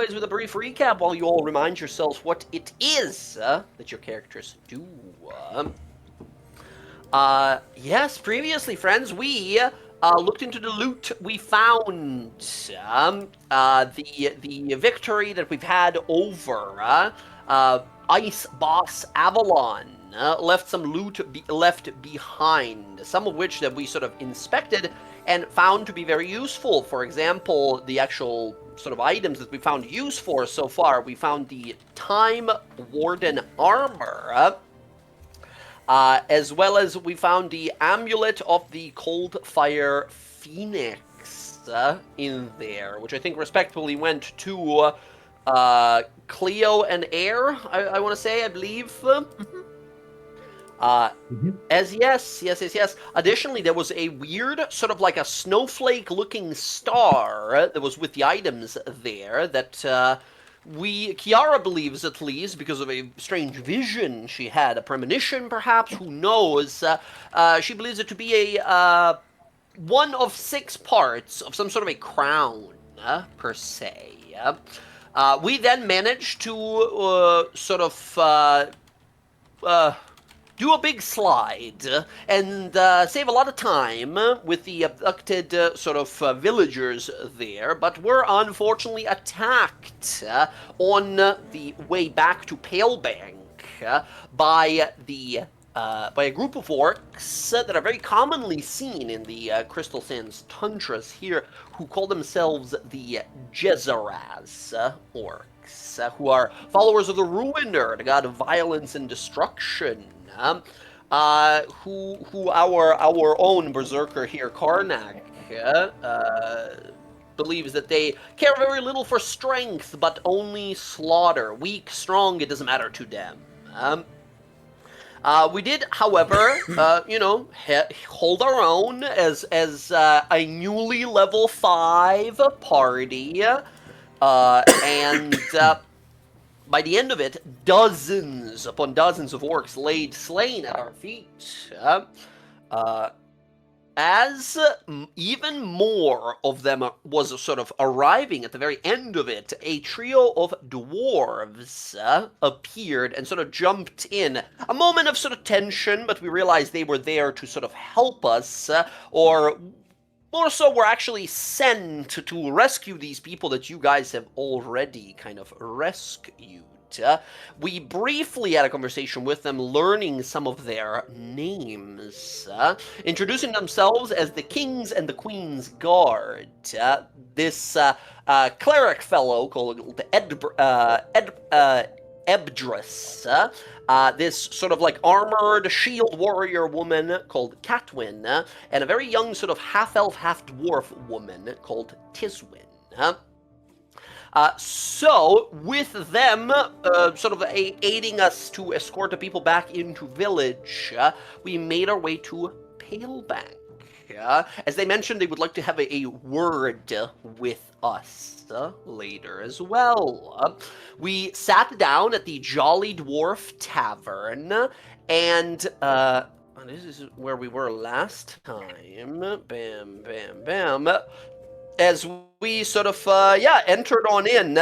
anyways, with a brief recap while you all remind yourselves what it is that your characters do. Yes, previously, friends, we looked into the loot we found. The victory that we've had over Ice Boss Avalon left some loot left behind, some of which that we sort of inspected and found to be very useful. For example, the actual sort of items that we found use for so far. We found the Time Warden armor, as well as we found the Amulet of the Cold Fire Phoenix in there, which I think respectively went to Cleo and Air, I want to say, I believe. As yes. Additionally, there was a weird, sort of like a snowflake-looking star that was with the items there that Kiara believes, at least, because of a strange vision she had, a premonition, perhaps, who knows. She believes it to be a one of 6 parts of some sort of a crown, per se. We then managed to sort of do a big slide and save a lot of time with the abducted sort of villagers there, but were unfortunately attacked on the way back to Palebank by a group of orcs that are very commonly seen in the Crystal Sands tundras here, who call themselves the Jezaraz orcs, who are followers of the Ruiner, the god of violence and destruction. Who our own berserker here, Karnak, believes that they care very little for strength, but only slaughter. Weak, strong, it doesn't matter to them. We did, however, hold our own as a newly level 5 party, and by the end of it, dozens upon dozens of orcs laid slain at our feet. As even more of them was sort of arriving at the very end of it, a trio of dwarves appeared and sort of jumped in. A moment of sort of tension, but we realized they were there to sort of help us, or more so were actually sent to rescue these people that you guys have already kind of rescued. We briefly had a conversation with them, learning some of their names, introducing themselves as the King's and the Queen's Guard. This cleric fellow called Ebdris, this sort of like armored shield warrior woman called Catwin, and a very young sort of half-elf, half-dwarf woman called Tiswin. So, with them sort of aiding us to escort the people back into village, we made our way to Palebank. As they mentioned, they would like to have a word with us later as well. We sat down at the Jolly Dwarf Tavern, and this is where we were last time. Bam, bam, bam. As we sort of, entered on in,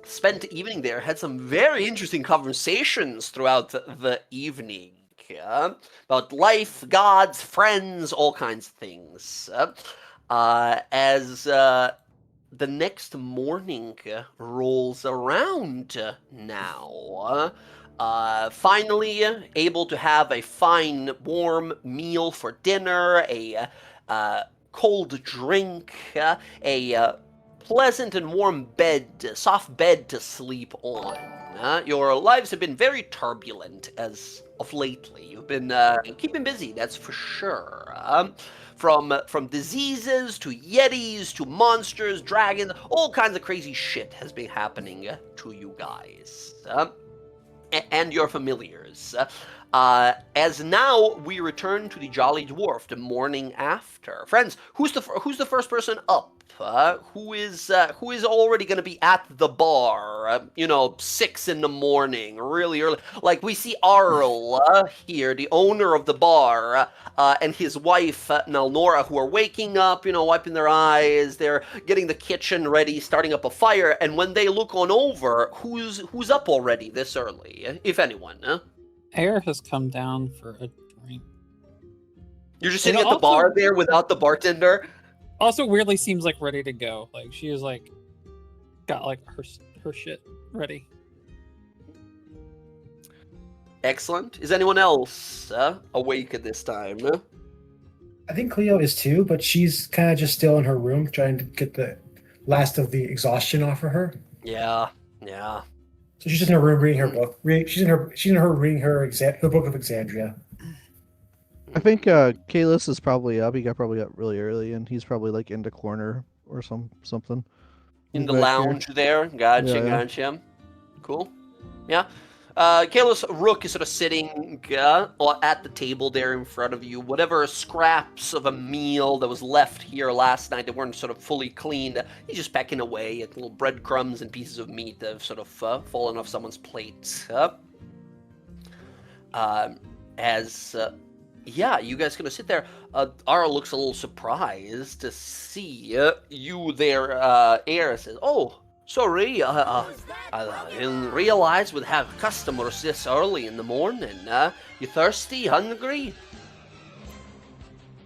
spent the evening there, had some very interesting conversations throughout the evening. About life, gods, friends, all kinds of things. As the next morning rolls around now, finally able to have a fine, warm meal for dinner, a cold drink, a pleasant and warm bed, soft bed to sleep on. Your lives have been very turbulent as of lately. You've been keeping busy, that's for sure. From diseases to yetis to monsters, dragons, all kinds of crazy shit has been happening to you guys and your familiars. As now we return to the Jolly Dwarf the morning after. Friends, who's the first person up? who is already going to be at the bar, 6 in the morning, really early. Like, we see Arl here, the owner of the bar, and his wife, Nalnora, who are waking up, wiping their eyes. They're getting the kitchen ready, starting up a fire, and when they look on over, who's up already this early, if anyone? Air has come down for a drink. You're just sitting at the bar there without the bartender? Also, weirdly seems like ready to go. Like, she is like got like her shit ready. Excellent. Is anyone else awake at this time? I think Cleo is too, but she's kind of just still in her room trying to get the last of the exhaustion off of her. Yeah. So she's just in her room reading her book. She's in her reading her book of Exandria. I think Kalis is probably up. He probably got really early, and he's probably like in the corner or something. In the lounge there. Gotcha. Cool. Yeah. Kalis Rook is sort of sitting at the table there in front of you. Whatever scraps of a meal that was left here last night that weren't sort of fully cleaned, he's just pecking away at little breadcrumbs and pieces of meat that have sort of fallen off someone's plate. Yeah, you guys gonna sit there. Ara looks a little surprised to see you there. Air says, "Oh, sorry, I didn't realize we'd have customers this early in the morning. You thirsty, hungry?"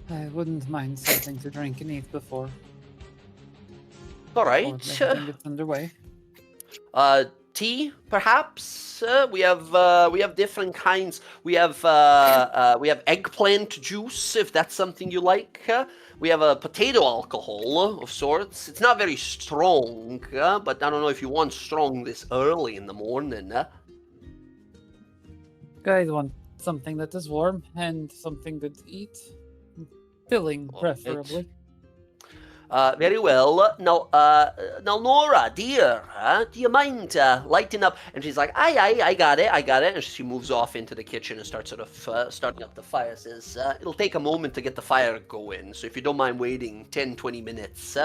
I wouldn't mind something to drink and eat before. All right. Everything gets underway. Tea, perhaps. We have different kinds. We have eggplant juice, if that's something you like. We have a potato alcohol of sorts. It's not very strong, but I don't know if you want strong this early in the morning. Guys want something that is warm and something good to eat. Filling, preferably. Very well. Now, Nora, dear, do you mind lighting up? And she's like, I got it. And she moves off into the kitchen and starts sort of starting up the fire. Says, it'll take a moment to get the fire going, so if you don't mind waiting 10, 20 minutes.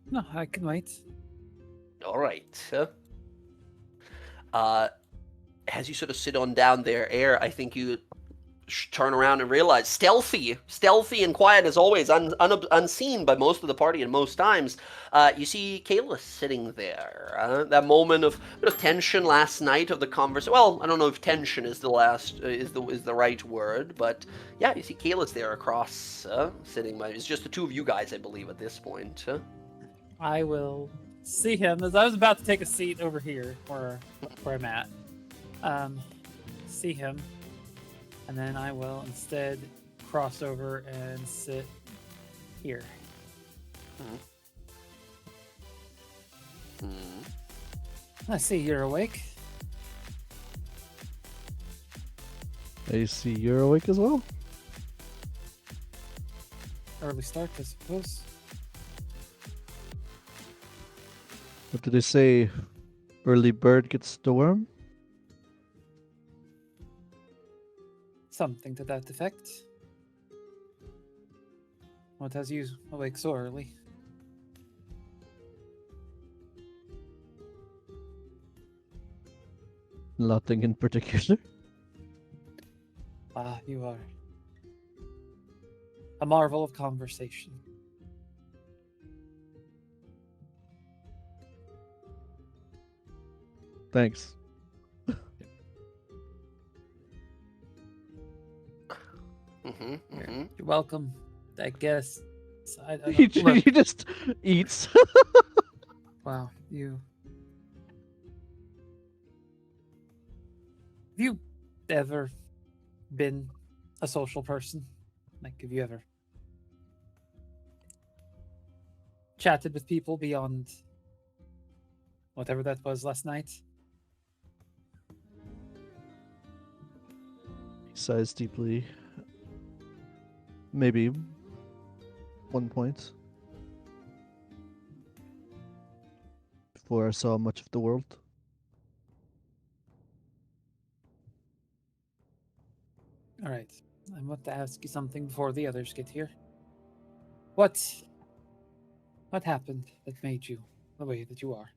No, I can wait. All right. As you sort of sit on down there, Air, I think you turn around and realize, stealthy and quiet as always, unseen by most of the party and most times, you see Kayla sitting there. That moment of tension last night of the conversation. Well, I don't know if tension is the right word, but yeah, you see Kayla's there across, sitting by. It's just the two of you guys, I believe, at this point. I will see him as I was about to take a seat over here where I'm at. See him. And then I will instead cross over and sit here. I see you're awake. I see you're awake as well. Early start, I suppose. What did they say? Early bird gets the worm? Something to that effect. What has you awake so early? Nothing in particular. Ah, you are a marvel of conversation. Thanks. You're welcome. I guess. He just eats. Wow, you. Have you ever been a social person? Like, have you ever chatted with people beyond whatever that was last night? He sighs deeply. Maybe 1 point. Before I saw much of the world. All right. I want to ask you something before the others get here. What happened that made you the way that you are?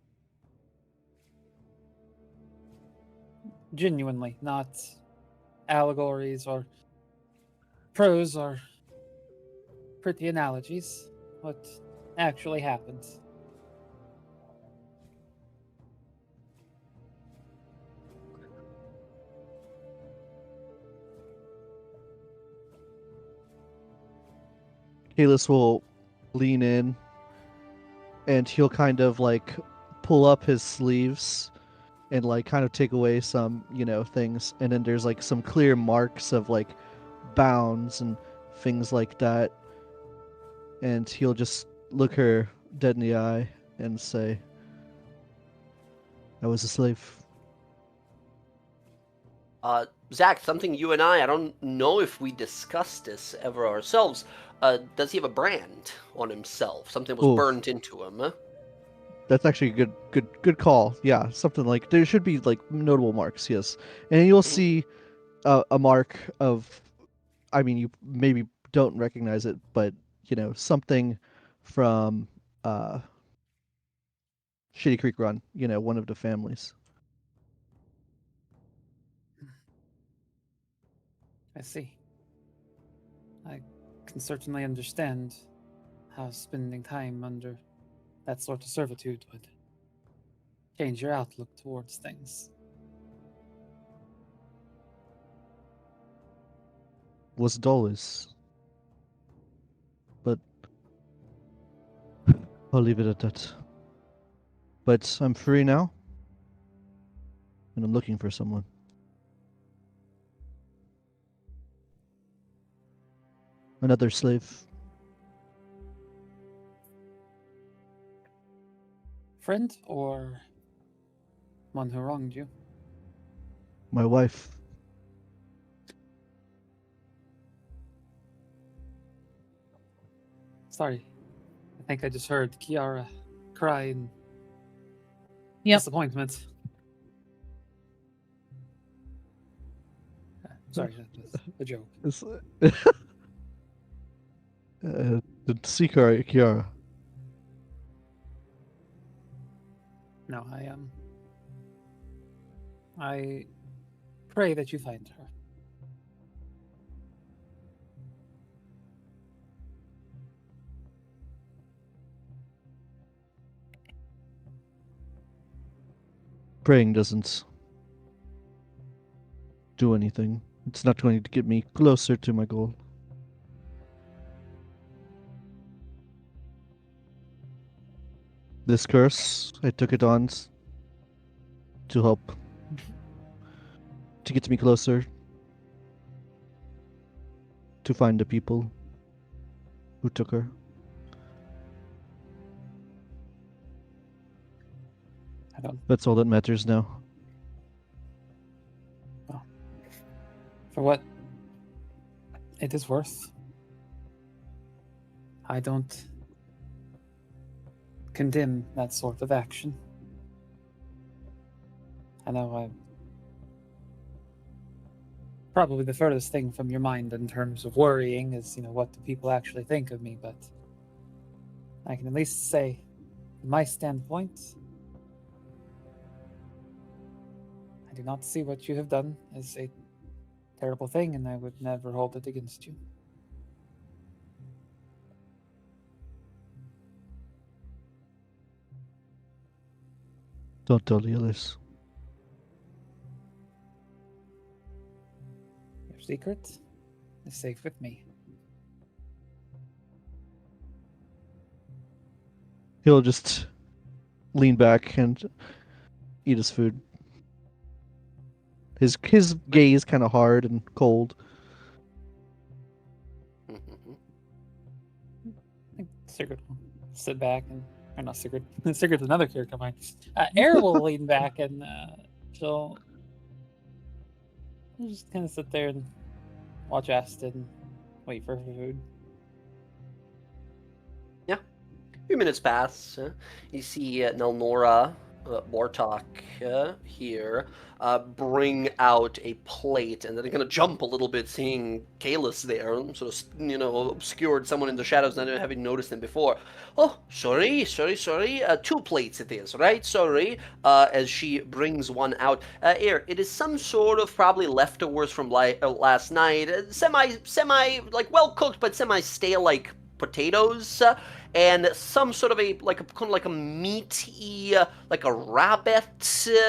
Genuinely, not allegories or prose or pretty analogies. What actually happened? Kalis will lean in and he'll kind of like pull up his sleeves and like kind of take away some, things. And then there's like some clear marks of like bounds and things like that. And he'll just look her dead in the eye and say, I was a slave. Zach, something you and I don't know if we discussed this ever ourselves. Does he have a brand on himself? Something was Oof. burned into him, huh? That's actually a good call. Yeah, something like there should be like notable marks, yes. And you'll see a mark of, I mean, you maybe don't recognize it, but something from Shitty Creek Run, one of the families. I see. I can certainly understand how spending time under that sort of servitude would change your outlook towards things. Was dollars. But I'll leave it at that. But I'm free now, and I'm looking for someone. Another slave. Friend or one who wronged you? My wife. Sorry. I think I just heard Kiara cry in Yep. disappointment. Sorry, that was a joke. It's, the seeker, Kiara. No, I pray that you find her. Praying doesn't do anything. It's not going to get me closer to my goal. This curse, I took it on to help to get me closer to find the people who took her. I don't. That's all that matters now. For what it is worth, I don't condemn that sort of action. I know I'm probably the furthest thing from your mind in terms of worrying is, what do people actually think of me, but I can at least say, from my standpoint, I do not see what you have done as a terrible thing, and I would never hold it against you. Don't tell the others. Your secret is safe with me. He'll just lean back and eat his food. His gaze kind of hard and cold. Mhm. I think Sigurd will sit back and, or not Sigurd, Sigurd's another character of mine. Air will lean back and she'll just kind of sit there and watch Aston and wait for her food. A few minutes pass. You see Nelnora, Bortok, here, bring out a plate, and then they're gonna jump a little bit, seeing Kalis there, sort of, obscured someone in the shadows, not even having noticed them before. Oh, sorry. 2 plates it is, right? Sorry. As she brings one out. Here, it is some sort of probably leftovers from last night, semi, like well cooked, but semi stale, like potatoes. And some sort of kind of like a meaty, like a rabbit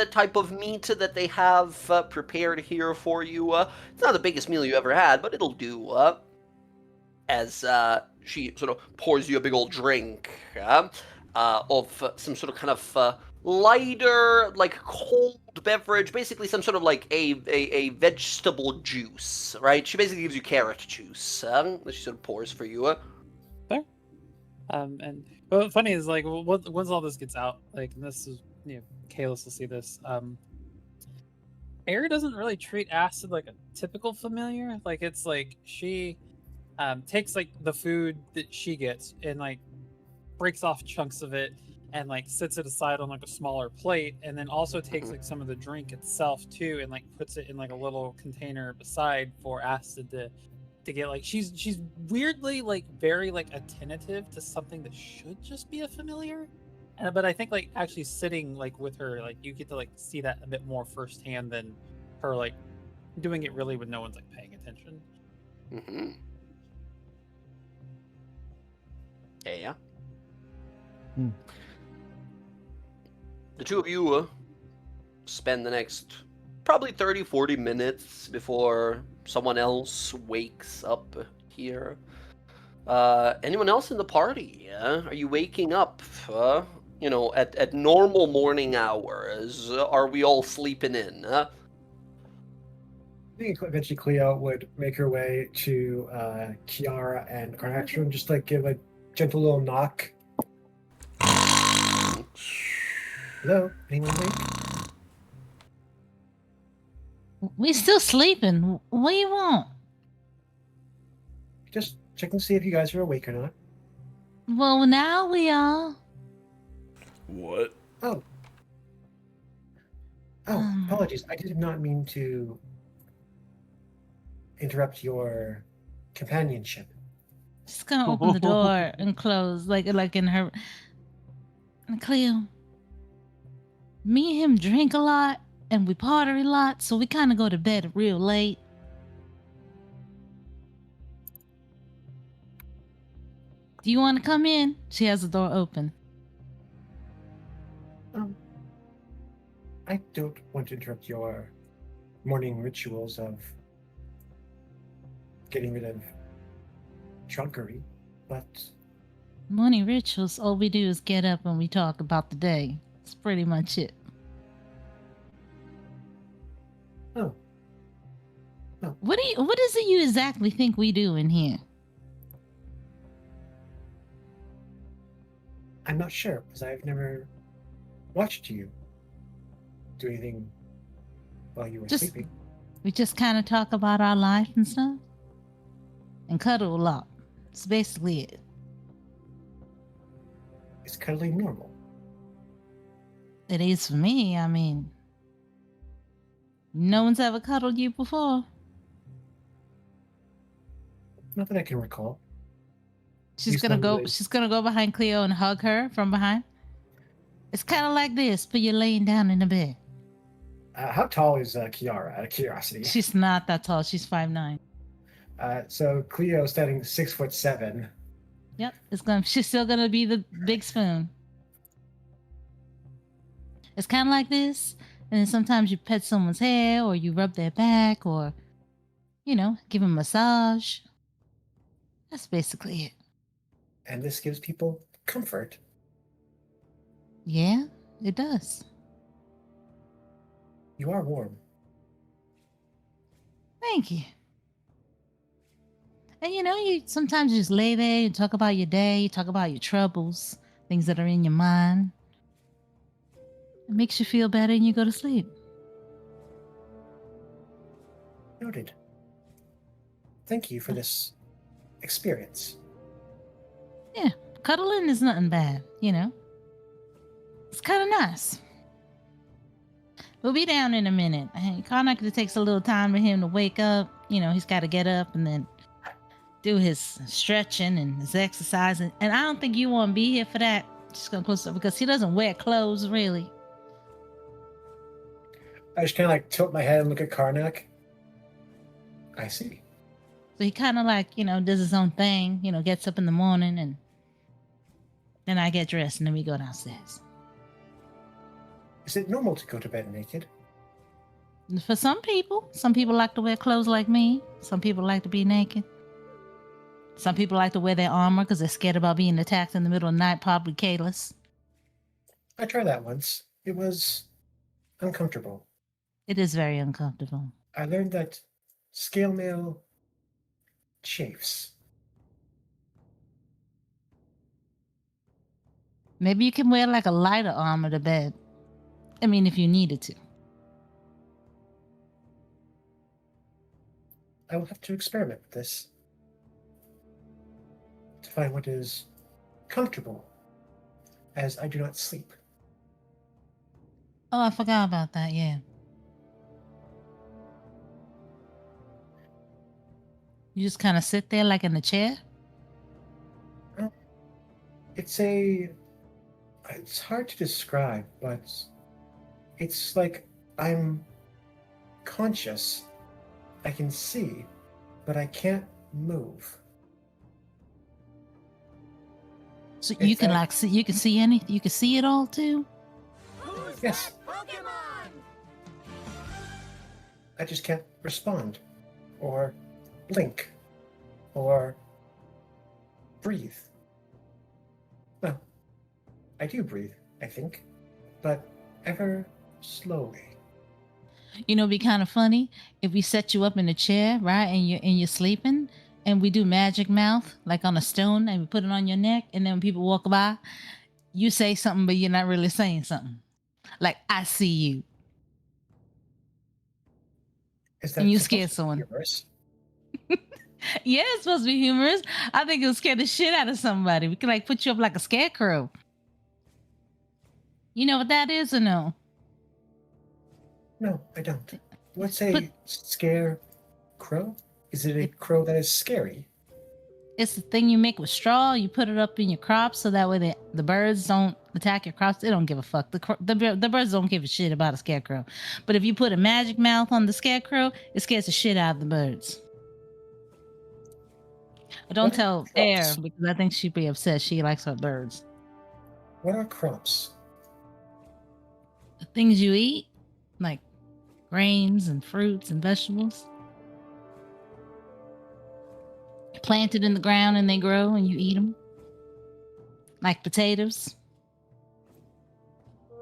type of meat that they have prepared here for you. It's not the biggest meal you ever had, but it'll do. As she sort of pours you a big old drink of some sort of kind of lighter, like cold beverage, basically some sort of like a vegetable juice, right? She basically gives you carrot juice that she sort of pours for you. Fair. And what's funny is like once all this gets out, like, and this is, Kalis will see this. Air doesn't really treat acid like a typical familiar. Like, it's like she takes like the food that she gets and like breaks off chunks of it and like sets it aside on like a smaller plate, and then also takes like some of the drink itself too and like puts it in like a little container beside for acid to get. Like, she's weirdly like very like attentive to something that should just be a familiar. But I think like actually sitting like with her, like you get to like see that a bit more firsthand than her like doing it really when no one's like paying attention. Mm-hmm. Yeah. Hmm. The two of you spend the next probably 30-40 minutes before someone else wakes up here. Anyone else in the party? Are you waking up? At normal morning hours? Are we all sleeping in? I think eventually Cleo would make her way to Kiara and Karnak's room, just like give a gentle little knock. Hello? Anyone awake? We still sleeping. What do you want? Just checking to see if you guys are awake or not. Well, now we are. What? Oh, apologies. I did not mean to interrupt your companionship. Just gonna open the door and close, like in her. Cleo, me and him drink a lot, and we party a lot, so we kind of go to bed real late. Do you want to come in? She has the door open. I don't want to interrupt your morning rituals of getting rid of drunkery, but Morning rituals, all we do is get up and we talk about the day. That's pretty much it. oh, What is it you exactly think we do in here? I'm not sure because I've never watched you do anything while you were Just- sleeping. We just kind of talk about our life and stuff. And cuddle a lot. That's basically it. It's cuddling normal. It is for me. I mean, no one's ever cuddled you before. Not that I can recall. She's You gonna sound go. really- She's gonna go behind Cleo and hug her from behind. It's kind of like this, but you're laying down in the bed. How tall is Kiara, out of curiosity? She's not that tall. She's 5'9". So Cleo standing 6'7". Yep. She's still gonna be the big spoon. It's kind of like this, and then sometimes you pet someone's hair, or you rub their back, or give them a massage. That's basically it. And this gives people comfort. Yeah, it does. You are warm. Thank you. And you sometimes just lay there and talk about your day, talk about your troubles, things that are in your mind. It makes you feel better and you go to sleep. Noted. Thank you for this experience. Yeah, cuddling is nothing bad, It's kind of nice. We'll be down in a minute. Karnak, it takes a little time for him to wake up. You know, he's got to get up and then do his stretching and his exercising. And I don't think you want to be here for that. Just gonna close up because he doesn't wear clothes really. I just kind of like tilt my head and look at Karnak. I see. So he kind of like, does his own thing, gets up in the morning and then I get dressed and then we go downstairs. Is it normal to go to bed naked? For some people like to wear clothes like me. Some people like to be naked. Some people like to wear their armor because they're scared about being attacked in the middle of the night, probably Kalis. I tried that once. It was uncomfortable. It is very uncomfortable. I learned that scale mail chafes. Maybe you can wear like a lighter armor to bed. I mean, if you needed to. I will have to experiment with this to find what is comfortable, as I do not sleep. Oh, I forgot about that, yeah. You just kind of sit there like in a chair? It's hard to describe, but it's like I'm conscious. I can see, but I can't move. So you can like see, you can see anything, you can see it all too? Yes. I just can't respond, or blink, or breathe. Well, I do breathe, I think, but ever slowly. It'd be kind of funny if we set you up in a chair, right, and you're sleeping, and we do magic mouth like on a stone, and we put it on your neck, and then when people walk by, you say something, but you're not really saying something. Like, I see you. Is that And you supposed scare to be someone. humorous? Yeah, it's supposed to be humorous. I think it'll scare the shit out of somebody. We could like put you up like a scarecrow. You know what that is or no? No, I don't. What's a But- scare crow? Is it a crow that is scary? It's the thing you make with straw. You put it up in your crops so that way the birds don't attack your crops. They don't give a fuck. The birds don't give a shit about a scarecrow. But if you put a magic mouth on the scarecrow, it scares the shit out of the birds. But don't What are tell crops? Air because I think she'd be upset. She likes her birds. What are crops? The things you eat, like grains and fruits and vegetables. Planted in the ground and they grow and you eat them. Like potatoes.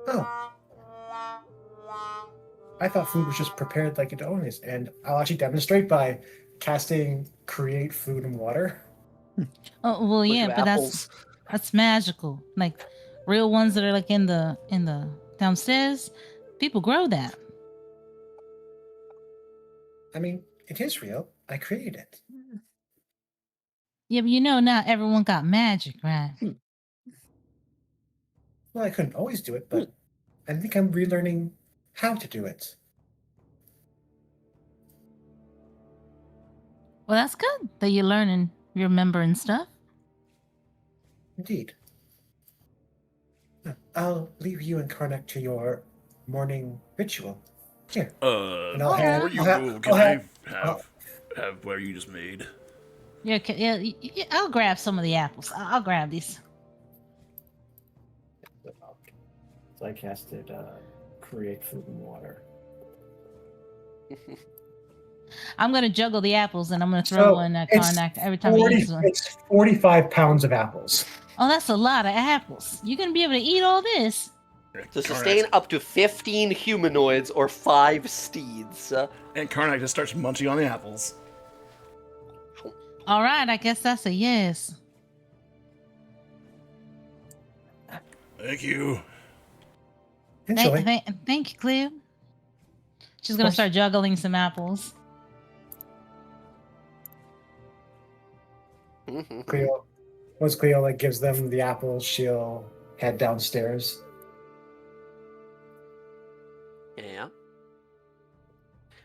Oh. I thought food was just prepared like it always, and I'll actually demonstrate by casting create food and water. Oh well, Bunch yeah, of but apples. that's magical. Like real ones that are like in the downstairs, people grow that. I mean, it is real. I created it. Yeah, but now everyone got magic, right? Well, I couldn't always do it, but I think I'm relearning how to do it. Well, that's good that you're learning, you're remembering stuff. Indeed. I'll leave you and Karnak to your morning ritual. Here. And I'll Before have- you I'll have- go, I'll can I have- have where you just made? Yeah, I'll grab some of the apples. I'll grab these. So I casted create food and water. I'm gonna juggle the apples and I'm gonna throw So, one at it's Karnak every time he eats one. It's 45 pounds of apples. Oh, that's a lot of apples. You're gonna be able to eat all this. To sustain up to 15 humanoids or 5 steeds. And Karnak just starts munching on the apples. All right, I guess that's a yes. Thank you. Enjoy. Thank you, Cleo. She's gonna course. start juggling some apples. Cleo, once Cleo like gives them the apples, she'll head downstairs. Yeah, Yeah.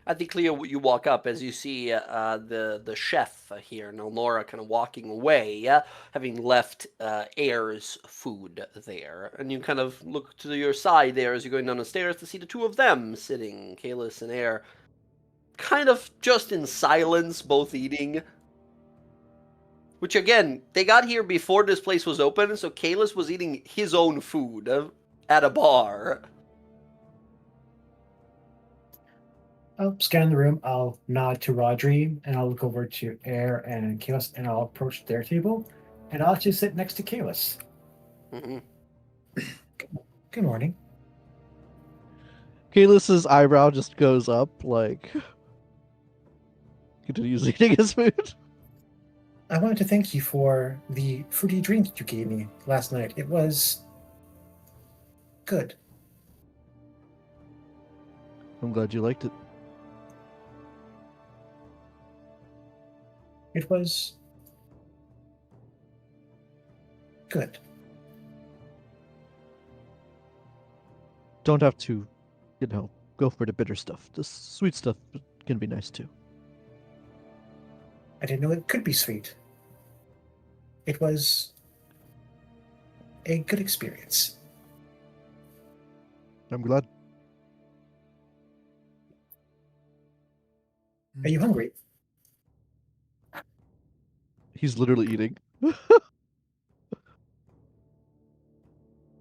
I think, Cleo, you walk up as you see the chef here, Nelnora, kind of walking away, having left Air's food there. And you kind of look to your side there as you're going down the stairs to see the two of them sitting, Kalis and Air, kind of just in silence, both eating. Which, again, they got here before this place was open, so Kalis was eating his own food at a bar. I'll scan the room. I'll nod to Rodri, and I'll look over to Air and Kalis, and I'll approach their table, and I'll actually sit next to Kalis. Mm-hmm. Good morning. Kalis's eyebrow just goes up, like continues eating his food. I wanted to thank you for the fruity drink you gave me last night. It was good. I'm glad you liked it. It was good. Don't have to, go for the bitter stuff. The sweet stuff can be nice too. I didn't know it could be sweet. It was a good experience. I'm glad. Are you hungry? He's literally eating.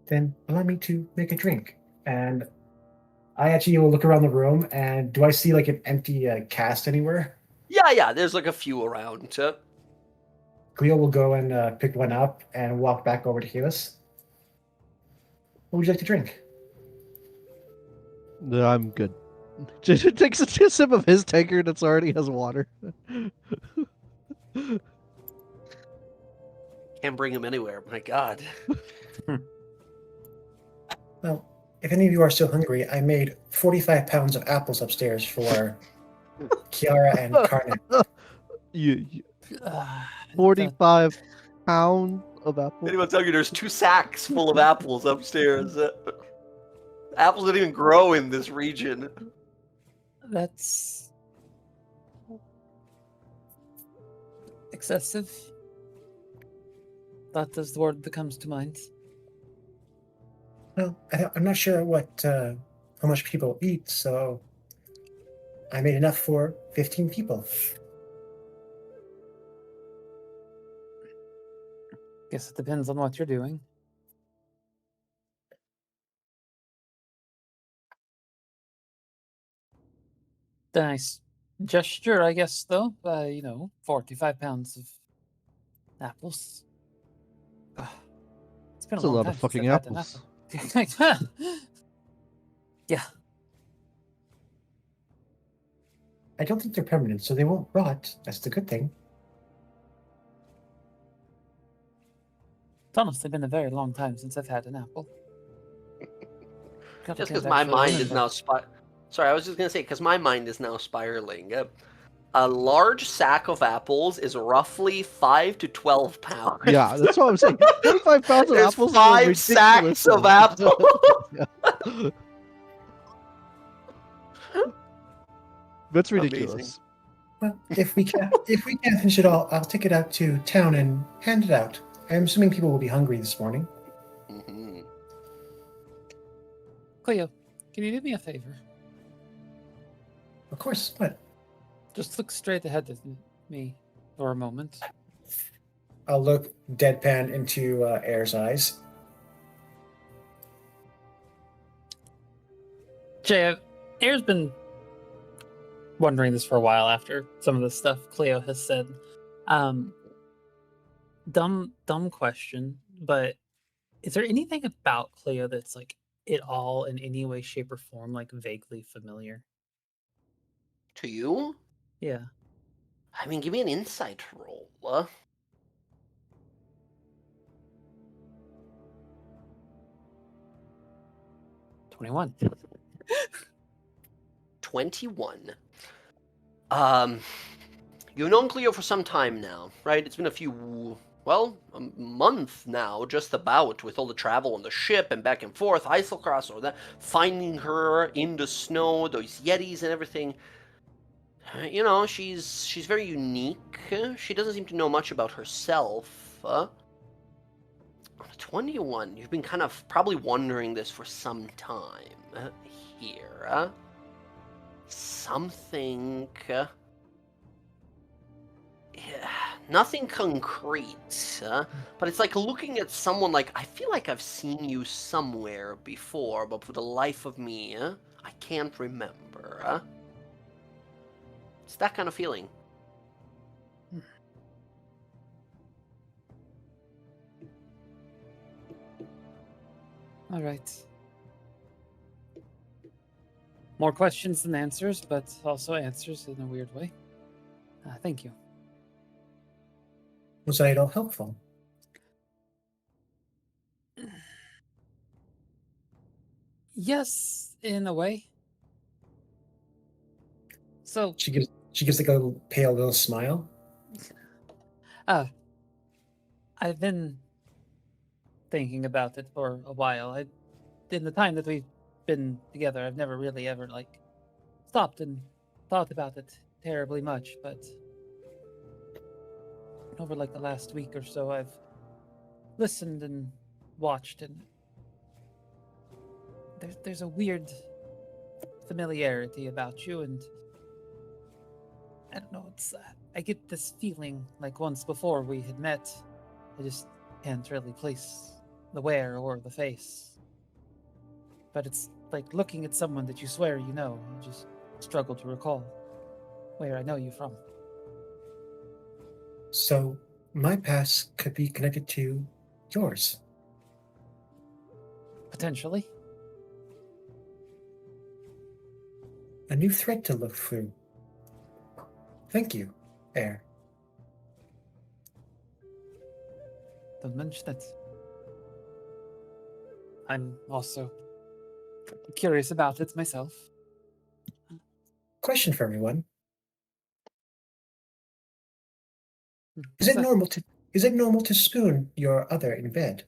Then allow me to make a drink. And I actually will look around the room, and do I see like an empty cast anywhere? Yeah, there's like a few around. Cleo will go and pick one up and walk back over to Kalis. What would you like to drink? No, I'm good. Just takes a sip of his tankard that's already has water. Can't bring him anywhere. My God. Well, if any of you are still hungry, I made 45 pounds of apples upstairs for Kiara and Karnak. You Uh, 45 pounds of apple. Anyone tell you there's 2 sacks full of apples upstairs? Apples don't even grow in this region. That's excessive. That is the word that comes to mind. Well, I'm not sure how much people eat, so I made enough for 15 people. Guess it depends on what you're doing. Nice gesture, I guess, though. 45 pounds of apples. Ugh. It's been That's a long lot time of since fucking I've had an apples. apple. Yeah. I don't think they're permanent, so they won't rot. That's the good thing. It's honestly been a very long time since I've had an apple. Couple Just kids because my actually mind remember. is now Sorry, I was just gonna say because my mind is now spiraling. A large sack of apples is roughly 5 to 12 pounds. Yeah, that's what I'm saying. 45 pounds of There's apples 5 is a ridiculous sacks of amount. apples. Yeah. That's ridiculous. Well, if we can't finish it all, I'll take it out to town and hand it out. I'm assuming people will be hungry this morning. Mhm. Cleo, can you do me a favor? Of course. What? Just look straight ahead at me for a moment. I'll look deadpan into Air's eyes. Jay, Air's been wondering this for a while after some of the stuff Cleo has said. Dumb question, but is there anything about Cleo that's like at all in any way, shape, or form like vaguely familiar? To you? Yeah. I mean, give me an insight roll. 21. 21. You've known Cleo for some time now, right? It's been a few well, a month now, just about, with all the travel on the ship and back and forth, Islecross or that, finding her in the snow, those yetis and everything. You know, she's very unique. She doesn't seem to know much about herself. 21. You've been kind of probably wondering this for some time. Here. Something. Yeah, nothing concrete, but it's like looking at someone like, I feel like I've seen you somewhere before, but for the life of me, I can't remember. It's that kind of feeling. All right. More questions than answers, but also answers in a weird way. Thank you. Was I at all helpful? Yes, in a way. So, She gives like a little pale little smile. I've been thinking about it for a while. In the time that we've been together, I've never really ever like stopped and thought about it terribly much, but over like the last week or so, I've listened and watched, and there's a weird familiarity about you, and I don't know. I get this feeling like once before we had met. I just can't really place the where or the face. But it's like looking at someone that you swear you know, and just struggle to recall where I know you from. So my past could be connected to yours. Potentially. A new thread to look through. Thank you, Air. Don't mention it. I'm also curious about it myself. Question for everyone. Is What's it that? normal to spoon your other in bed?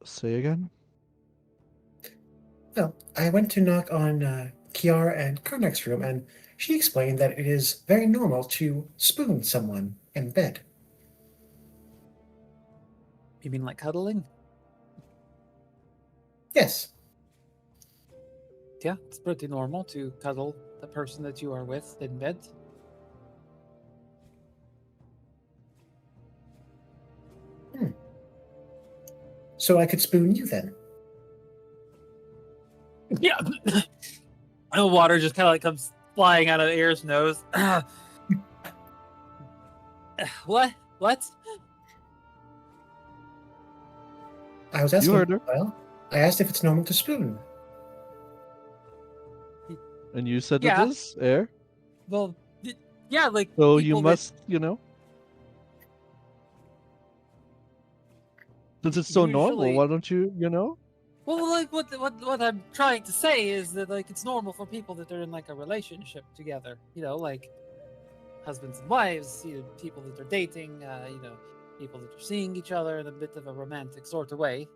Say again? Well, I went to knock on Kiara and Karnak's room, and she explained that it is very normal to spoon someone in bed. You mean like cuddling? Yes. Yeah, it's pretty normal to cuddle the person that you are with in bed. So I could spoon you then. Yeah. The water just kind of like comes flying out of Air's nose. What? What? I was asking. heard her. Well, I asked if it's normal to spoon. And you said Yeah. it is, Air? Well, yeah, like So you people that- must, since it's so normal, Usually- why don't you, Well, like what I'm trying to say is that like it's normal for people that are in like a relationship together. You know, like husbands and wives. You know, people that are dating. You know, people that are seeing each other in a bit of a romantic sort of way.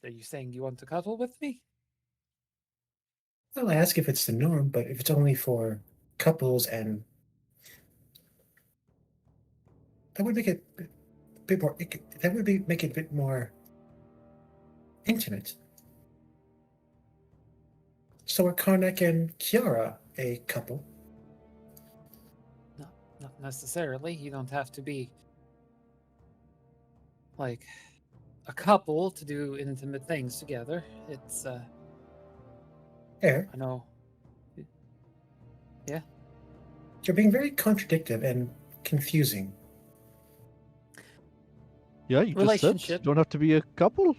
Are you saying you want to cuddle with me? Well, I ask if it's the norm, but if it's only for couples, and that would make it a bit more. Make it a bit more intimate. So are Karnak and Kiara a couple? No, not necessarily. You don't have to be like a couple to do intimate things together. It's Air, I know. Yeah. you're being very contradictory and confusing. Yeah, you just said Relationship. you don't have to be a couple.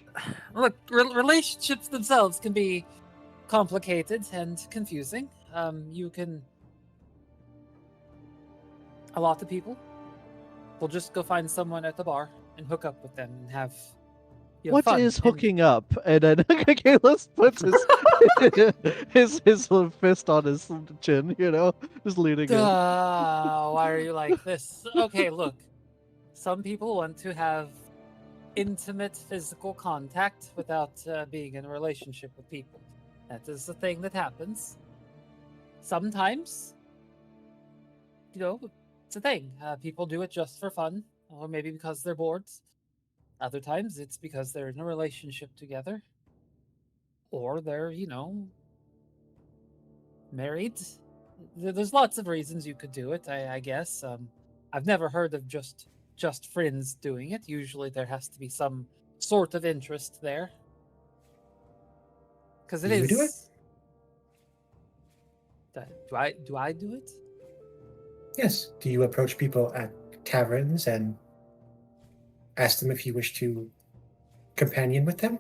Look, relationships themselves can be complicated and confusing. You can. A lot of people will just go find someone at the bar and hook up with them and have. What fun. is And hooking up? And then Caleb puts his his little fist on his chin, just leaning in. Why are you like this? Okay, look. Some people want to have intimate physical contact without being in a relationship with people. That is the thing that happens. Sometimes, it's a thing. People do it just for fun, or maybe because they're bored. Other times, it's because they're in a relationship together, or they're, married. There's lots of reasons you could do it, I guess. I've never heard of just friends doing it. Usually there has to be some sort of interest there. Because it Do you is. do it? Do I do it? Yes. Do you approach people at taverns and ask them if you wish to companion with them?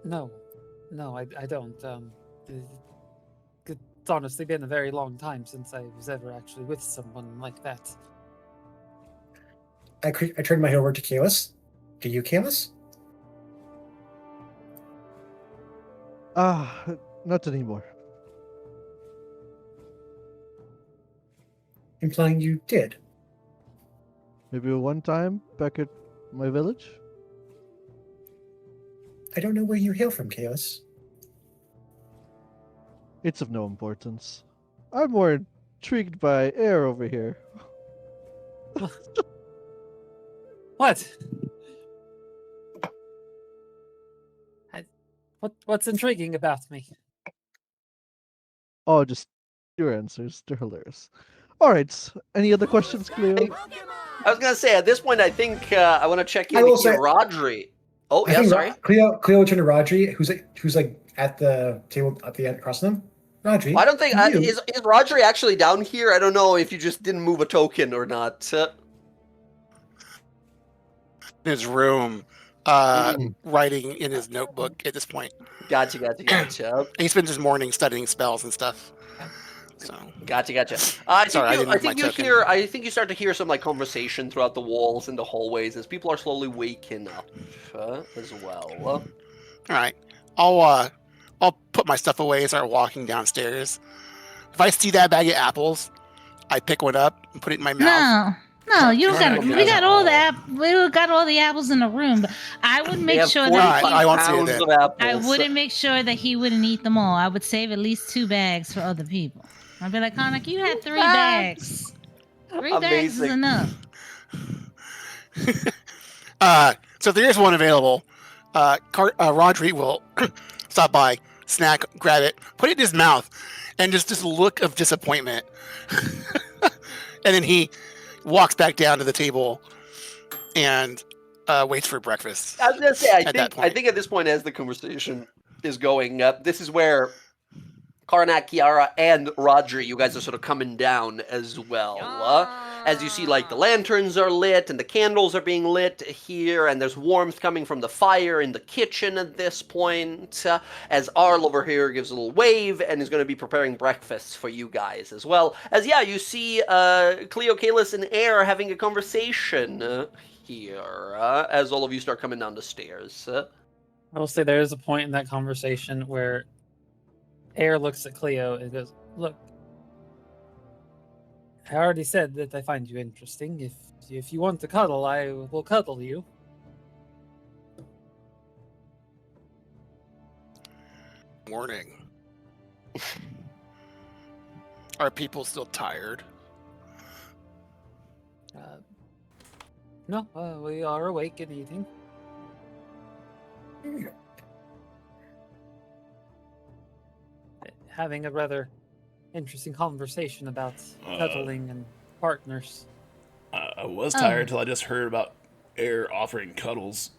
No, I don't. It's honestly been a very long time since I was ever actually with someone like that. I turn my head over to Kalis. Do you, Kalis? Not anymore. Implying you did. Maybe one time back at my village? I don't know where you hail from, Kalis. It's of no importance. I'm more intrigued by air over here. What? What's intriguing about me? Oh, just your answers. They're hilarious. All right. Any other questions, Cleo? I was gonna say at this point, I think I want to check in I will here, say- Rodri. Oh I yeah, think sorry. Cleo turned to Rodri, who's like at the table at the end across from them. Rodri, Well, I don't think you- is Rodri actually down here. I don't know if you just didn't move a token or not. In his room, writing in his notebook at this point. Gotcha. And he spends his morning studying spells and stuff. So Gotcha. I Sorry, I didn't move my think you token. hear. I think you start to hear some like conversation throughout the walls and the hallways as people are slowly waking up as well. all right, I'll put my stuff away and start walking downstairs. If I see that bag of apples, I pick one up and put it in my mouth. No, you don't got. Okay. We got all the we got all the apples in the room. But I would They make have sure 40 that I won't see it pounds then. of apples. I wouldn't make sure that he wouldn't eat them all. I would save at least 2 bags for other people. I'd be like, Connor, you had 3 bags. 3 bags is Amazing. enough. So if there is one available, Rodri will stop by, snack, grab it, put it in his mouth, and just this look of disappointment. And then he walks back down to the table and waits for breakfast. I was gonna say, at that I point. think at this point, as the conversation is going up, this is where Karnak, Kiara, and Rodri, you guys are sort of coming down as well. As you see, like, the lanterns are lit, and the candles are being lit here, and there's warmth coming from the fire in the kitchen at this point, as Arl over here gives a little wave, and is going to be preparing breakfast for you guys as well. As, yeah, you see Cleo, Kalis, and Air having a conversation here, as all of you start coming down the stairs. I will say there is a point in that conversation where Air looks at Cleo and goes, "Look, I already said that I find you interesting. If you want to cuddle, I will cuddle you." Morning. Are people still tired? No, we are awake and eating. Having a rather interesting conversation about cuddling and partners. I was tired until I just heard about Air offering cuddles.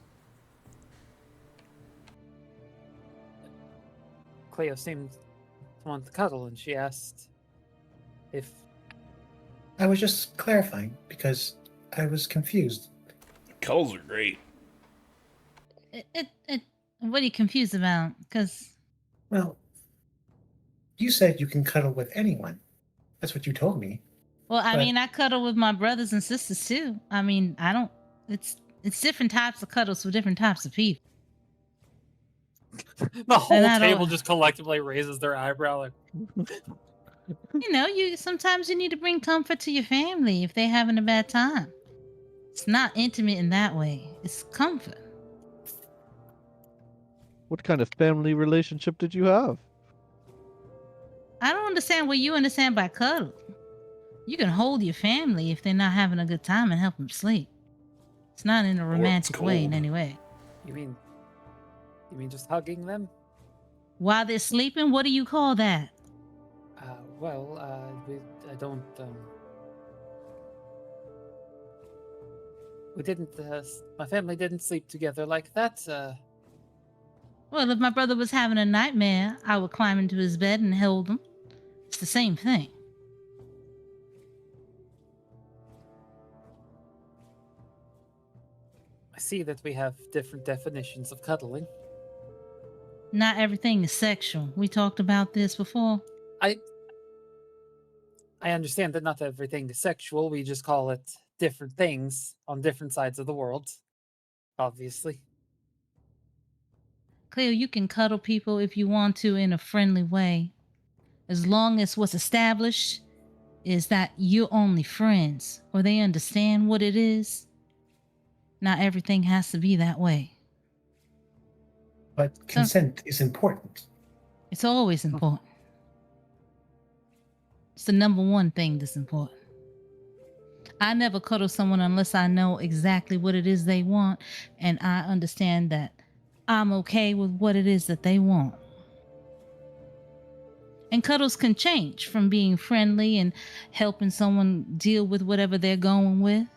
Cleo seemed to want to cuddle, and she asked if I was just clarifying because I was confused. Cuddles are great. What are you confused about? Because Well, you said you can cuddle with anyone. That's what you told me. well, I But- mean, I cuddle with my brothers and sisters too. I mean, I don't. It's different types of cuddles for different types of people. The whole not all- table just collectively raises their eyebrow like, You know, sometimes you need to bring comfort to your family if they're having a bad time. It's not intimate in that way. It's comfort. What kind of family relationship did you have? I don't understand what you understand by cuddle. You can hold your family if they're not having a good time and help them sleep. It's not in a Or it's romantic way in cold. any way. you mean just hugging them? While they're sleeping, what do you call that? I don't. We didn't. My family didn't sleep together like that. Well, if my brother was having a nightmare, I would climb into his bed and hold him. It's the same thing. I see that we have different definitions of cuddling. Not everything is sexual. We talked about this before. I understand that not everything is sexual. We just call it different things on different sides of the world. Obviously. Cleo, you can cuddle people if you want to in a friendly way. As long as what's established is that you're only friends or they understand what it is. Not everything has to be that way. But consent is important. It's always important. It's the number one thing that's important. I never cuddle someone unless I know exactly what it is they want and I understand that I'm okay with what it is that they want. And cuddles can change from being friendly and helping someone deal with whatever they're going with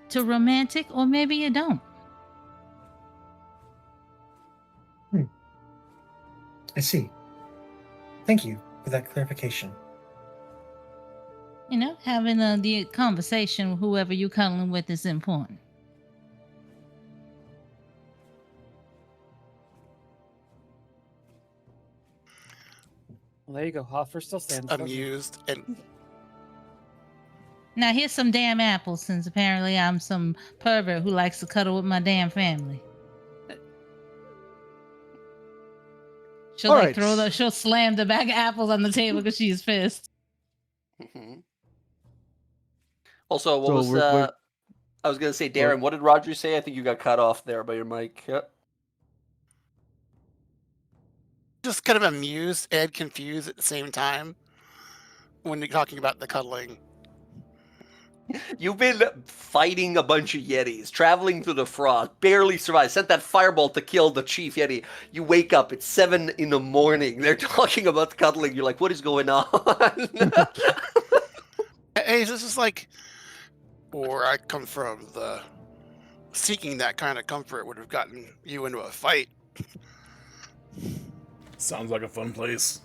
to romantic, or maybe you don't. I see. Thank you for that clarification. You know, having the conversation with whoever you're cuddling with is important. Well, there you go. Hoffer still stands. doesn't he? Amused and Now here's some damn apples, since apparently I'm some pervert who likes to cuddle with my damn family. She'll All right. she'll slam the bag of apples on the table because she's pissed. Mhm. Also, what So was we're- I was gonna say, Darren, what did Roger say? I think you got cut off there by your mic. Yep. just kind of amused and confused at the same time when you're talking about the cuddling. You've been fighting a bunch of Yetis, traveling through the frost, barely survived, sent that fireball to kill the chief Yeti. You wake up, it's 7 a.m. They're talking about cuddling. You're like, what is going on? Hey, this is like where I come from. The seeking that kind of comfort would have gotten you into a fight. Sounds like a fun place.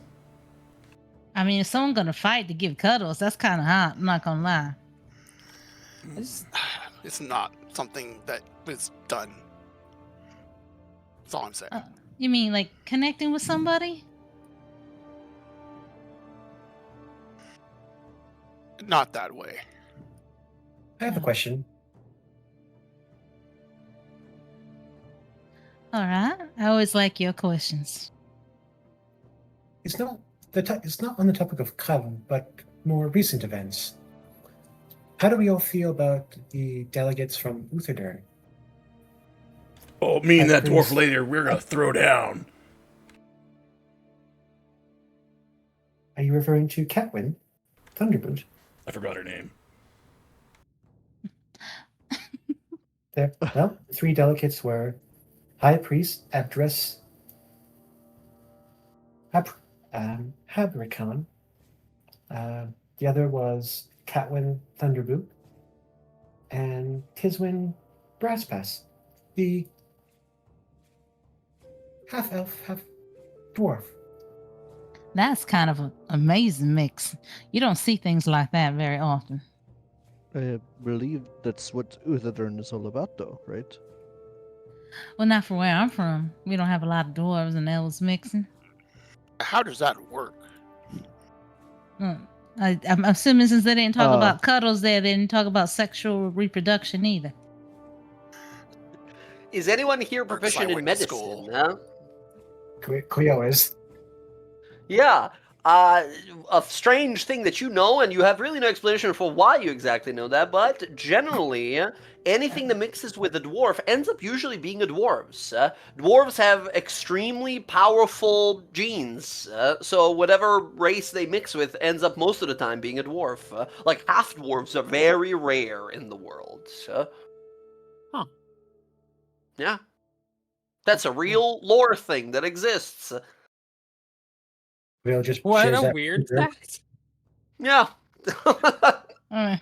I mean, if someone's gonna fight to give cuddles, that's kind of hot. I'm not gonna lie. It's not something that was done. That's all I'm saying. You mean like connecting with somebody? Not that way. I have a question. All right. I always like your questions. It's not it's not on the topic of cuddle, but more recent events. How do we all feel about the delegates from Utherdur? Oh, me and that That dwarf is- lady, we're gonna throw down. Are you referring to Catwin, Thunderboot? I forgot her name. Well, 3 delegates were High Priest Abdress Habricon. The other was Catwin Thunderboot and Tiswin Brasspass, the half elf, half dwarf. That's kind of an amazing mix. You don't see things like that very often. I believe that's what Uthodurn is all about, though, right? Well, not for where I'm from. We don't have a lot of dwarves and elves mixing. How does that work? I'm assuming since they didn't talk Uh, about cuddles there, they didn't talk about sexual reproduction either. Is anyone here Or 'cause I proficient in went to medicine? school. Huh? Cleo is. Yeah. A strange thing that you know, and you have really no explanation for why you exactly know that, but generally, anything that mixes with a dwarf ends up usually being a dwarves. Dwarves have extremely powerful genes, so whatever race they mix with ends up most of the time being a dwarf. Like half dwarves are very rare in the world. Huh. Yeah. That's a real lore thing that exists. Cleo just What shares a that weird with her. fact. Yeah. I'm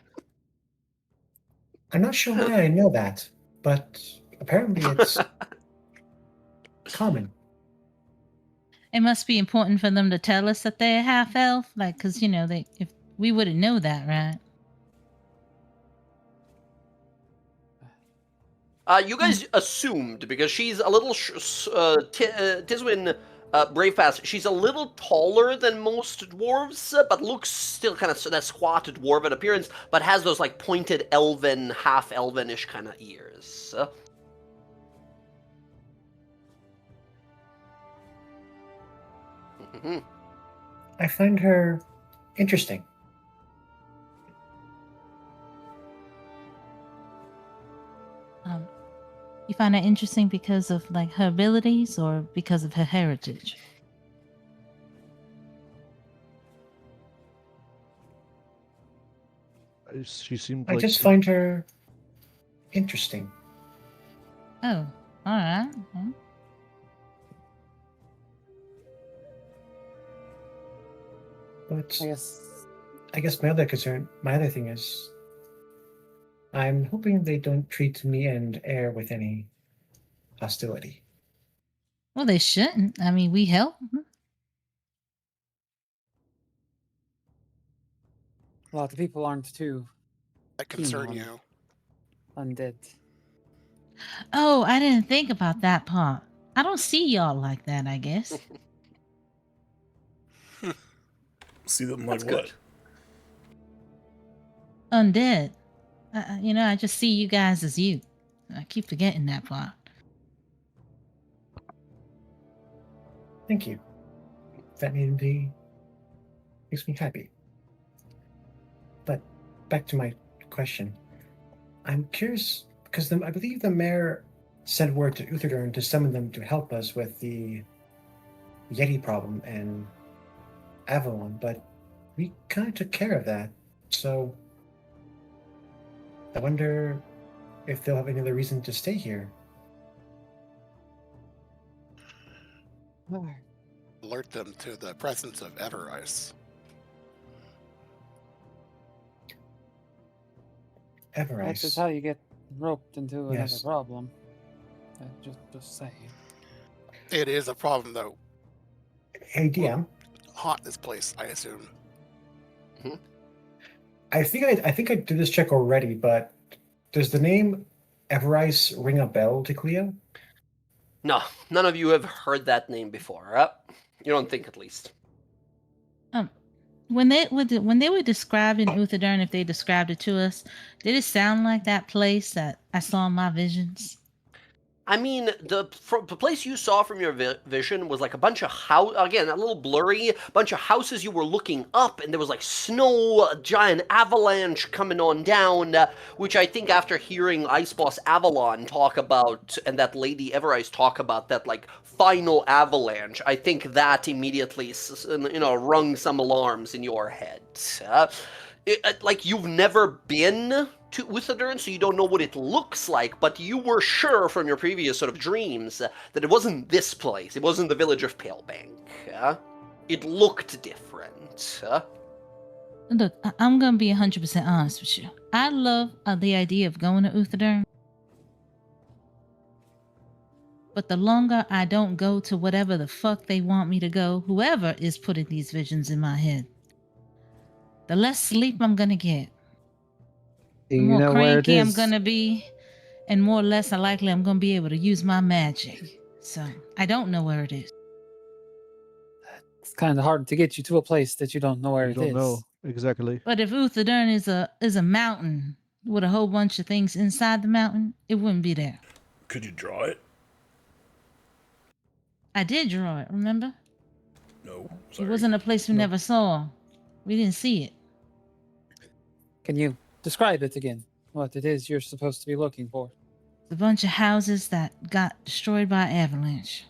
not sure why I know that, but apparently it's common. It must be important for them to tell us that they're half elf, like, cause if we wouldn't know that, right? You guys assumed because she's a little Tiswin Bravefast. She's a little taller than most dwarves, but looks still kind of that squat dwarven appearance, but has those like pointed elven, half elvenish kind of ears. Mhm. I find her interesting. You find that interesting because of like her abilities or because of her heritage? She seemed I like just find her interesting. Oh, all right. But I I guess my other thing is, I'm hoping they don't treat me and Air with any hostility. Well, they shouldn't. I mean, we help. a lot of people aren't too That keen concern on you. undead. Oh, I didn't think about that part. I don't see y'all like that, I guess. See them That's like what? good. Undead. I just see you guys as you. I keep forgetting that part. Thank you. That makes me happy. But back to my question. I'm curious because I believe the mayor sent word to Uthodurn to summon them to help us with the Yeti problem and Avalon, but we kind of took care of that. So I wonder if they'll have any other reason to stay here. Alert them to the presence of Everice. That's just Everice. how you get roped into another Yes. problem. Just saying. It is a problem, though. Hey DM, Haunt this place, I assume. I think I did this check already, but does the name Everice ring a bell to Cleo? No, none of you have heard that name before. You don't think, at least. When they were describing Uthodurn, if they described it to us, did it sound like that place that I saw in my visions? I mean, the place you saw from your vision was like a bunch of again, a little blurry, bunch of houses you were looking up, and there was like snow, a giant avalanche coming on down, which I think after hearing Ice Boss Avalon talk about, and that Lady Everice talk about that like final avalanche, I think that immediately, rung some alarms in your head. Like you've never been to Uthodurn, so you don't know what it looks like, but you were sure from your previous sort of dreams that it wasn't this place. It wasn't the village of Palebank. It looked different. Look, I'm gonna be 100% honest with you. I love the idea of going to Uthodurn, but the longer I don't go to whatever the fuck they want me to go, whoever is putting these visions in my head, the less sleep I'm gonna get. Do The you more know where it cranky I'm is? gonna be, and more or less likely I'm gonna be able to use my magic. So I don't know where it is. It's kind of hard to get you to a place that you don't know where you it don't is. know exactly. But if Uthodurn is a mountain with a whole bunch of things inside the mountain, it wouldn't be there. Could you draw it? I did draw it, remember? No, It sorry. wasn't a place we No. never saw. We didn't see it. Can you describe it again? What it is you're supposed to be looking for? A bunch of houses that got destroyed by avalanche.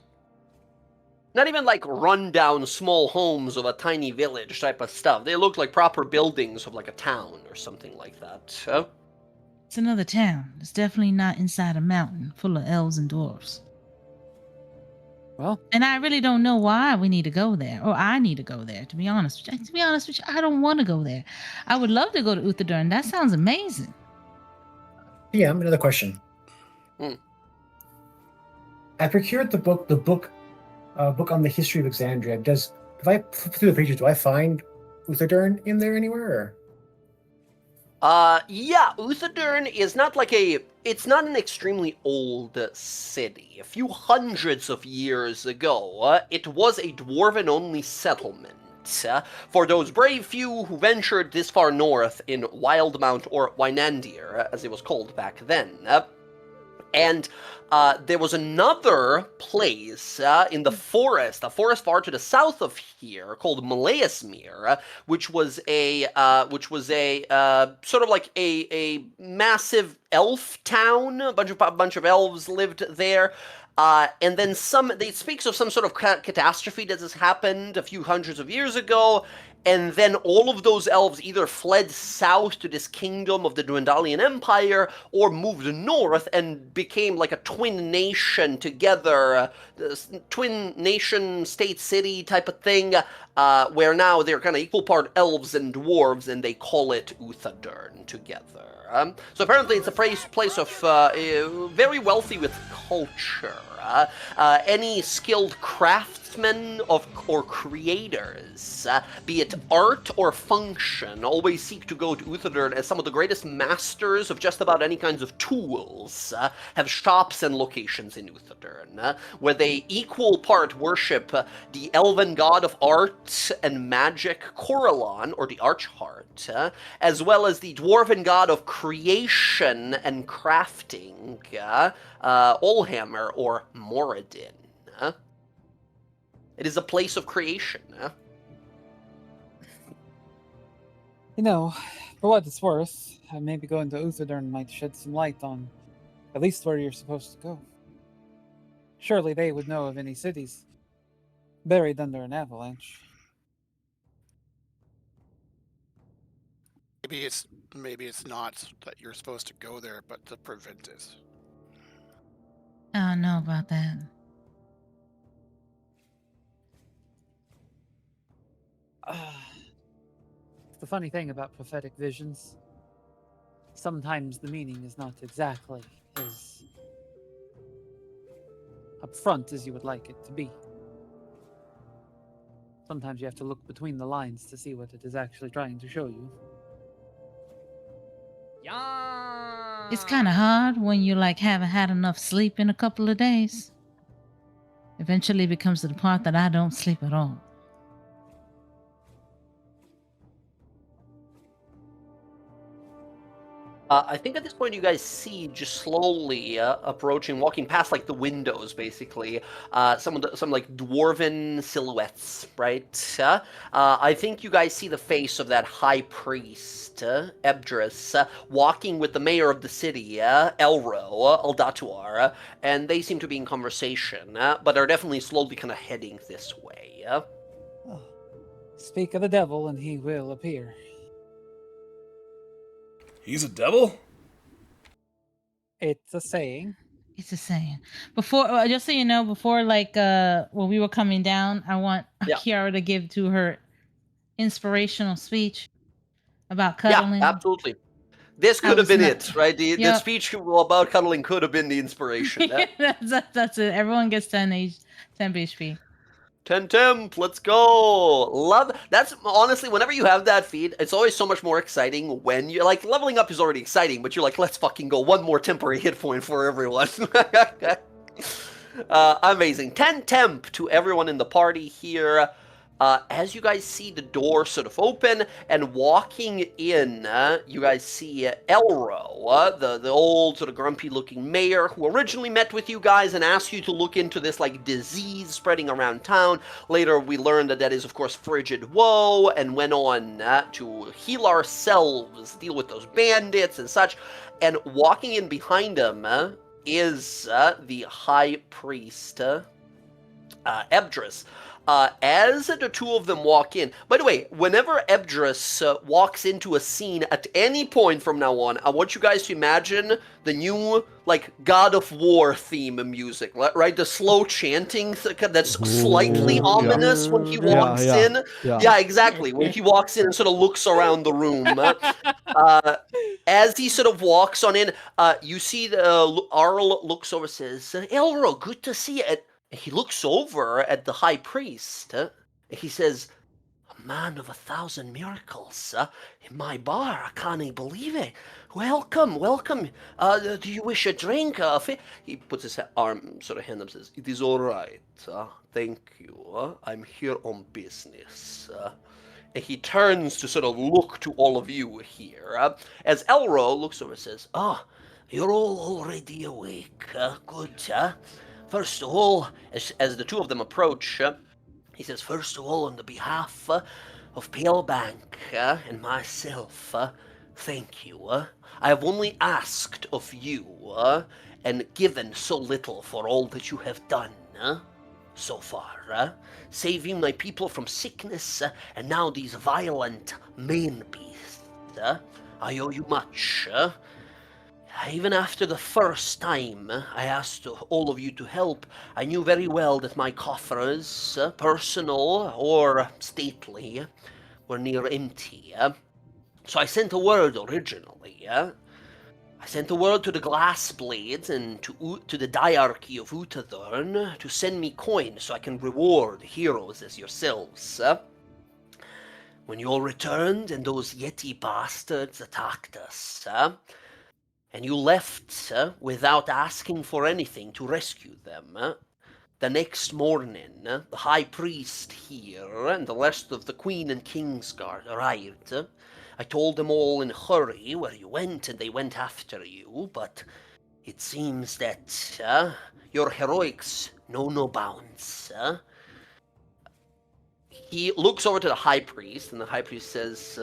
Not even like rundown small homes of a tiny village type of stuff. They look like proper buildings of like a town or something like that. Huh? It's another town. It's definitely not inside a mountain full of elves and dwarves. Well, And I really don't know why we need to go there, or I need to go there. To be honest with you, I don't want to go there. I would love to go to Uthadurn. That sounds amazing. Yeah, another question. Hmm. I procured the book on the history of Exandria. If I flip through the pages, do I find Uthadurn in there anywhere? Or? Yeah, Uthadurn is not it's not an extremely old city. A few hundreds of years ago, it was a dwarven-only settlement. For those brave few who ventured this far north in Wildmount or Wynandir, as it was called back then. And there was another place in the forest, a forest far to the south of here, called Malaesmere, which was a sort of like a massive elf town. A bunch of elves lived there. And then it speaks of some sort of catastrophe that has happened a few hundreds of years ago, and then all of those elves either fled south to this kingdom of the Dwendalian Empire, or moved north and became like a twin nation together, twin nation state city type of thing, where now they're kind of equal part elves and dwarves, and they call it Uthadurn together. So apparently it's a place of very wealthy with culture. Any skilled craftsmen or creators, be it art or function, always seek to go to Uthadurn, as some of the greatest masters of just about any kinds of tools have shops and locations in Uthadurn, where they equal part worship the elven god of art and magic, Corellon, or the Archheart, as well as the dwarven god of creation and crafting, Olhammer or Moradin. It is a place of creation. you know, for what it's worth, maybe going to Uthadurn might shed some light on at least where you're supposed to go. Surely they would know of any cities buried under an avalanche. Maybe it's not that you're supposed to go there, but to prevent it. I don't know about that. The funny thing about prophetic visions, sometimes the meaning is not exactly as upfront as you would like it to be. Sometimes you have to look between the lines to see what it is actually trying to show you. It's kind of hard when you haven't had enough sleep in a couple of days. Eventually it becomes to the part that I don't sleep at all. I think at this point you guys see, just slowly approaching, walking past like the windows, basically, some like dwarven silhouettes, right? I think you guys see the face of that high priest, Ebdris, walking with the mayor of the city, Elro, Aldatuar, and they seem to be in conversation, but are definitely slowly kind of heading this way. Oh. Speak of the devil and he will appear. He's a devil? It's a saying. It's a saying. Before, just so you know, before when we were coming down, I want Kiara to give to her inspirational speech about cuddling. Yeah, absolutely. This could have been it, right? The speech about cuddling could have been the inspiration. That's it. Everyone gets 10 HP. 10 temp, let's go. That's honestly, whenever you have that feat, it's always so much more exciting when you're like, leveling up is already exciting, but you're like, let's fucking go. One more temporary hit point for everyone. Amazing. 10 temp to everyone in the party here. As you guys see the door sort of open and walking in, you guys see Elro, the old sort of grumpy-looking mayor who originally met with you guys and asked you to look into this like disease spreading around town. Later, we learned that is, of course, frigid woe, and went on to heal ourselves, deal with those bandits and such. And walking in behind him is the high priest, Ebdris. As the two of them walk in, by the way, whenever Ebdris walks into a scene at any point from now on, I want you guys to imagine the new, like, God of War theme music, right? The slow chanting that's slightly ominous when he walks in. Yeah, exactly. When he walks in and sort of looks around the room. As he sort of walks on in, you see Arl looks over and says, Elro, good to see you. He looks over at the high priest. He says, a man of 1,000 miracles. In my bar, I can't believe it. Welcome, welcome. Do you wish a drink? He puts his arm, sort of hand up and says, it is all right. Thank you. I'm here on business. And he turns to sort of look to all of you here. As Elro looks over and says, you're all already awake. Good. First of all, as the two of them approach, he says, first of all, on the behalf of Palebank and myself, thank you. I have only asked of you and given so little for all that you have done so far, saving my people from sickness and now these violent man beasts. I owe you much. Even after the first time I asked all of you to help, I knew very well that my coffers, personal or stately, were near empty. So I sent a word originally. I sent a word to the Glass Blades and to the diarchy of Utadorn to send me coin so I can reward heroes as yourselves. When you all returned and those Yeti bastards attacked us, and you left without asking for anything to rescue them. The next morning, the high priest here and the rest of the Queen and King's Guard arrived. I told them all in a hurry where you went, and they went after you, but it seems that your heroics know no bounds. He looks over to the high priest, and the high priest says,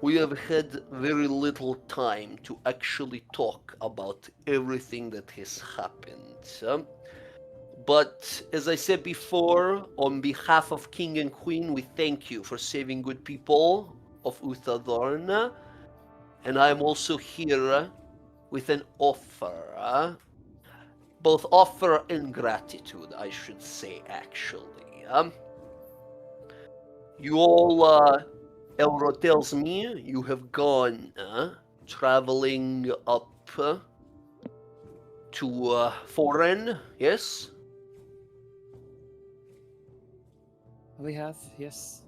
we have had very little time to actually talk about everything that has happened. But as I said before, on behalf of King and Queen, we thank you for saving good people of Uthadorn. And I am also here with an offer. Both offer and gratitude, I should say, actually. You all... Elro tells me you have gone traveling up to Foreign, yes? We have, yes.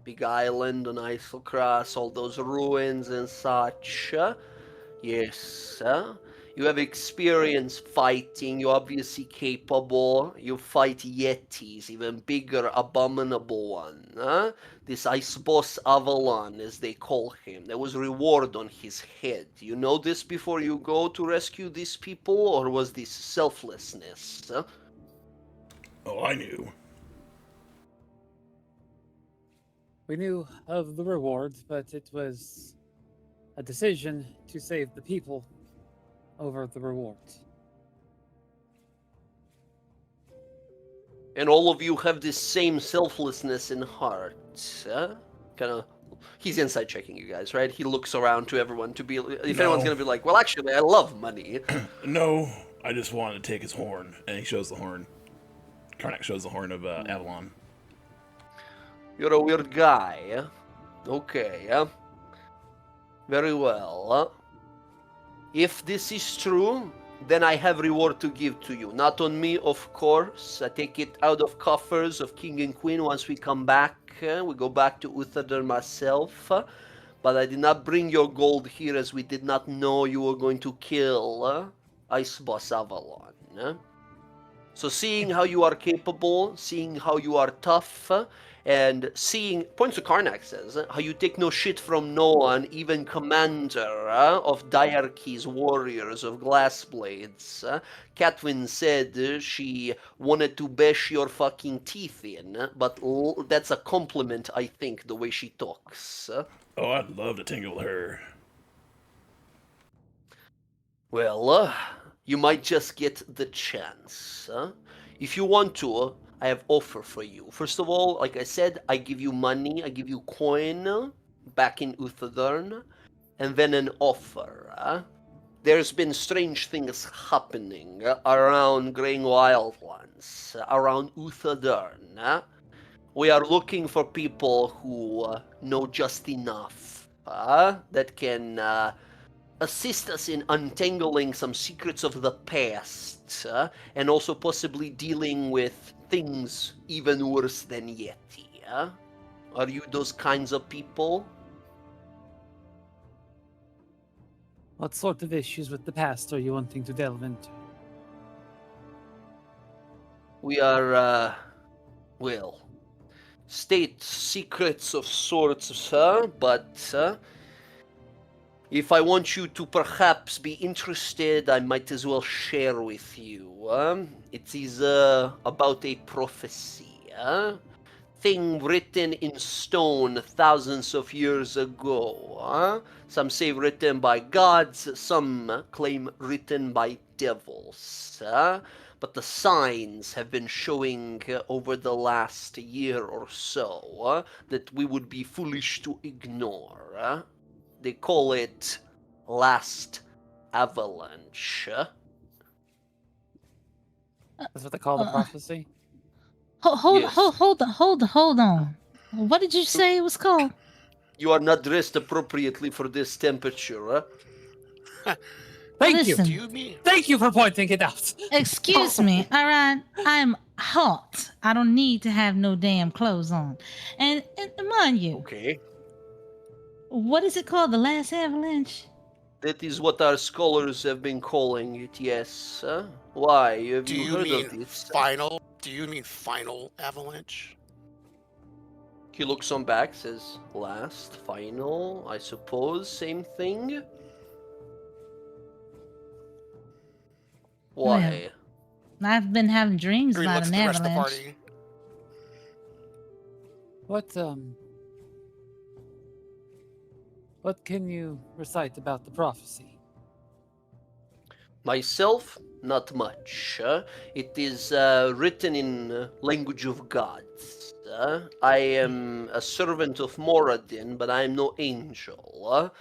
Big Island and Isocross, all those ruins and such. Yes. You have experience fighting, you're obviously capable. You fight Yetis, even bigger, abominable one. This Ice Boss Avalon, as they call him. There was reward on his head. You know this before you go to rescue these people, or was this selflessness? Oh, I knew. We knew of the rewards, but it was a decision to save the people over the rewards. And all of you have this same selflessness in heart. He's inside checking you guys, right? He looks around to everyone to be, if anyone's gonna be like, well, actually, I love money. No, I just wanted to take his horn, and he shows the horn. Karnak shows the horn of Avalon. You're a weird guy. Okay. Very well. If this is true, then I have reward to give to you. Not on me, of course. I take it out of coffers of King and Queen once we come back. We go back to Uther myself. But I did not bring your gold here as we did not know you were going to kill Ice Boss Avalon. So seeing how you are capable, seeing how you are tough, and seeing, points to Karnak says, how you take no shit from no one, even commander of Diarchy's warriors of Glassblades. Catwin said she wanted to bash your fucking teeth in, but that's a compliment, I think, the way she talks. Oh, I'd love to tingle her. Well, you might just get the chance. If you want to, I have offer for you. First of all, like I said, I give you money, I give you coin back in Uthadern, and then an offer. There's been strange things happening around Greying Wildlands, around Uthadern. We are looking for people who know just enough that can assist us in untangling some secrets of the past, and also possibly dealing with things even worse than Yeti. Are you those kinds of people? What sort of issues with the past are you wanting to delve into? We are, well, state secrets of sorts, sir, but if I want you to perhaps be interested, I might as well share with you. It is about a prophecy. Thing written in stone thousands of years ago. Some say written by gods, some claim written by devils. But the signs have been showing over the last year or so that we would be foolish to ignore. They call it Last Avalanche. That's what they call the prophecy? Yes. Hold on. What did you say it was called? You are not dressed appropriately for this temperature. Thank you. Listen. Do you mean? Thank you for pointing it out. Excuse me, all right? I'm hot. I don't need to have no damn clothes on. And mind you, Okay. what is it called? The last avalanche? That is what our scholars have been calling it, yes. Why? Have Do you you heard mean of this? final? Do you mean final avalanche? He looks on back, says, last, final, I suppose, same thing? Why? I've been having dreams Green about looks an at the rest of the avalanche. party. What can you recite about the prophecy? Myself, not much. It is written in language of gods. I am a servant of Moradin, but I am no angel.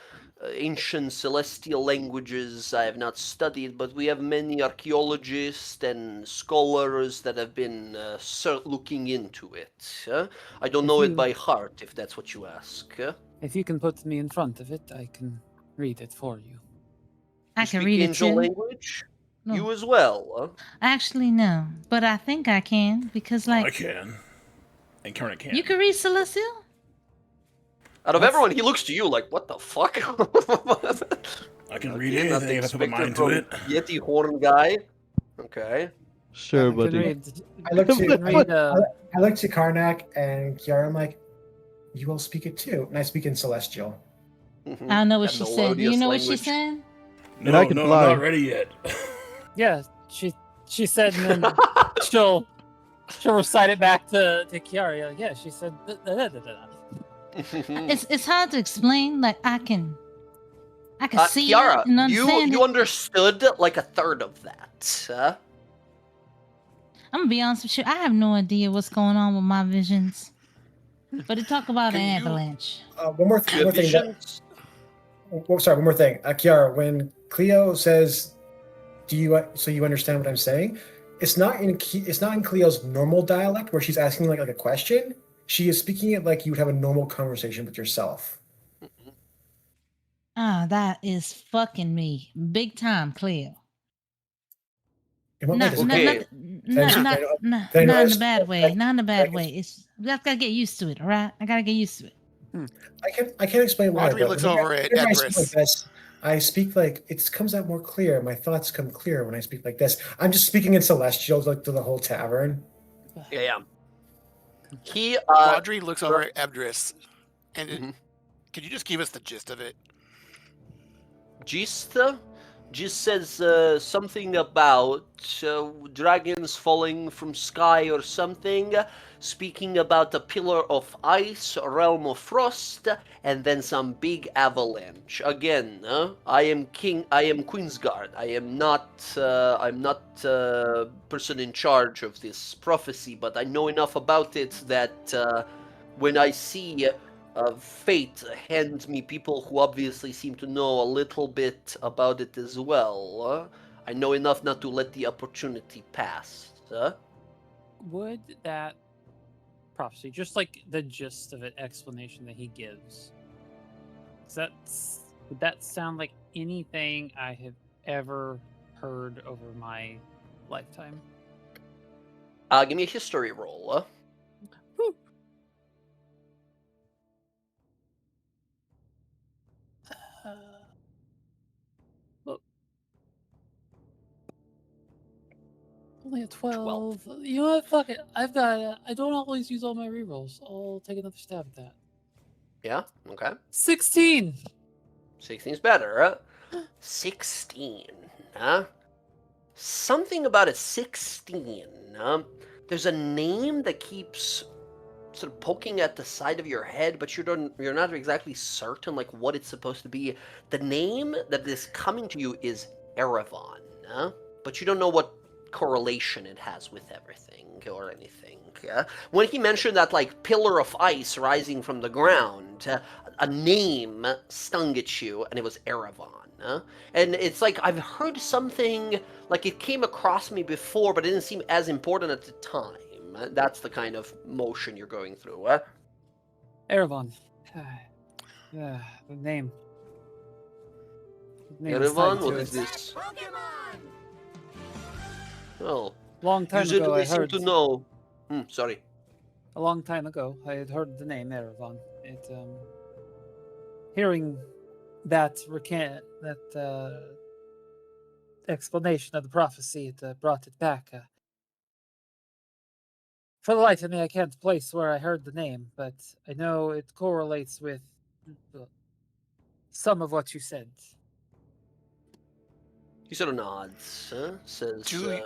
Ancient celestial languages I have not studied, but we have many archaeologists and scholars that have been looking into it. I don't If know it you- by heart, if that's what you ask. If you can put me in front of it, I can read it for you. I You can speak read it angel too. language? No. You as well? Actually, no. But I think I can because, I like, can. And Kermit can. you can read celestial. Out of What's- everyone, he looks to you like, what the fuck? I can read Okay, anything if I put my mind to it. Yeti horn guy. Okay. Sure, I can buddy. read. I look I to can read. I look to Karnak and Kiara. I'm like, you all speak it too, and I speak in Celestial. Mhm. I don't know what That she said. Do you melodious know what she language. said? And I can no, fly. I'm not ready yet. Yeah, she said, and then she'll recite it back to Kiara. Like, yeah, she said. It's hard to explain. Like I can see Kiara, it and understand you it. understood like a third of that. I'm gonna be honest with you. I have no idea what's going on with my visions. But it talk about an Can you- avalanche. One more You have thing. visions? Sorry, one more thing. Kiara, when Cleo says, "Do you so you understand what I'm saying?" It's not in Cleo's normal dialect where she's asking like a question. She is speaking it like you would have a normal conversation with yourself. Ah, that is fucking me. Big time, Cleo. In what way Not, does it not, make- not, Then- not, then- not, then not in I- a bad way. like- Not in a bad like way. It's I gotta get used to it, all right? I gotta get used to it. I can't explain why. Audrey but looks whenever- over at whenever I speak Edris. like this, I speak like it comes out more clear. My thoughts come clear when I speak like this. I'm just speaking in celestial, like to the whole tavern. Yeah. He Rodri looks over at Ebdris, and Mhm. could you just give us the gist of it? Gist says something about dragons falling from sky or something, speaking about a pillar of ice, a realm of frost, and then some big avalanche. Again, I am Queensguard. I'm not person in charge of this prophecy, but I know enough about it that when I see fate hand me people who obviously seem to know a little bit about it as well. I know enough not to let the opportunity pass. Would that prophecy, just like the gist of it, explanation that he gives, would that sound like anything I have ever heard over my lifetime? Give me a history roll. Whew. Well, only a 12. You know what? Fuck it. I've got. I don't always use all my rerolls. I'll take another stab at that. Yeah, okay. 16. 16's better. 16. Something about a 16. There's a name that keeps sort of poking at the side of your head, but you're not exactly certain like what it's supposed to be. The name that is coming to you is Erevan, but you don't know what correlation it has with everything or anything. When he mentioned that like pillar of ice rising from the ground, a name stung at you, and it was Erevan. And it's like I've heard something like it came across me before, but it didn't seem as important at the time. That's the kind of motion you're going through. Erevan. Yeah, the name. The name is Erevan, tied to what it. is this? Well, Long time you ago, I certainly seem heard. to know. Sorry. A long time ago, I had heard the name Erevan. It hearing that explanation of the prophecy, it brought it back. For the life of me, I can't place where I heard the name, but I know it correlates with some of what you said. He sort of nods, says, Do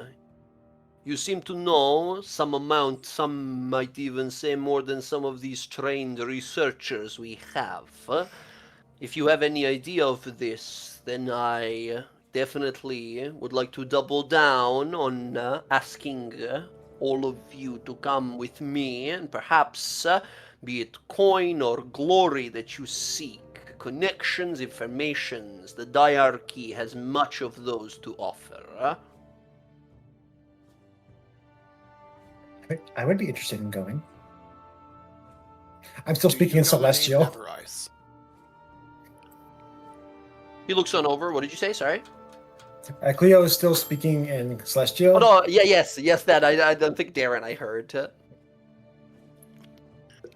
you seem to know some amount, some might even say more than some of these trained researchers we have. If you have any idea of this, then I definitely would like to double down on asking all of you to come with me, and perhaps, be it coin or glory that you seek, connections, informations, the diarchy has much of those to offer. I would be interested in going. I'm still do speaking you in know the name celestial. Everice? He looks on over. What did you say? Sorry. Cleo is still speaking in celestial. Oh no! Yeah, yes. That I don't think Darren. I heard.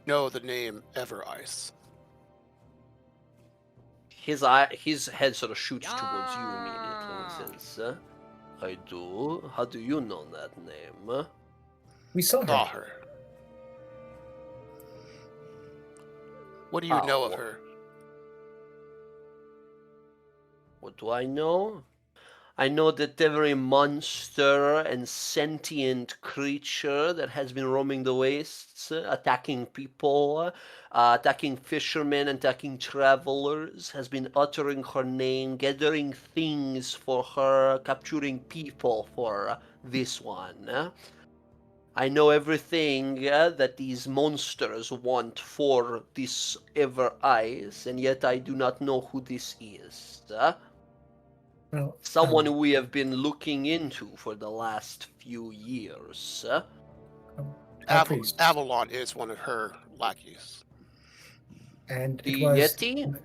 No, the name Everice. His head sort of shoots towards you immediately and says, "I do. How do you know that name?" We saw her. Saw her. What do you know of How? her? What do I know? I know that every monster and sentient creature that has been roaming the wastes, attacking people, attacking fishermen, attacking travelers, has been uttering her name, gathering things for her, capturing people for this one. I know everything that these monsters want for this Ever Eyes, and yet I do not know who this is. Well, Someone we have been looking into for the last few years. our priest. Avalon is one of her lackeys. And The it was Yeti?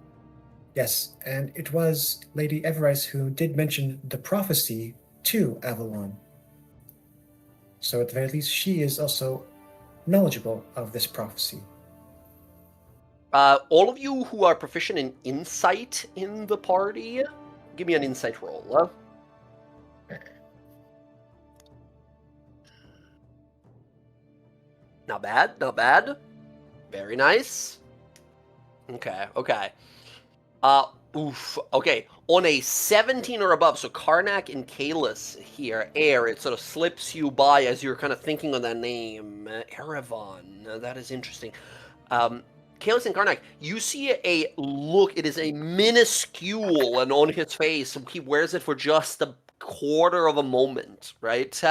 Yes, and it was Lady Everise who did mention the prophecy to Avalon. So at the very least, she is also knowledgeable of this prophecy. All of you who are proficient in insight in the party, give me an insight roll. Not bad, not bad. Very nice. Okay, okay. Okay. On a 17 or above, so Karnak and Kalis here, Air, it sort of slips you by as you're kind of thinking on that name. Erevan, that is interesting. Kalis and Karnak, you see a look, it is a minuscule, and on his face, he wears it for just a quarter of a moment, right?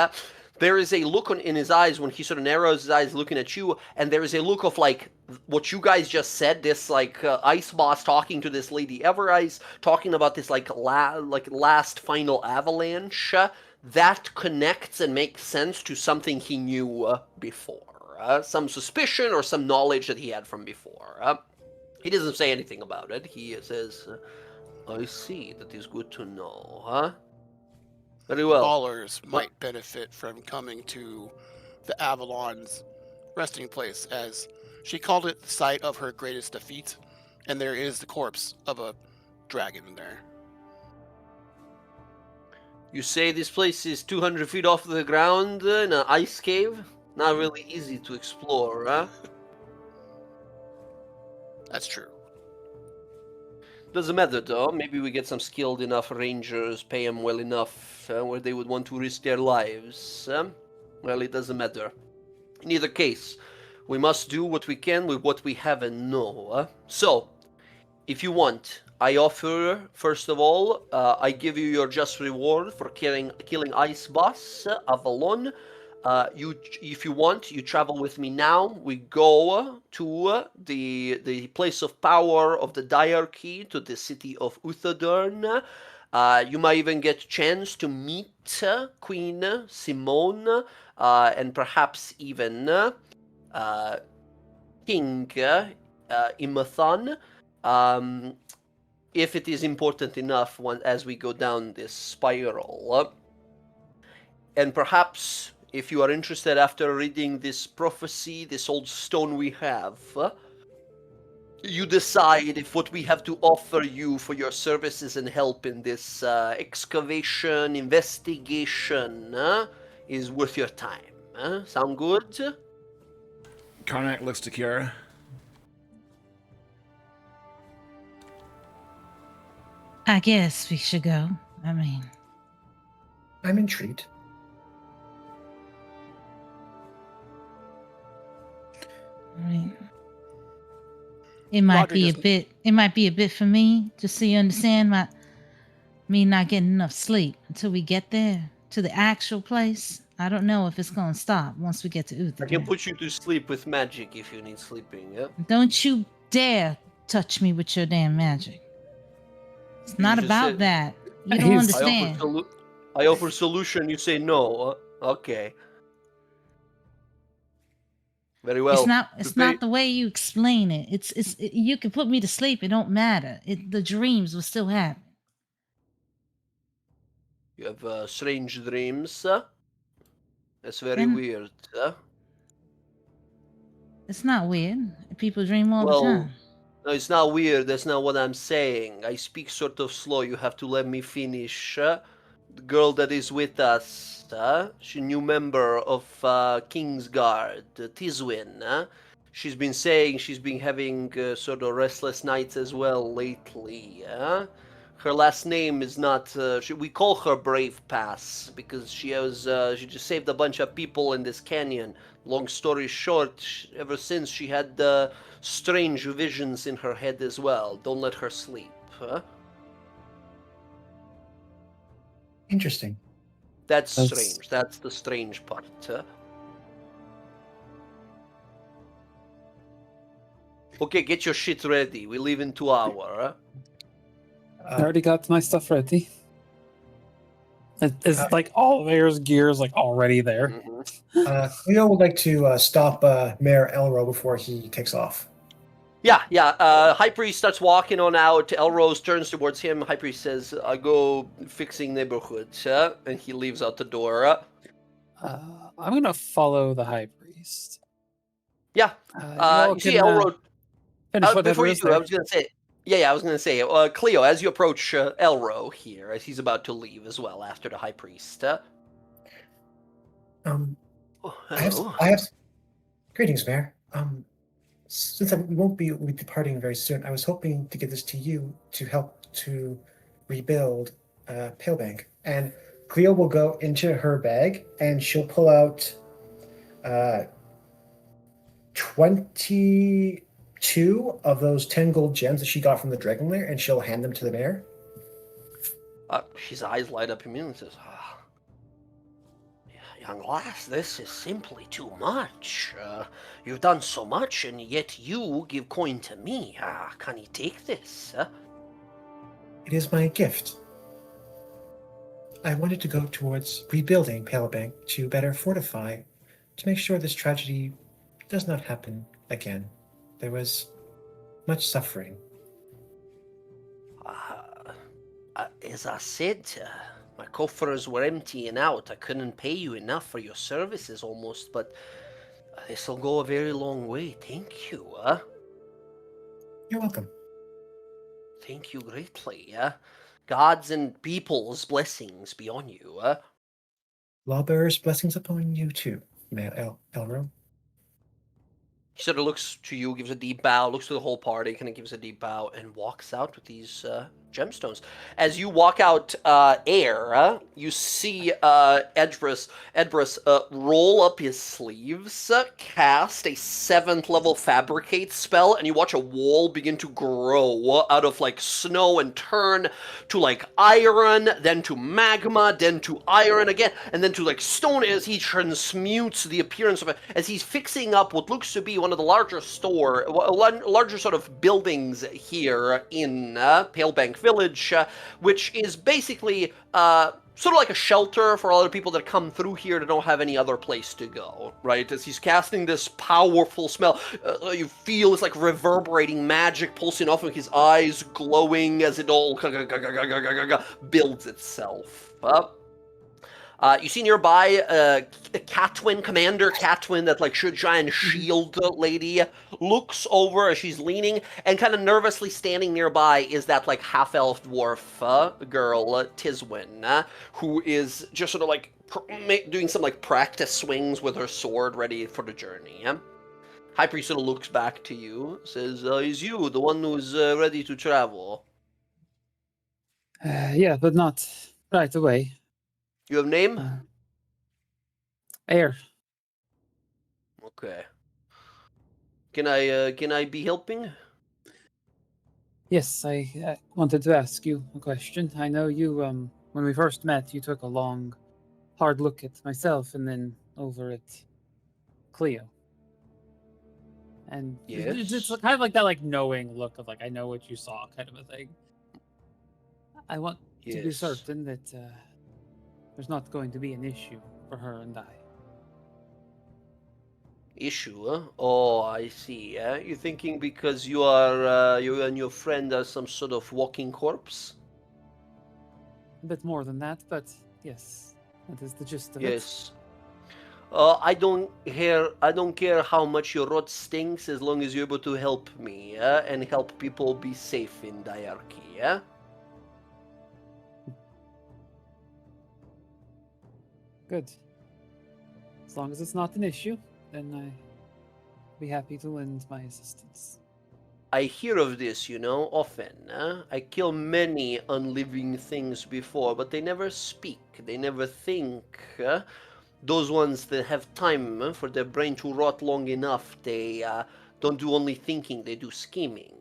There is a look in his eyes when he sort of narrows his eyes looking at you, and there is a look of like what you guys just said. This like ice boss talking to this lady Everice, talking about this like last final avalanche. That connects and makes sense to something he knew before, some suspicion or some knowledge that he had from before. He doesn't say anything about it. He says, "I see. That is good to know, huh?" Very well. Ballers might benefit from coming to the Avalon's resting place, as she called it the site of her greatest defeat, and there is the corpse of a dragon there. You say this place is 200 feet off the ground in an ice cave? Not really easy to explore, huh? That's true. Doesn't matter though. Maybe we get some skilled enough rangers, pay them well enough, where they would want to risk their lives. Well, it doesn't matter. In either case, we must do what we can with what we have and know. So, if you want, I offer, first of all, I give you your just reward for killing Ice Boss, Avalon. If you want, you travel with me now. We go to the place of power of the diarchy, to the city of Uthadurn. You might even get a chance to meet Queen Simone, and perhaps even King Imathan, if it is important enough as we go down this spiral. And perhaps, if you are interested after reading this prophecy, this old stone we have, you decide if what we have to offer you for your services and help in this excavation, investigation, is worth your time. Sound good? Karnak looks to Kiara. I guess we should go. I mean, I'm intrigued. it might Roger be a doesn't- bit. It might be a bit for me, just so you understand. Me not getting enough sleep until we get there to the actual place. I don't know if it's gonna stop once we get to I can Uther. put you to sleep with magic if you need sleeping, yeah? Don't you dare touch me with your damn magic. It's not just about said- that. You He's- don't I understand. I offer solution, you say no. Okay. Very well. It's not the way you explain it. You can put me to sleep. It don't matter. The dreams will still happen. You have strange dreams. That's very And- weird. It's not weird. People dream all Well, the time. No, it's not weird. That's not what I'm saying. I speak sort of slow. You have to let me finish. The girl that is with us, she's a new member of Kingsguard, Tiswin. She's been saying she's been having sort of restless nights as well lately. Her last name is not. We call her Brave Pass because she just saved a bunch of people in this canyon. Long story short, ever since she had strange visions in her head as well. Don't let her sleep. Interesting. That's That's- strange. That's the strange part. Okay, get your shit ready. We leave in 2 hours. I already got my stuff ready. It's like all of Air's gears like already there. Mhm. Cleo would like to stop Mayor Elro before he takes off. Yeah. High Priest starts walking on out. Elrose turns towards him. High Priest says, I go fixing neighborhoods. And he leaves out the door. I'm gonna follow the high priest. Yeah. Y'all You see can, Elrose. Finish whatever Before you is do, I there. was gonna say, I was gonna say, Cleo, as you approach Elro here, as he's about to leave as well after the High Priest. Um, Oh, I have, hello. I have. Greetings, Mayor. Since we won't be departing very soon, I was hoping to give this to you to help to rebuild Palebank. And Cleo will go into her bag and she'll pull out 22 of those 10 gold gems that she got from the Dragon Lair, and she'll hand them to the mayor. His eyes light up immediately and says, young lass, this is simply too much. You've done so much, and yet you give coin to me. Can you take this? It is my gift. I wanted to go towards rebuilding Palebank to better fortify, to make sure this tragedy does not happen again. There was much suffering. As I said, my coffers were emptying out. I couldn't pay you enough for your services almost, but this'll go a very long way. Thank you. You're welcome. Thank you greatly. God's and people's blessings be on you. Lawbearer's blessings upon you too, Mayor Elro. He sort of looks to you, gives a deep bow, looks to the whole party, kind of gives a deep bow, and walks out with these gemstones. As you walk out air, you see Edbrus roll up his sleeves, cast a 7th level fabricate spell, and you watch a wall begin to grow out of like snow and turn to like iron, then to magma, then to iron again, and then to like stone as he transmutes the appearance of it, as he's fixing up what looks to be one of the larger larger sort of buildings here in Palebank Village, which is basically sort of like a shelter for all the people that come through here that don't have any other place to go, right? As he's casting this powerful spell, you feel it's like reverberating magic pulsing off of his eyes, glowing as it all builds itself up. You see nearby Catwin, Commander Catwin, that like giant shield lady, looks over as she's leaning, and kind of nervously standing nearby is that like half-elf dwarf girl, Tiswin, who is just sort of like doing some like practice swings with her sword ready for the journey. High Priest sort of looks back to you, says, is you the one who's ready to travel? Yeah, but not right away. You have name? Air. Okay. Can I be helping? Yes, I wanted to ask you a question. I know you, when we first met, you took a long, hard look at myself and then over at Cleo. And it's Yes. kind of like that, like knowing look of like I know what you saw, kind of a thing. I want to be Yes. certain that there's not going to be an issue for her and I. Issue, huh? Oh, I see. You're thinking because you are you and your friend are some sort of walking corpse? A bit more than that, but yes, that is the gist of Yes. I don't care how much your rot stinks as long as you're able to help me, and help people be safe in Diarchy, yeah? it. Good. As long as it's not an issue, then I'd be happy to lend my assistance. I hear of this, often. I kill many unliving things before, but they never speak. They never think. Those ones that have time for their brain to rot long enough, they don't do only thinking, they do scheming.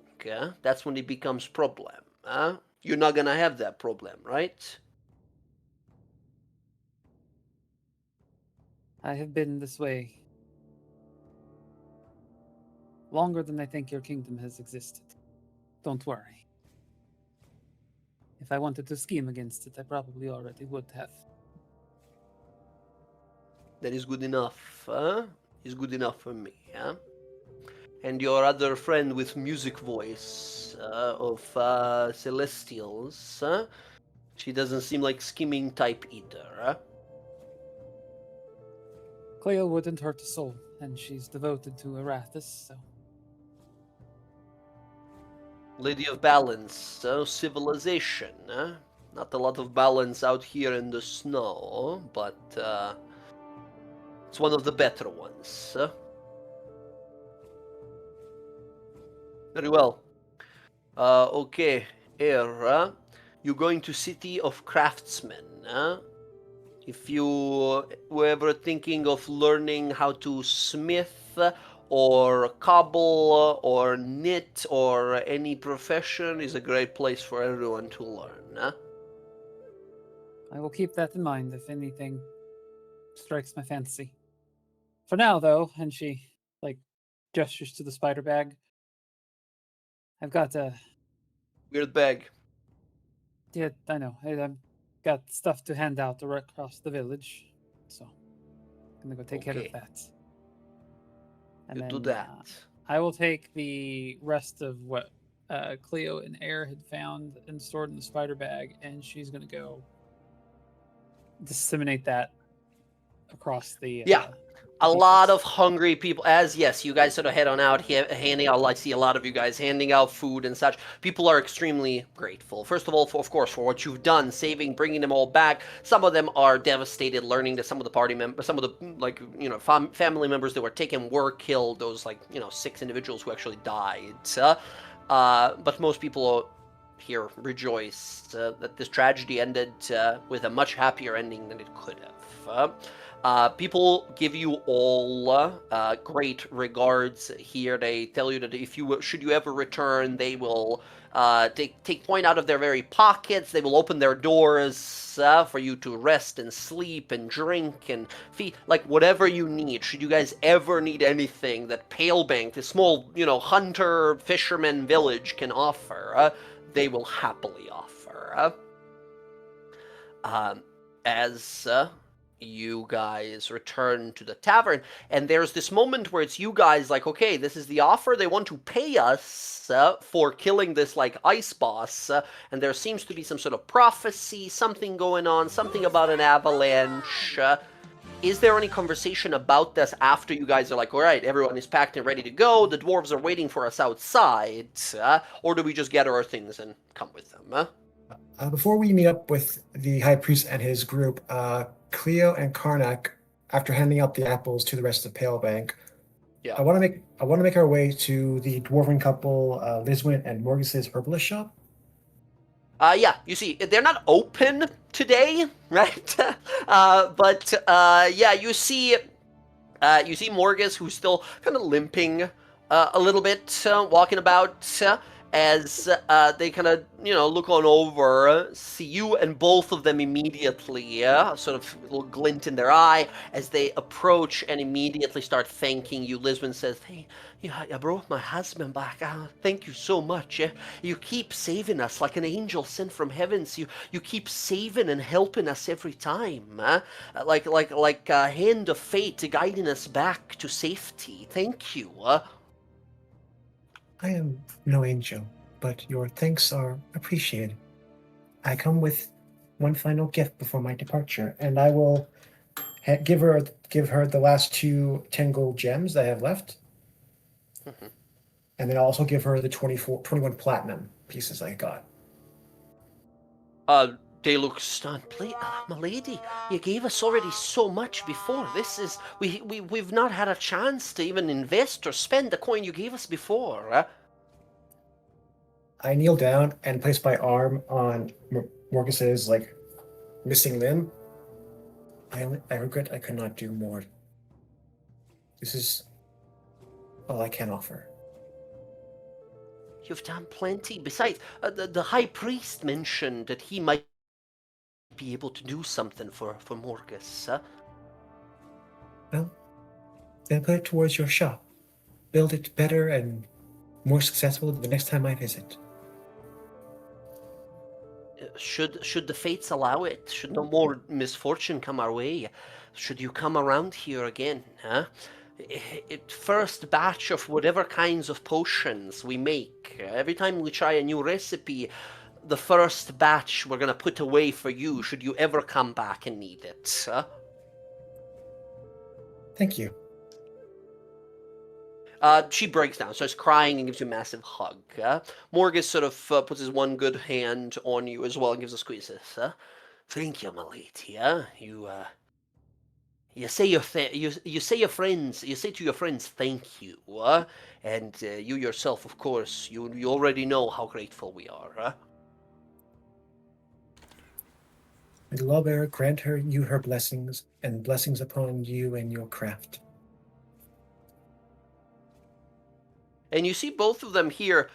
That's when it becomes problem. You're not gonna have that problem, right? I have been this way longer than I think your kingdom has existed. Don't worry. If I wanted to scheme against it, I probably already would have. That is good enough, is good enough for me, And your other friend with music voice of Celestials, she doesn't seem like scheming type either, Cleo wouldn't hurt a soul, and she's devoted to Arathis, so Lady of Balance, civilization, Not a lot of balance out here in the snow, but it's one of the better ones. Very well. Okay, here, you're going to City of Craftsmen. If you were ever thinking of learning how to smith or cobble or knit or any profession, is a great place for everyone to learn. I will keep that in mind if anything strikes my fancy. For now, though, and she like gestures to the spider bag. I've got Weird bag. yeah, I know. I've got stuff to hand out across the village, so I'm gonna go take care Okay. of that. And You then do that. I will take the rest of what Cleo and Air had found and stored in the spider bag, and she's gonna go disseminate that across the Yeah. A people. lot of hungry people. As yes, you guys sort of head on out, handing out. I see a lot of you guys handing out food and such. People are extremely grateful. First of all, of course, for what you've done, saving, bringing them all back. Some of them are devastated, learning that some of the party members, some of the family members that were taken were killed. Those 6 individuals who actually died. But most people here rejoice that this tragedy ended with a much happier ending than it could have. People give you all great regards here. They tell you that if you should you ever return, they will take point out of their very pockets. They will open their doors for you to rest and sleep and drink and feed, like whatever you need. Should you guys ever need anything that Palebank, this small hunter fisherman village, can offer, they will happily offer. As you guys return to the tavern, and there's this moment where it's you guys like, okay, this is the offer. They want to pay us for killing this ice boss, and there seems to be some sort of prophecy, something going on, something about an avalanche. Is there any conversation about this after you guys are like, all right, everyone is packed and ready to go, the dwarves are waiting for us outside, or do we just gather our things and come with them? Before we meet up with the high priest and his group, Cleo and Karnak, after handing out the apples to the rest of Palebank, Yeah. I want to make our way to the dwarven couple, Liswin and Morgus's herbalist shop. Yeah, you see, they're not open today, right? But yeah, you see Morgus, who's still kind of limping a little bit, walking about, as they kind of, look on over, see you, and both of them immediately, sort of a little glint in their eye as they approach and immediately start thanking you. Lisbon says, hey, I brought my husband back. Thank you so much. You keep saving us like an angel sent from heavens. You keep saving and helping us every time. Like a hand of fate guiding us back to safety. Thank you. I am no angel, but your thanks are appreciated. I come with one final gift before my departure, and I will give her the last 2 10 gold gems I have left. Mhm. And then I'll also give her the 21 platinum pieces I got. They look stunned. My lady, you gave us already so much before. This is we've not had a chance to even invest or spend the coin you gave us before. I kneel down and place my arm on Morgus's missing limb. I regret I could not do more. This is all I can offer. You've done plenty. Besides, the high priest mentioned that he might be able to do something for Morgus. Well, then put it towards your shop. Build it better and more successful the next time I visit. Should the fates allow it, should no more misfortune come our way, should you come around here again, first batch of whatever kinds of potions we make, every time we try a new recipe, the first batch we're gonna put away for you, should you ever come back and need it. Thank you. She breaks down, starts crying, and gives you a massive hug. Morgus sort of puts his one good hand on you as well and gives a squeeze. Thank you, my lady. You say you say your friends you say to your friends thank you, and you yourself, of course, you already know how grateful we are. May the lawbearer grant you her blessings, and blessings upon you and your craft. And you see both of them here.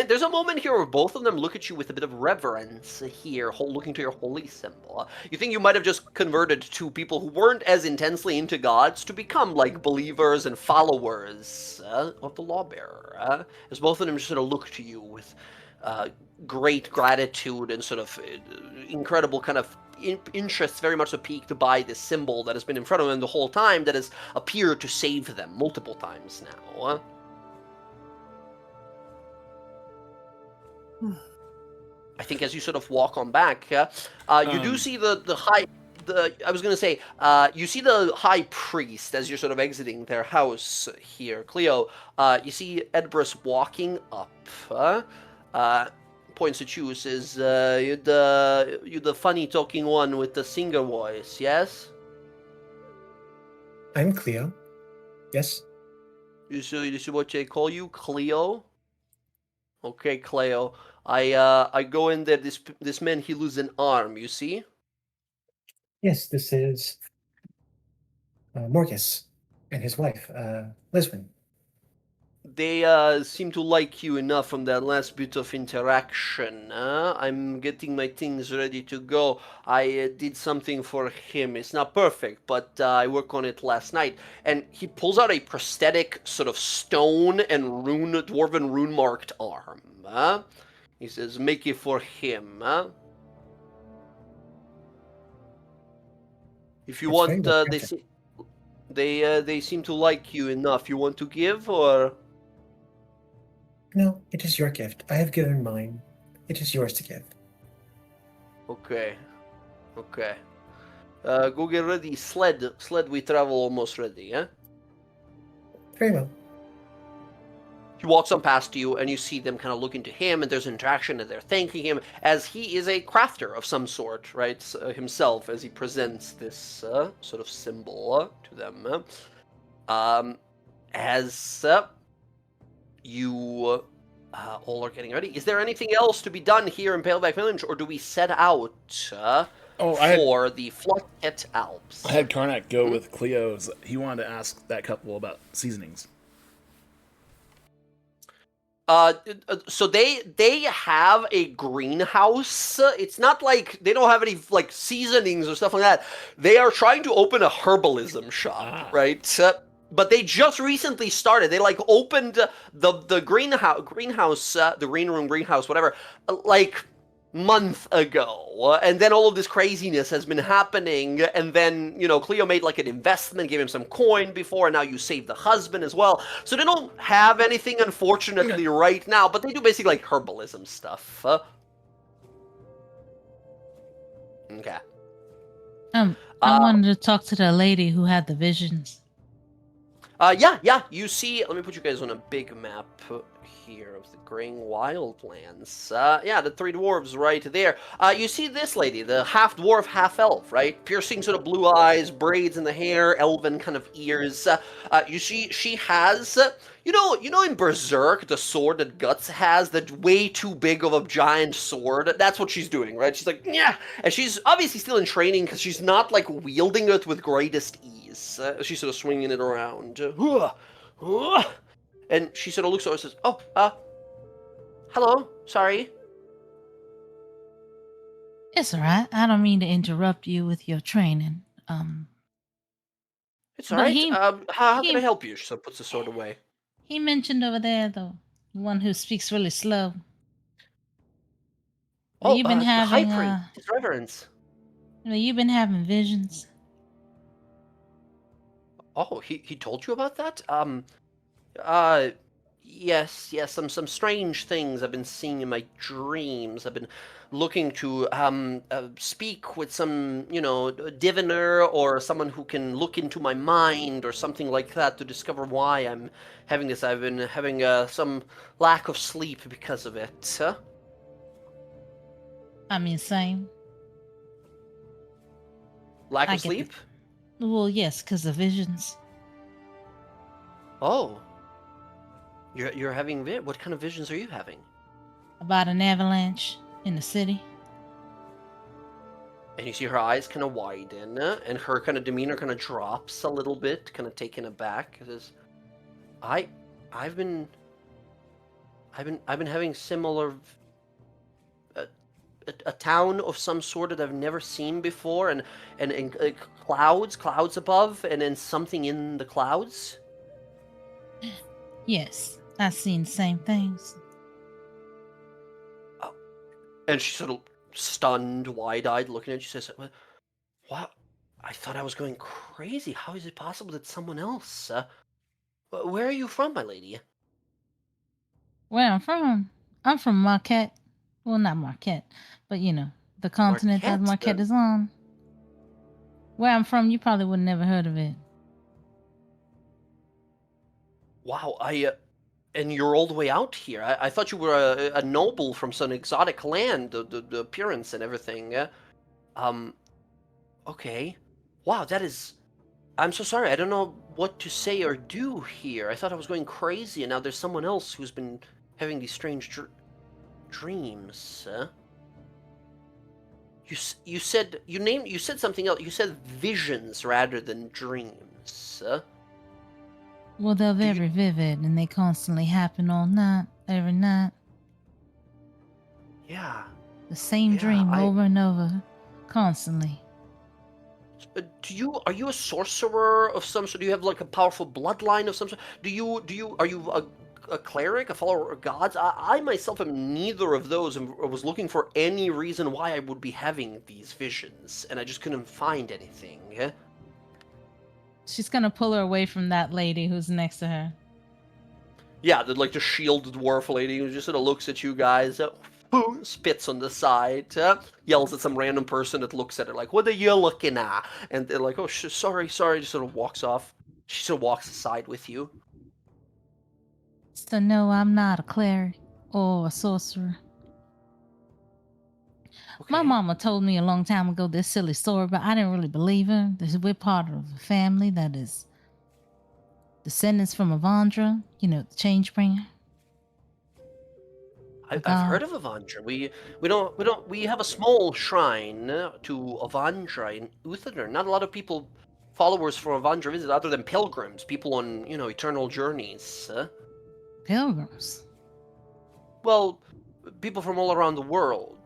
There's a moment here where both of them look at you with a bit of reverence here, looking to your holy symbol. You think you might have just converted two people who weren't as intensely into gods to become like believers and followers of the lawbearer. As both of them just sort of look to you with great gratitude and sort of incredible kind of interest, very much so piqued by this symbol that has been in front of them the whole time, that has appeared to save them multiple times now. I think as you sort of walk on back, you do see the high. I was gonna say, you see the high priest as you're sort of exiting their house here, Cleo. You see Edbrus walking up. Points at you, says, "You the funny talking one with the singer voice, yes?" I'm Cleo. Yes. This is what they call you, Cleo. Okay, Cleo. I go in there. This man, he loses an arm. You see? Yes, this is Morgus and his wife, Lisbon. They seem to like you enough from that last bit of interaction. I'm getting my things ready to go. I did something for him. It's not perfect, but I worked on it last night. And he pulls out a prosthetic sort of stone and dwarven rune marked arm. He says, "Make it for him." If you It's want, very they seem to like you enough. You want to give, or? No, it is your gift. I have given mine. It is yours to give. Okay. Okay. Go get ready. Sled, we travel almost ready, eh? Very well. He walks on past you, and you see them kind of looking to him, and there's interaction, and they're thanking him, as he is a crafter of some sort, right, himself, as he presents this sort of symbol to them. As you all are getting ready, is there anything else to be done here in Paleback Village, or do we set out for the Floodket Alps? I had Karnak go with Cleo's. He wanted to ask that couple about seasonings. So they have a greenhouse. It's not like they don't have any like seasonings or stuff like that. They are trying to open a herbalism shop, right? But they just recently started. They like opened the greenhouse, the green room greenhouse, whatever, like month ago, and then all of this craziness has been happening, and then Cleo made like an investment, gave him some coin before, and now you saved the husband as well, so they don't have anything, unfortunately, right now, but they do basically like herbalism stuff. Okay. I wanted to talk to the lady who had the visions. Yeah, you see, let me put you guys on a big map here of the Graying Wildlands. Yeah, the three dwarves right there. You see this lady, the half-dwarf, half-elf, right? Piercing sort of blue eyes, braids in the hair, elven kind of ears. You see, she has, you know in Berserk, the sword that Guts has, that way too big of a giant sword? That's what she's doing, right? She's like, yeah, and she's obviously still in training because she's not, like, wielding it with greatest ease. She's sort of swinging it around. And she sort of looks over and says, "Oh, hello, sorry." It's all right. I don't mean to interrupt you with your training. It's all But right. How can I help you? She sort of puts the sword away. He mentioned over there, the one who speaks really slow. Oh, You've been the having, high priest, his reverence. You've been having visions. Oh, he told you about that? Yes, yes, some strange things I've been seeing in my dreams. I've been looking to speak with some, diviner or someone who can look into my mind or something like that to discover why I'm having this. I've been having some lack of sleep because of it. I mean, same. Lack I of get sleep? Well, yes, because of visions. Oh, you're having what kind of visions are you having? About an avalanche in the city. And you see her eyes kind of widen, and her kind of demeanor kind of drops a little bit, kind of taken aback. It says, "I, I've been, I've been having similar, a town of some sort that I've never seen before, and clouds above, and then something in the clouds." Yes, I've seen the same things. And she's sort of stunned, wide-eyed, looking at you. She says, "What? I thought I was going crazy. How is it possible that someone else? Where are you from, my lady?" Where I'm from? I'm from Marquette. Well, not Marquette, but the continent that Marquette. Marquette is on. Where I'm from, you probably would never heard of it. Wow, and you're all the way out here. I thought you were a noble from some exotic land, the appearance and everything. Um, okay. Wow, that is. I'm so sorry. I don't know what to say or do here. I thought I was going crazy, and now there's someone else who's been having these strange dreams. You said you said something else. You said visions rather than dreams. Well, they're Do you- very vivid and they constantly happen all night, every night. Yeah. The same Yeah, dream over and over, constantly. Are you a sorcerer of some sort? Do you have like a powerful bloodline of some sort? Are you a cleric, a follower of gods? I myself am neither of those, and was looking for any reason why I would be having these visions, and I just couldn't find anything. She's gonna pull her away from that lady who's next to her. Yeah, the shielded dwarf lady who just sort of looks at you guys, spits on the side, yells at some random person that looks at her like, "What are you looking at?" And they're like, "Oh, sorry," just sort of walks off. She sort of walks aside with you. So no, I'm not a cleric or a sorcerer. Okay. My mama told me a long time ago this silly story, but I didn't really believe her. We're part of a family that is descendants from Avandra, the change bringer. I've heard of Avandra. We have a small shrine to Avandra in Uther. Not a lot of people, followers for Avandra visit other than pilgrims, people on eternal journeys. Pilgrims. Well, people from all around the world.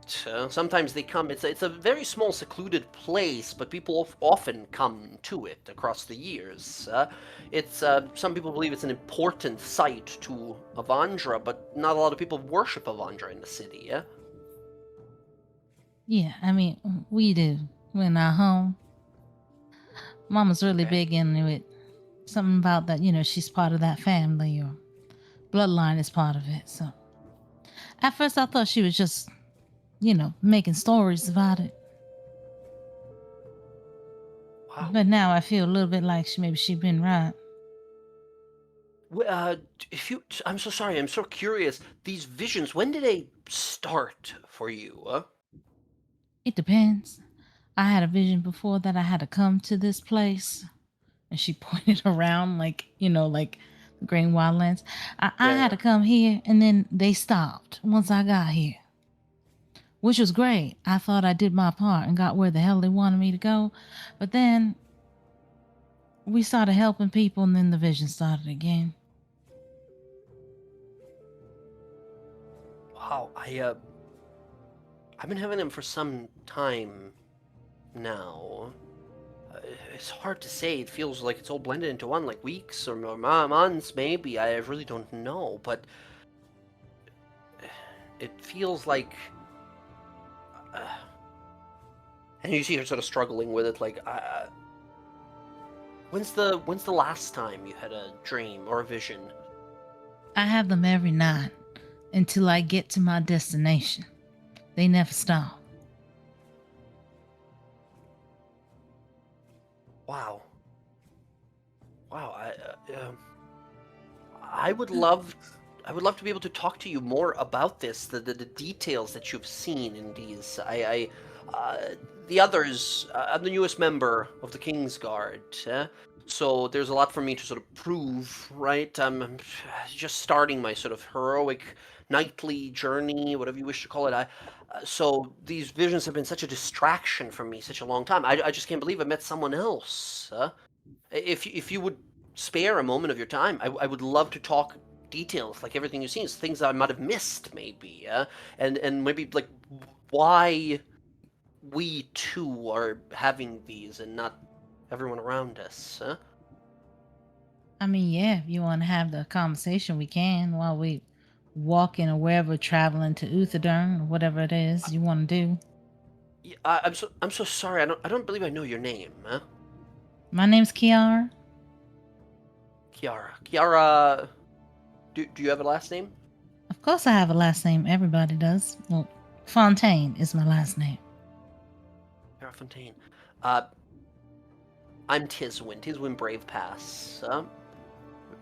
Sometimes they come. It's a very small, secluded place, but people often come to it across the years. It's some people believe it's an important site to Avandra, but not a lot of people worship Avandra in the city. Yeah, I mean, we do. We're in our home. Mama's really Okay. big into it. Something about that, she's part of that family or bloodline is part of it. So at first I thought she was just, making stories about it. Wow. But now I feel a little bit like maybe she'd been right. I'm so sorry. I'm so curious. These visions, when did they start for you? It depends. I had a vision before that I had to come to this place. And she pointed around like the Green Wildlands. I had to come here and then they stopped once I got here. Which was great. I thought I did my part and got where the hell they wanted me to go. But then we started helping people and then the vision started again. Wow, I've been having them for some time now. It's hard to say. It feels like it's all blended into one, like weeks or months, maybe. I really don't know, but it feels like. And you see her sort of struggling with it, like, when's the last time you had a dream or a vision? I have them every night until I get to my destination. They never stop. Wow. Wow. I would love to be able to talk to you more about this, the details that you've seen in these. The others, I'm the newest member of the King's Guard, so there's a lot for me to sort of prove, right? I'm just starting my sort of heroic knightly journey, whatever you wish to call it. So these visions have been such a distraction for me such a long time. I just can't believe I met someone else. If you would spare a moment of your time, I would love to talk details, like everything you've seen, things I might have missed, maybe, and maybe like why we too are having these and not everyone around us. I mean, yeah, if you want to have the conversation, we can while we walking or wherever, traveling to Uthodurn or whatever it is you want to do. Yeah, I'm so sorry. I don't believe I know your name. My name's Kiara. Kiara. Kiara. Do you have a last name? Of course, I have a last name. Everybody does. Well, Fontaine is my last name. Kiara Fontaine. I'm Tiswin Brave Pass.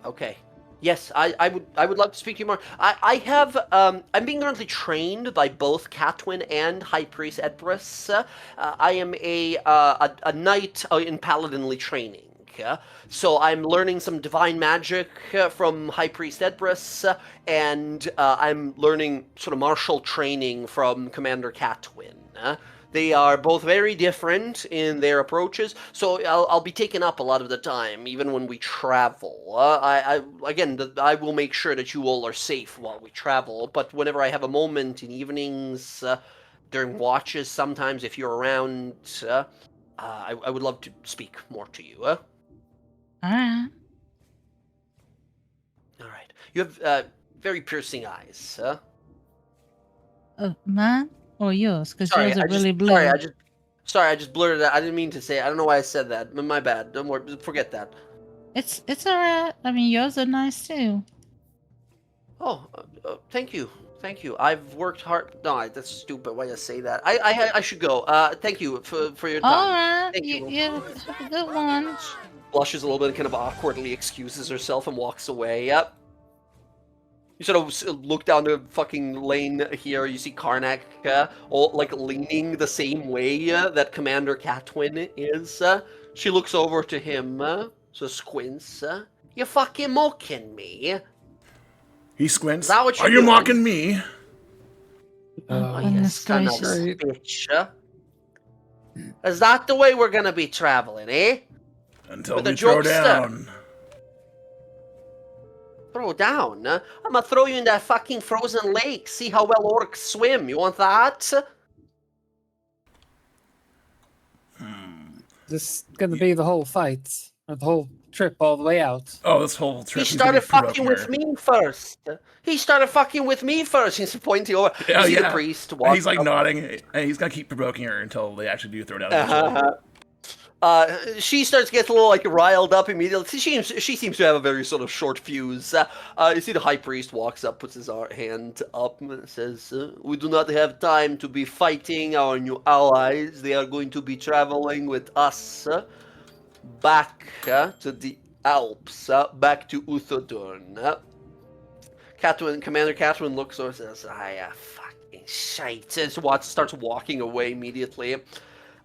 Okay. Yes, I would love to speak to you more. I'm being currently trained by both Catwin and High Priest Edbrus. I am a knight in paladinly training. So I'm learning some divine magic from High Priest Edbrus, and I'm learning sort of martial training from Commander Catwin. They are both very different in their approaches, so I'll be taken up a lot of the time, even when we travel. I will make sure that you all are safe while we travel, but whenever I have a moment in evenings, during watches, sometimes if you're around, I would love to speak more to you. All right. All right. You have very piercing eyes. Mine or yours? Because Sorry, yours are I really just, blue. sorry, I just blurted out. I didn't mean to say it. I don't know why I said that. My bad. Don't worry. Forget that. It's all right. I mean, yours are nice too. Oh, thank you. Thank you. I've worked hard. No, that's stupid. Why did I say that? I should go. Thank you for your time. All right. Thank you. You have a good one. Blushes a little bit and kind of awkwardly excuses herself and walks away. Yep. You sort of look down the fucking lane here. You see Karnak, all like leaning the same way that Commander Catwin is. She looks over to him, so squints. You fucking mocking me? He squints. Is that what Are you're you doing? mocking me? Oh, yes, goodness son of a gracious. bitch. Is that the way we're gonna be traveling, eh? Until With we a throw jokester. down. Throw down? I'm gonna throw you in that fucking frozen lake. See how well orcs swim. You want that? This is gonna be the whole fight, or the whole trip all the way out. Oh, this whole trip. He he's gonna started be provoking fucking with her. me first. He started fucking with me first. He's pointing over. Oh, You see yeah. the priest And walk he's like up. nodding, and he's gonna keep provoking her until they actually do throw down. Eventually. She starts to get a little like riled up immediately. She seems to have a very sort of short fuse. You see the high priest walks up, puts his hand up, and says, "We do not have time to be fighting our new allies. They are going to be traveling with us back to the Alps, back to Uthodurn." Commander Catwin looks over and says, fucking shite. And starts walking away immediately.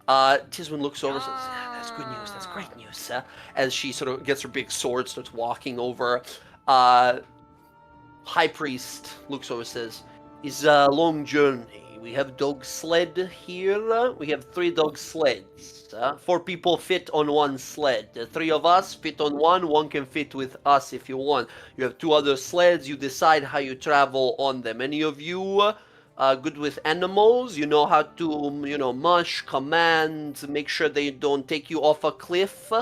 Tiswin looks over and says, "That's good news, that's great news." As she sort of gets her big sword, starts walking over. High Priest looks over and says, "It's a long journey. We have dog sled here. We have 3 dog sleds. 4 people fit on 1 sled. 3 of us fit on 1. 1 can fit with us if you want. You have 2 other sleds. You decide how you travel on them. Any of you good with animals? You know how to, mush, command, make sure they don't take you off a cliff?"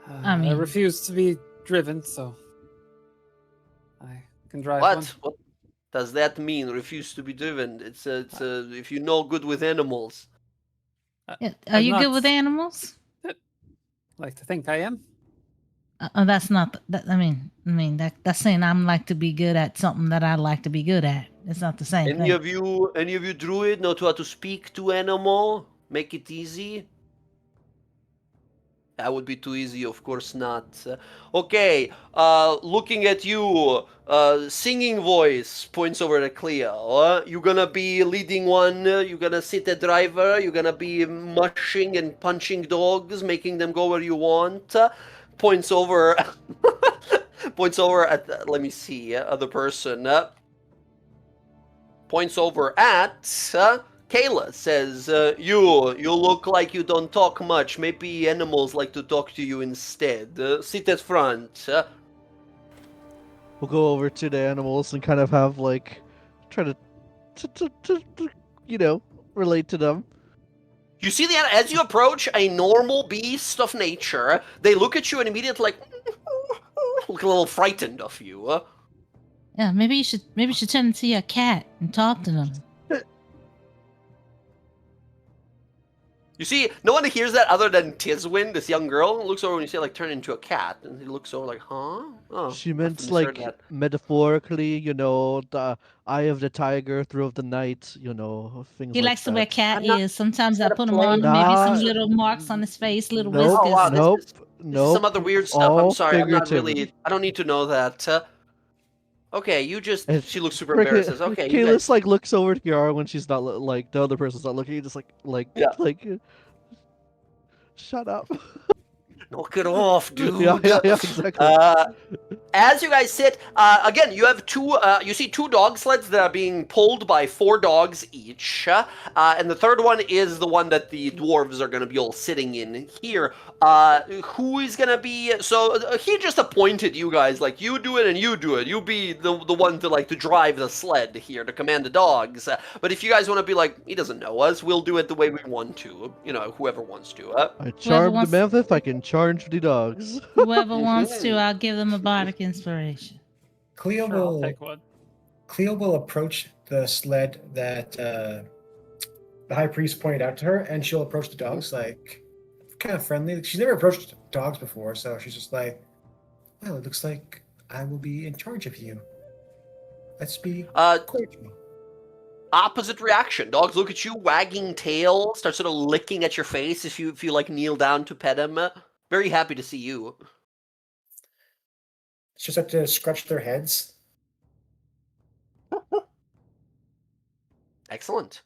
I mean- refuse to be driven, so I can drive What? one. What does that mean? Refuse to be driven? It's if you know good with animals. Yeah, Are I'm you good not- with animals? Like to think I am. That's not. That, I mean that's saying I'm like to be good at something that I like to be good at. It's not the same Any thing. of you druid know how to speak to animal? Make it easy? That would be too easy, of course not. Okay, looking at you, singing voice points over to Cleo. You gonna be leading one? You gonna sit a driver? You gonna be mushing and punching dogs, making them go where you want? Points over, points over at. Let me see, other person. Points over at. Kayla says, you look like you don't talk much. Maybe animals like to talk to you instead. Sit at front. We'll go over to the animals and kind of have like try to relate to them. You see that as you approach a normal beast of nature, they look at you and immediately look a little frightened of you. Yeah, maybe you should turn into a cat and talk to them. You see, no one hears that other than Tiswin, this young girl. Looks over and you say, like, turn into a cat. And he looks over like, huh? Oh, She must meant have misheard like that. metaphorically, the eye of the tiger through the night, things He like likes to wear that. cat I'm not- ears. Sometimes is I that a put them on, play? maybe some Nah, little marks on his face, little nope, Oh, wow, whiskers. this nope, is some other weird stuff. I'm all sorry, I'm not figurative. really... I don't need to know that. Okay, you just... And She looks super embarrassed. Says, okay, you Kalis guys... like looks over to Kiara when she's not like the other person's not looking, just Yeah. shut up. Knock it off, dude. yeah, exactly. As you guys sit, again, you have you see two dog sleds that are being pulled by 4 dogs each, and the third one is the one that the dwarves are going to be all sitting in here. Who is going to be, so he just appointed you guys, like, you do it and you do it. You be the one to drive the sled here, to command the dogs. But if you guys want to be like, he doesn't know us, we'll do it the way we want to, whoever wants to. I charmed wants- the mammoth, I can charge the dogs. Whoever wants to, I'll give them a bardic inspiration. Cleo Sure, I'll will take one. Cleo will approach the sled that the high priest pointed out to her, and she'll approach the dogs like kind of friendly. She's never approached dogs before, so she's just like, "Well, it looks like I will be in charge of you. Let's be cordial." Opposite reaction. Dogs look at you, wagging tail, start sort of licking at your face if you kneel down to pet him. Very happy to see you. Just have to scratch their heads. Excellent.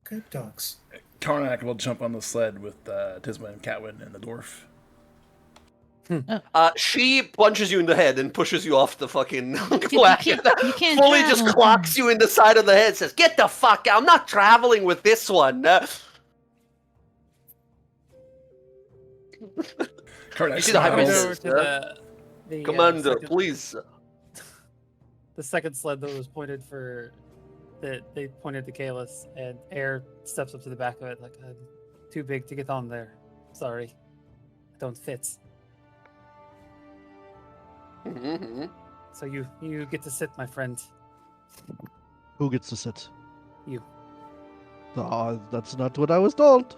Good dogs. Karnak will jump on the sled with Tisman, Catwin, and the dwarf. She punches you in the head and pushes you off the fucking You wagon. can't Fully travel just with clocks them. you in the side of the head, says, "Get the fuck out. I'm not traveling with this one." Karnak You see the high Going priest smiles. over to the Commander, second, please. the second sled that was pointed for that they pointed to Kalis, and Air steps up to the back of it like, I'm too big to get on there. Sorry, I don't fit. Mm-hmm. So you get to sit, my friend. Who gets to sit? You. That's not what I was told.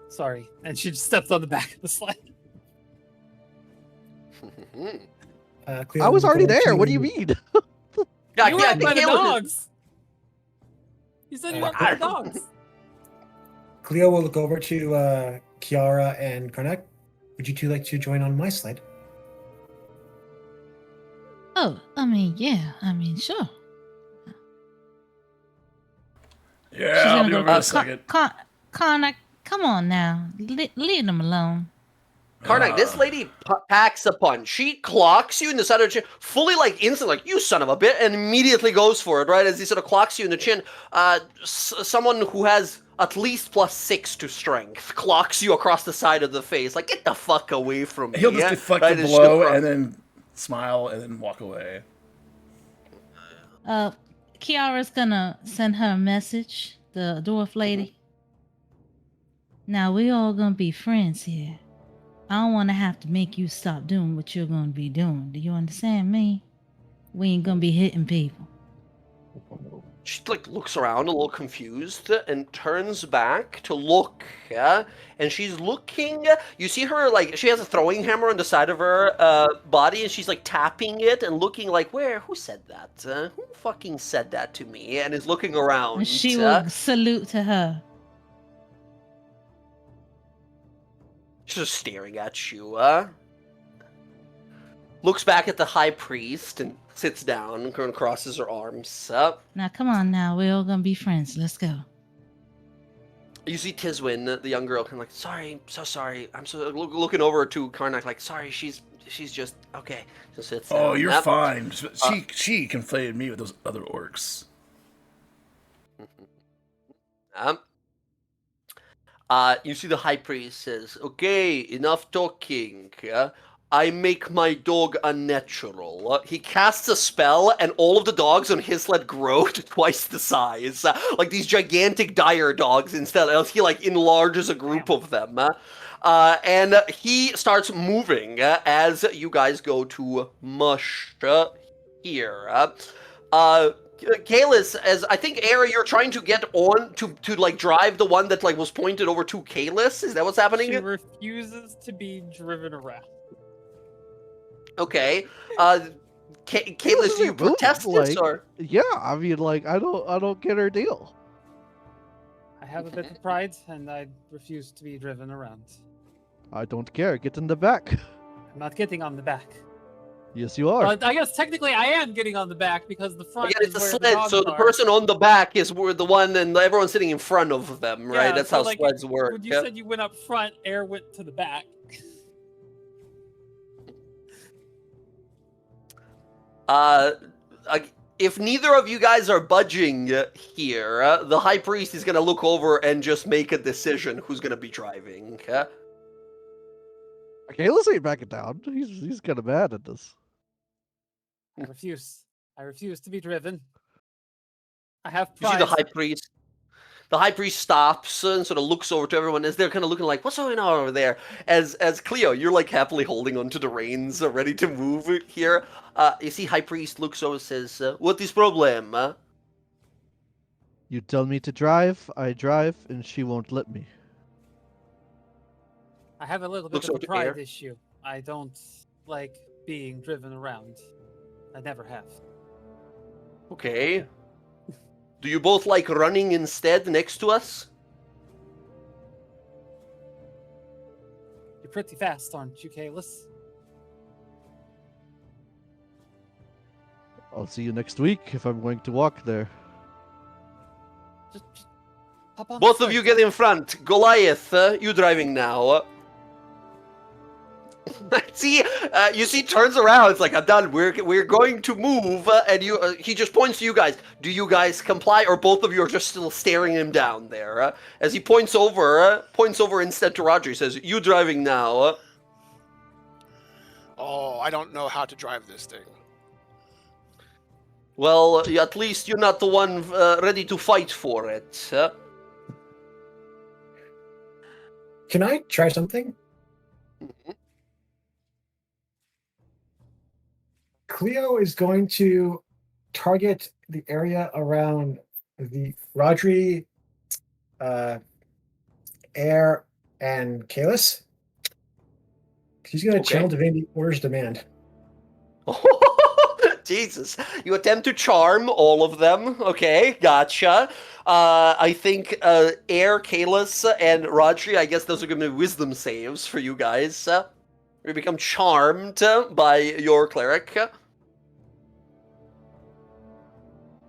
Sorry, and she just steps on the back of the sled. Cleo I was will already go there. to- What do you mean? Yeah, You were yeah, up by the Caleb is- dogs. You said you were up by the dogs. Cleo will look over to Kiara and Karnak. Would you two like to join on my sled? Oh, sure. Yeah, I'll be go, over in a second. Karnak, come on now. Leave them alone. Karnak, this lady packs a punch. She clocks you in the side of the chin, fully instantly, you son of a bit, and immediately goes for it, right? As he sort of clocks you in the chin. Someone who has at least +6 to strength clocks you across the side of the face. Like, get the fuck away from me. He'll just deflect Right, the and blow she'll- and then smile and then walk away. Kiara's gonna send her a message, the dwarf lady. Now we all gonna be friends here. I don't want to have to make you stop doing what you're gonna be doing. Do you understand me? We ain't gonna be hitting people. She like looks around a little confused and turns back to look, and she's looking. You see her like she has a throwing hammer on the side of her body, and she's like tapping it and looking like, where? Who said that? Who fucking said that to me? And is looking around. And she will salute to her. She's just staring at you. Looks back at the high priest and sits down and crosses her arms. Now, come on now. We're all going to be friends. Let's go. You see Tiswin, the young girl, kind of like, sorry, so sorry. I'm so looking over to Karnak, like, sorry, she's just okay. Just sits down. Oh, you're fine. She conflated me with those other orcs. You see the high priest says, okay, enough talking. I make my dog unnatural. He casts a spell, and all of the dogs on his sled grow to twice the size. Like these gigantic dire dogs instead. Else he like enlarges a group of them. And he starts moving as you guys go to Mush here. Kalis, as I think, Era, you're trying to get on to like drive the one that like was pointed over to Kalis. Is that what's happening? She refuses to be driven around. Okay. Kalis, do you protest this or? Yeah, I mean, like, I don't get her deal. I have a bit of pride, and I refuse to be driven around. I don't care. Get in the back. I'm not getting on the back. Yes, you are. Well, I guess technically I am getting on the back because the front Again, is it's a where sled, the dogs so the are. person on the back is where the one, and everyone's sitting in front of them, right? Yeah, That's so, how like, sleds work. When you said you went up front, Air went to the back. If neither of you guys are budging here, the high priest is gonna look over and just make a decision who's gonna be driving. Okay, let's ain't backing down. He's kind of mad at this. I refuse. I refuse to be driven. I have You see pride. the high priest. The high priest stops and sort of looks over to everyone as they're kind of looking like, what's going on over there? As Cleo, you're like happily holding onto the reins, ready to move here. You see high priest looks over and says, what is problem? You tell me to drive, I drive, and she won't let me. I have a little bit Looks of a over to pride Air. issue. I don't like being driven around. I never have. Okay. Do you both like running instead next to us? You're pretty fast, aren't you, Kalis? I'll see you next week if I'm going to walk there. Just hop on Both the of you sled. get in front. Goliath, you driving now. See, you see, turns around. It's like, I'm done. We're going to move, and he just points to you guys. Do you guys comply, or both of you are just still staring him down there? As he points over instead to Roger. He says, "You driving now?" Oh, I don't know how to drive this thing. Well, at least you're not the one ready to fight for it. Can I try something? Cleo is going to target the area around the Rodri, Air, and Kalis. She's going to Okay. channel Divinity Orders Demand. Jesus. You attempt to charm all of them. Okay, gotcha. I think Air, Kalis, and Rodri, I guess those are going to be wisdom saves for you guys. You become charmed by your cleric.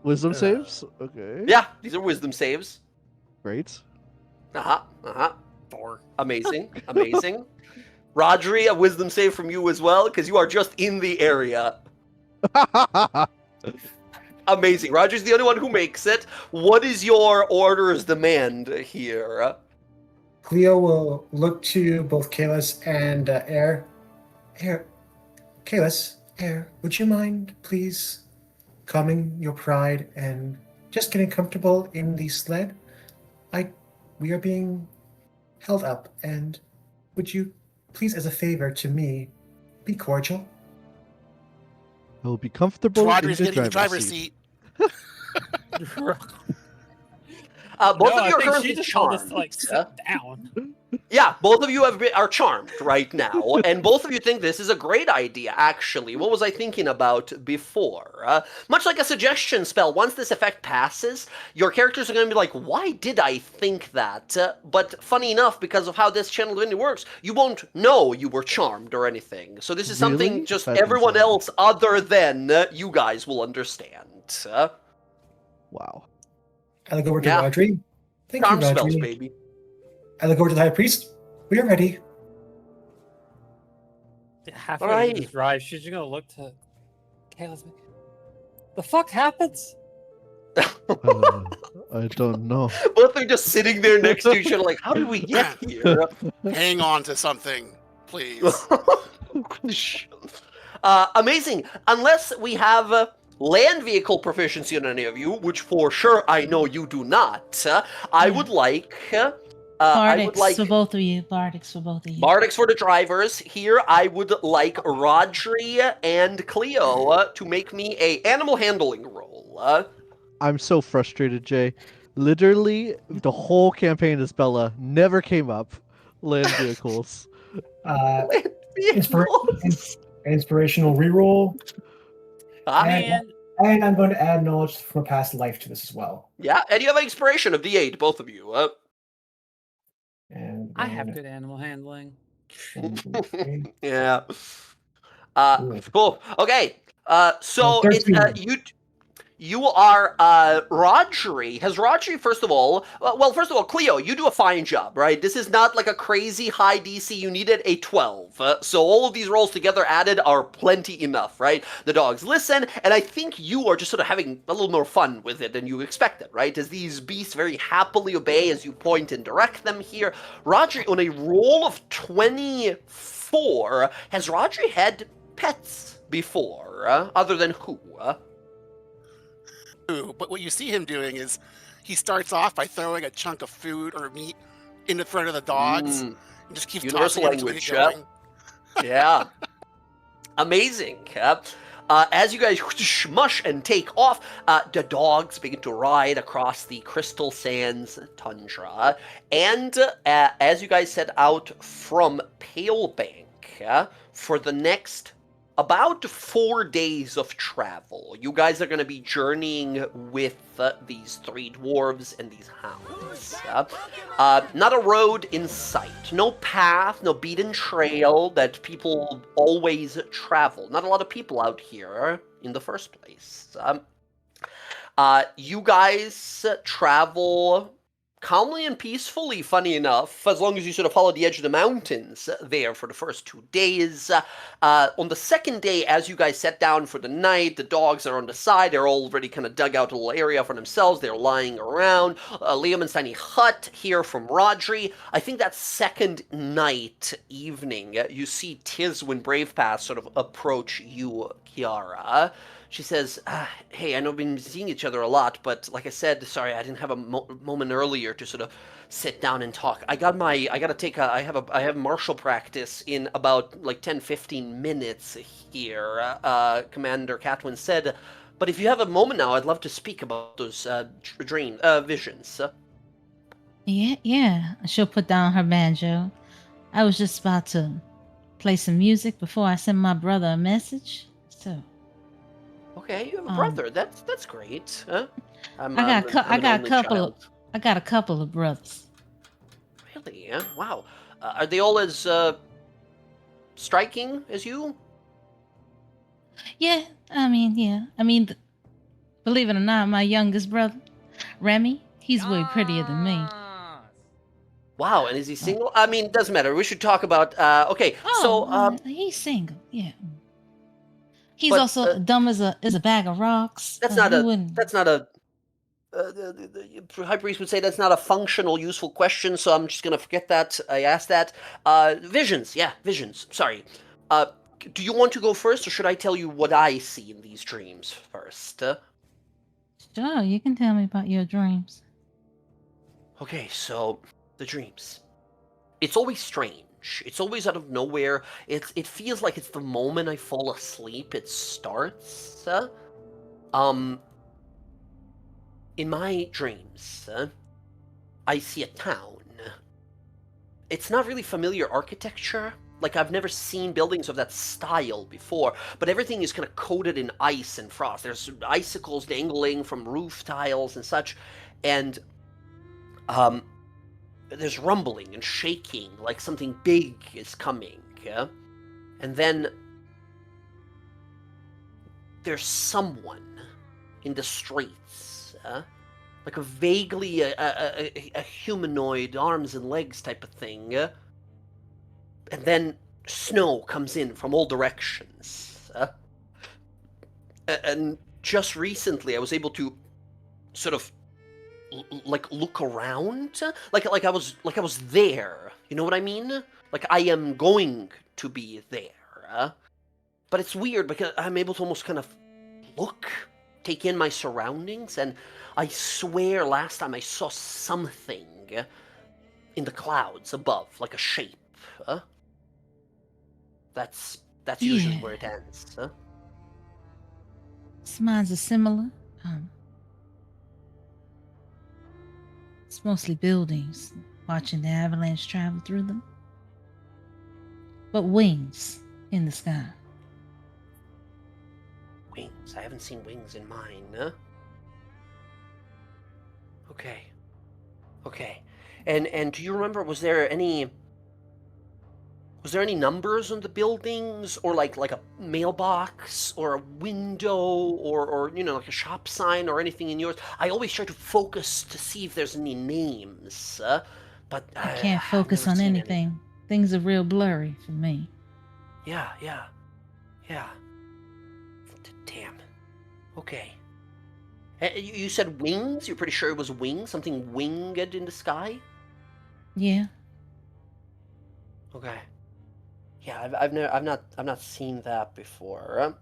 Wisdom saves? Okay. Yeah, these are wisdom saves. Great. Uh-huh. 4. Amazing. Rodri, a wisdom save from you as well, because you are just in the area. Amazing. Roger's the only one who makes it. What is your order's demand here? Cleo will look to both Kalis and Air. Kalis, Air, would you mind, please, calming your pride and just getting comfortable in the sled? We are being held up, and would you please, as a favor to me, be cordial? I will be comfortable in Rodri's the getting the driver's driver's seat. seat. Both No, of you are I think currently she just told us charmed. to like sit down. Yeah, both of you are charmed right now, and both of you think this is a great idea, actually. What was I thinking about before? Much like a suggestion spell, once this effect passes, your characters are going to be like, why did I think that? But funny enough, because of how this channel divinity works, you won't know you were charmed or anything. So this is something Really? just That's everyone insane. else other than you guys will understand. Wow. I look over to Yeah. Rodri. Thank Charm you, spells, Rodri. baby. I look over to the High Priest. We are ready. Halfway Alright. through this drive, she's just gonna look to Kayla's like, the fuck happens? I don't know. Both are just sitting there next to each other like, how did we get here? Hang on to something, please. Amazing. Unless we have land vehicle proficiency on any of you, which for sure I know you do not, I would like... Bardics for both of you. Bardics for both of you. Bardics for the drivers. Here, I would like Rodri and Cleo to make me a animal handling roll. I'm so frustrated, Jay. Literally, the whole campaign is Bella never came up. Land vehicles. Land vehicles. Inspirational reroll. Man, And I'm going to add knowledge from a past life to this as well. Yeah, and you have an inspiration of D8, both of you. And I have then good animal handling. 1, 2, 3. Yeah. Ooh. Cool. Okay. So it's 13. you are Rodri. Has Rodri first of all? Well, first of all, Cleo, you do a fine job, right? This is not like a crazy high DC. You needed a 12. So all of these rolls together added are plenty enough, right? The dogs listen, and I think you are just sort of having a little more fun with it than you expected, right? As these beasts very happily obey as you point and direct them here. Rodri, on a roll of 24, has Rodri had pets before, other than who? But what you see him doing is he starts off by throwing a chunk of food or meat in the front of the dogs and just keeps Universal tossing them language, until they get going. Yeah. Amazing. As you guys mush and take off, the dogs begin to ride across the Crystal Sands tundra. And as you guys set out from Palebank for the next about 4 days of travel, you guys are going to be journeying with these 3 dwarves and these hounds. Not a road in sight, no path, no beaten trail that people always travel. Not a lot of people out here in the first place. You guys travel calmly and peacefully, funny enough, as long as you sort of follow the edge of the mountains there for the first 2 days. On the second day, as you guys set down for the night, the dogs are on the side. They're already kind of dug out a little area for themselves. They're lying around. Liam's tiny hut here from Rodri. I think that second night, evening, you see Tiswin Bravepath sort of approach you, Kiara. She says, hey, I know we've been seeing each other a lot, but like I said, sorry, I didn't have a moment earlier to sort of sit down and talk. I have martial practice in about like 10-15 minutes here, Commander Catwin said. But if you have a moment now, I'd love to speak about those visions. Yeah. She'll put down her banjo. I was just about to play some music before I send my brother a message. So. Okay, you have a brother. That's great. Huh? I got a couple of brothers. Really? Yeah. Wow. Are they all as striking as you? Yeah. Believe it or not, my youngest brother, Remy, he's way prettier than me. Wow. And is he single? I mean, doesn't matter. We should talk about. Okay. He's single. Yeah. He's also dumb as a bag of rocks. The High Priest would say that's not a functional, useful question, so I'm just gonna forget that I asked that. Visions. Sorry. Do you want to go first, or should I tell you what I see in these dreams first? Sure, you can tell me about your dreams. Okay, so the dreams. It's always strange. It's always out of nowhere. It feels like it's the moment I fall asleep, it starts. In my dreams, I see a town. It's not really familiar architecture. Like, I've never seen buildings of that style before, but everything is kind of coated in ice and frost. There's icicles dangling from roof tiles and such, and there's rumbling and shaking, like something big is coming. Yeah? And then there's someone in the streets, like a vaguely a humanoid, arms and legs type of thing. And then snow comes in from all directions. And just recently, I was able to sort of like look around, like I was there. You know what I mean? Like I am going to be there. But it's weird because I'm able to almost kind of look, take in my surroundings, and I swear last time I saw something in the clouds above, like a shape. That's usually Yeah. where it ends. Mine's are similar. It's mostly buildings, watching the avalanche travel through them. But wings in the sky. Wings. I haven't seen wings in mine. Okay. And do you remember? Was there any numbers on the buildings, or like a mailbox, or a window, or like a shop sign, or anything in yours? I always try to focus to see if there's any names, but I can't I've focus never on seen any. anything. Things are real blurry for me. Yeah. Damn. Okay. You said wings? You're pretty sure it was wings? Something winged in the sky? Yeah. Okay. Yeah, I've not seen that before.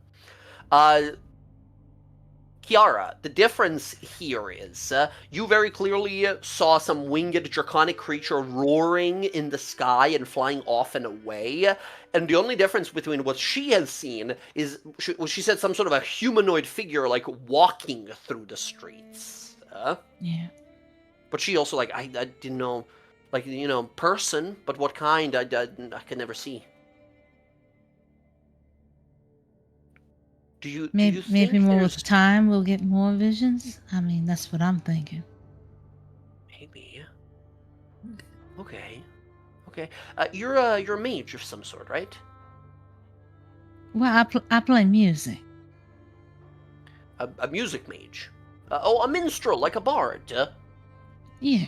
Kiara, the difference here is you very clearly saw some winged draconic creature roaring in the sky and flying off and away. And the only difference between what she has seen is she said some sort of a humanoid figure like walking through the streets. Yeah. But she also like I didn't know, like person, but what kind I could never see. Do you Maybe think more there's with time we'll get more visions? I mean, that's what I'm thinking. maybe? Okay. You're a mage of some sort, right? Well, I play music. A music mage. A minstrel, like a bard. Yeah.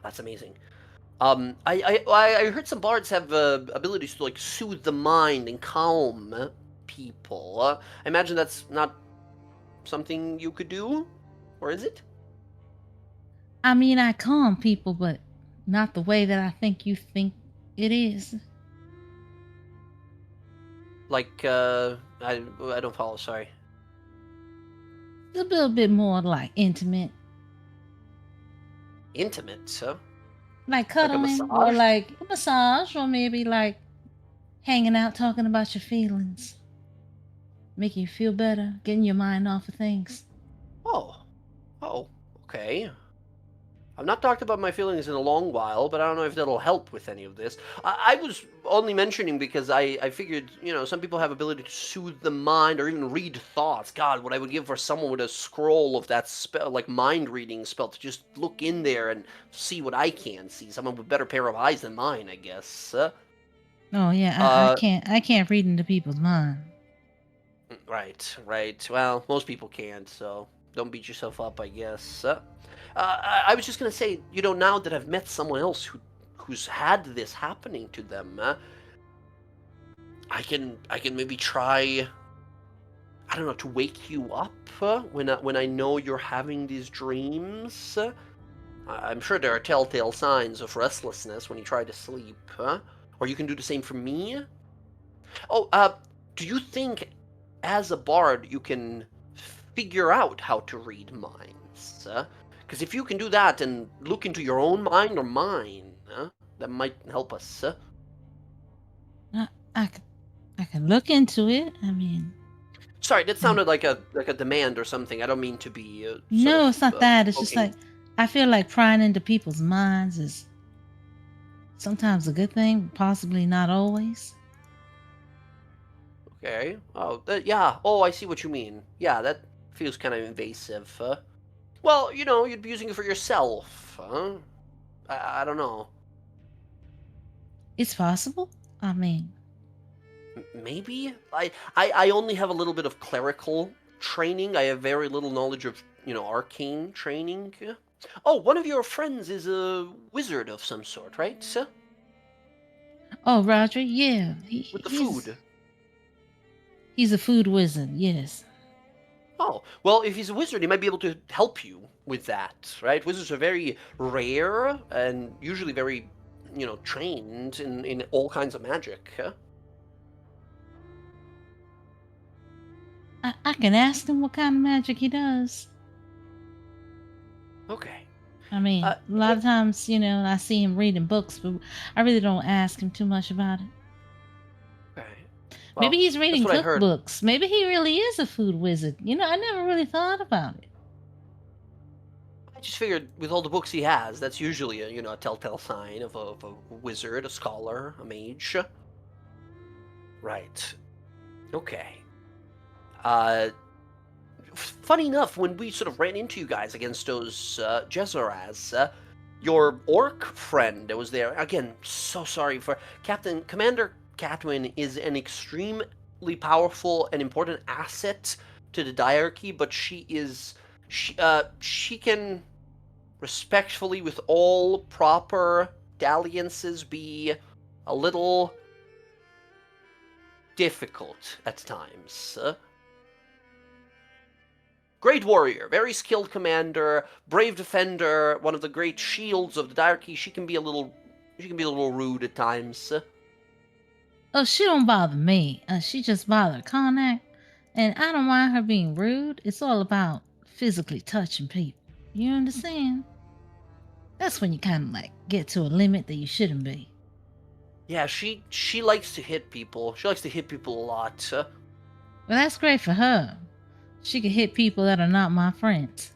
That's amazing. I heard some bards have abilities to like soothe the mind and calm people. I imagine that's not something you could do, or is it? I mean, I calm people, but not the way that I think you think it is. Like I don't follow. Sorry. It's a little bit more like intimate, Intimate, so. like cuddling, or massage? like a massage, or maybe like hanging out, talking about your feelings, making you feel better, getting your mind off of things. Oh, okay. I've not talked about my feelings in a long while, but I don't know if that'll help with any of this. I was only mentioning because I figured, some people have ability to soothe the mind or even read thoughts. God, what I would give for someone with a scroll of that spell, like mind reading spell, to just look in there and see what I can see. Someone with a better pair of eyes than mine, I guess. Oh yeah, I can't read into people's mind. Right. Well, most people can't, so don't beat yourself up, I guess. I was just gonna say, now that I've met someone else who's had this happening to them, I can maybe try, I don't know, to wake you up when I know you're having these dreams. I'm sure there are telltale signs of restlessness when you try to sleep, or you can do the same for me. Oh, do you think, as a bard, you can figure out how to read minds? Because if you can do that and look into your own mind or mine, that might help us. I can look into it. I mean, Sorry, that sounded like a demand or something. I don't mean to be. No, it's not that. It's just poking. like I feel like prying into people's minds is sometimes a good thing, possibly not always. Okay. Oh, yeah. Oh, I see what you mean. Yeah, that feels kind of invasive. Well, you'd be using it for yourself. I don't know. It's possible. I mean, Maybe I only have a little bit of clerical training. I have very little knowledge of arcane training. Oh, one of your friends is a wizard of some sort, right? oh, Roger, yeah, With the he's food. he's a food wizard. Yes. Oh, well, if he's a wizard, he might be able to help you with that, right? Wizards are very rare and usually very, trained in all kinds of magic. I can ask him what kind of magic he does. Okay. I mean, a lot of times, I see him reading books, but I really don't ask him too much about it. Okay. Maybe Well, he's reading that's what I heard. cookbooks. Maybe he really is a food wizard. I never really thought about it. I just figured with all the books he has, that's usually a telltale sign of a wizard, a scholar, a mage. Right. Okay. Funny enough, when we sort of ran into you guys against those Jezaraz, your orc friend that was there, again, so sorry for Commander Catwin is an extremely powerful and important asset to the diarchy, but she can respectfully, with all proper dalliances, be a little difficult at times. Great warrior, very skilled commander, brave defender, one of the great shields of the diarchy. She can be a little rude at times. Oh, she don't bother me. She just bothered Karnak. And I don't mind her being rude. It's all about physically touching people. You understand? That's when you kind of like get to a limit that you shouldn't be. Yeah, she likes to hit people. She likes to hit people a lot. Well, that's great for her. She can hit people that are not my friends.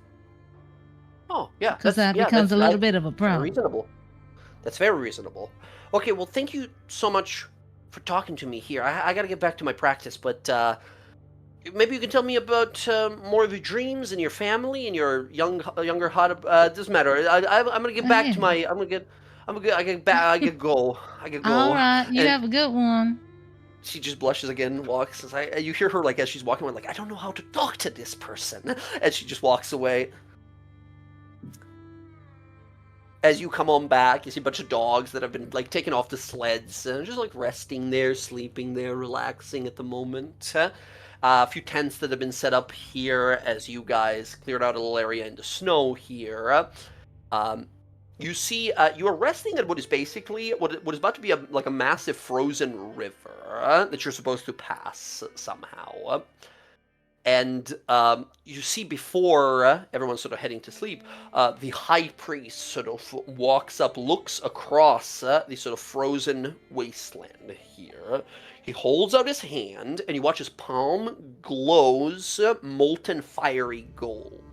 Oh, yeah. Because that becomes a little bit of a Very problem. reasonable. That's very reasonable. Okay, well, thank you so much for talking to me here. I got to get back to my practice, but maybe you can tell me about more of your dreams and your family and your younger hot. Doesn't matter. I'm gonna get back to my. I get go. All right, you have a good one. She just blushes again, walks. You hear her as she's walking away, I don't know how to talk to this person, and she just walks away. As you come on back, you see a bunch of dogs that have been taken off the sleds and just resting there, sleeping there, relaxing at the moment. A few tents that have been set up here as you guys cleared out a little area in the snow here. You see, you are resting at what is basically what is about to be a massive frozen river that you're supposed to pass somehow. And you see before everyone's sort of heading to sleep, the high priest sort of walks up, looks across the sort of frozen wasteland here. He holds out his hand, and you watch his palm glows molten fiery gold.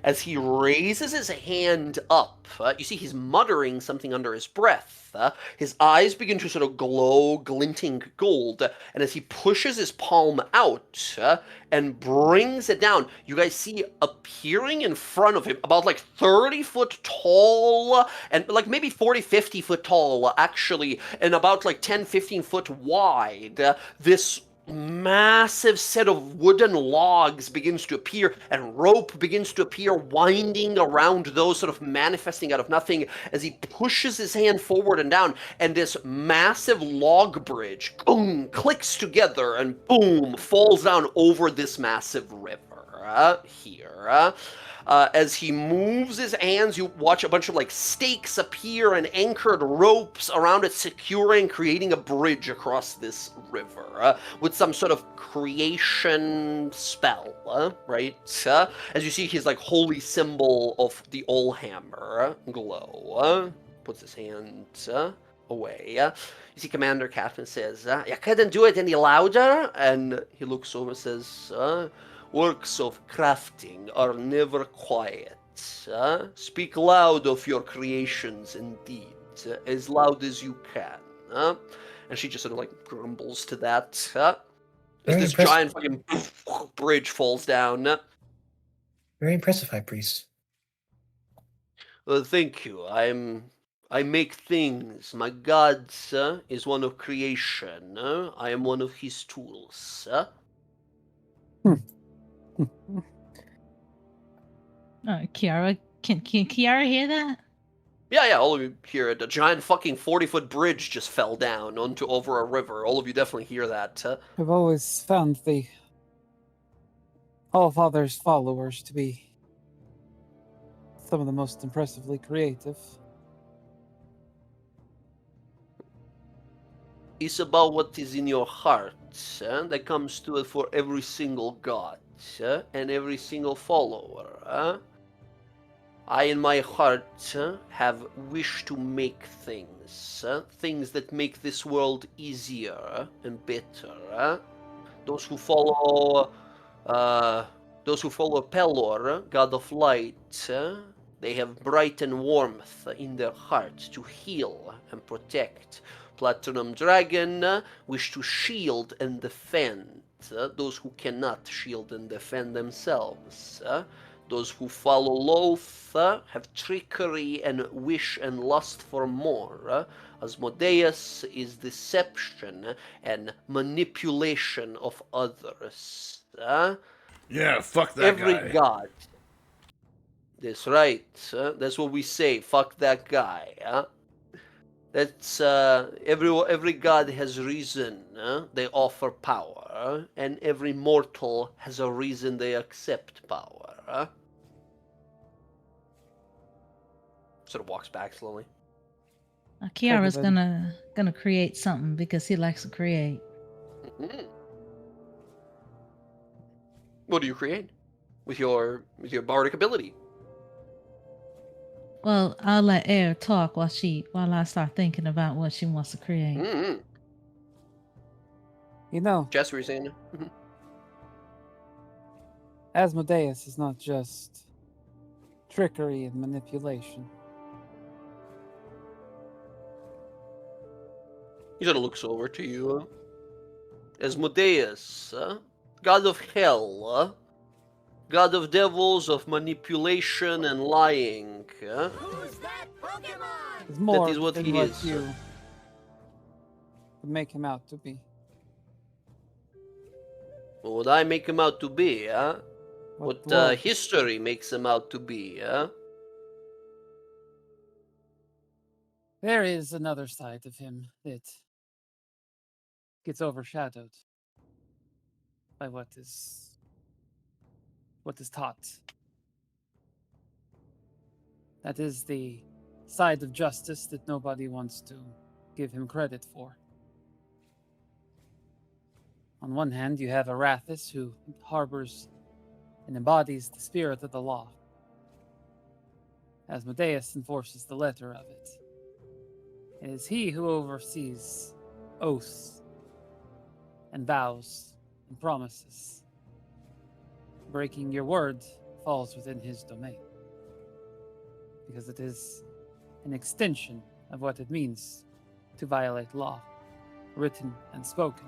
As he raises his hand up, you see he's muttering something under his breath. His eyes begin to sort of glow, glinting gold, and as he pushes his palm out and brings it down, you guys see appearing in front of him, about 30 foot tall, and maybe 40, 50 foot tall, actually, and about 10, 15 foot wide, this massive set of wooden logs begins to appear, and rope begins to appear, winding around those, sort of manifesting out of nothing as he pushes his hand forward and down, and this massive log bridge, boom, clicks together and boom, falls down over this massive river here. As he moves his hands, you watch a bunch of stakes appear and anchored ropes around it, securing, creating a bridge across this river with some sort of creation spell, right? As you see his holy symbol of the Allhammer glow. Puts his hand away. You see Commander Catman says, you couldn't do it any louder? And he looks over and says, works of crafting are never quiet. Speak loud of your creations indeed, as loud as you can. And she just sort of like grumbles to that. As Very this impressive. giant fucking bridge falls down. Very impressive, High Priest. Thank you. I make things. My god is one of creation. I am one of his tools. Kiara, can Kiara hear that? Yeah, all of you hear it. A giant fucking 40-foot bridge just fell down onto over a river. All of you definitely hear that. I've always found the Allfather's followers to be some of the most impressively creative. It's about what is in your heart. That comes to it for every single god and every single follower. I, in my heart, have wished to make things. Things that make this world easier and better. Those who follow Pelor, god of light, they have bright and warmth in their heart to heal and protect. Platinum Dragon wish to shield and defend those who cannot shield and defend themselves. Those who follow Loth have trickery and wish and lust for more. Asmodeus is deception and manipulation of others. Yeah, fuck that Every guy. god. That's right. That's what we say. Fuck that guy. That's every god has reason. They offer power, and every mortal has a reason they accept power. Sort of walks back slowly. Kiara's Everybody. gonna create something because he likes to create. Mhm. What do you create with your bardic ability? Well, I'll let Air talk while I start thinking about what she wants to create. Mm-hmm. You know, Jess, were you saying? Mhm. Asmodeus is not just trickery and manipulation. He sort of looks over to you. Asmodeus, god of hell, god of devils, of manipulation and lying. It's more is what than he what is. you would make him out to be. What would I make him out to be, What was. history makes him out to be, There is another side of him that gets overshadowed by what is taught. That is the side of justice that nobody wants to give him credit for. On one hand, you have Arathis, who harbors and embodies the spirit of the law. Asmodeus enforces the letter of it. It is he who oversees oaths and vows and promises. Breaking your word falls within his domain, because it is an extension of what it means to violate law, written and spoken.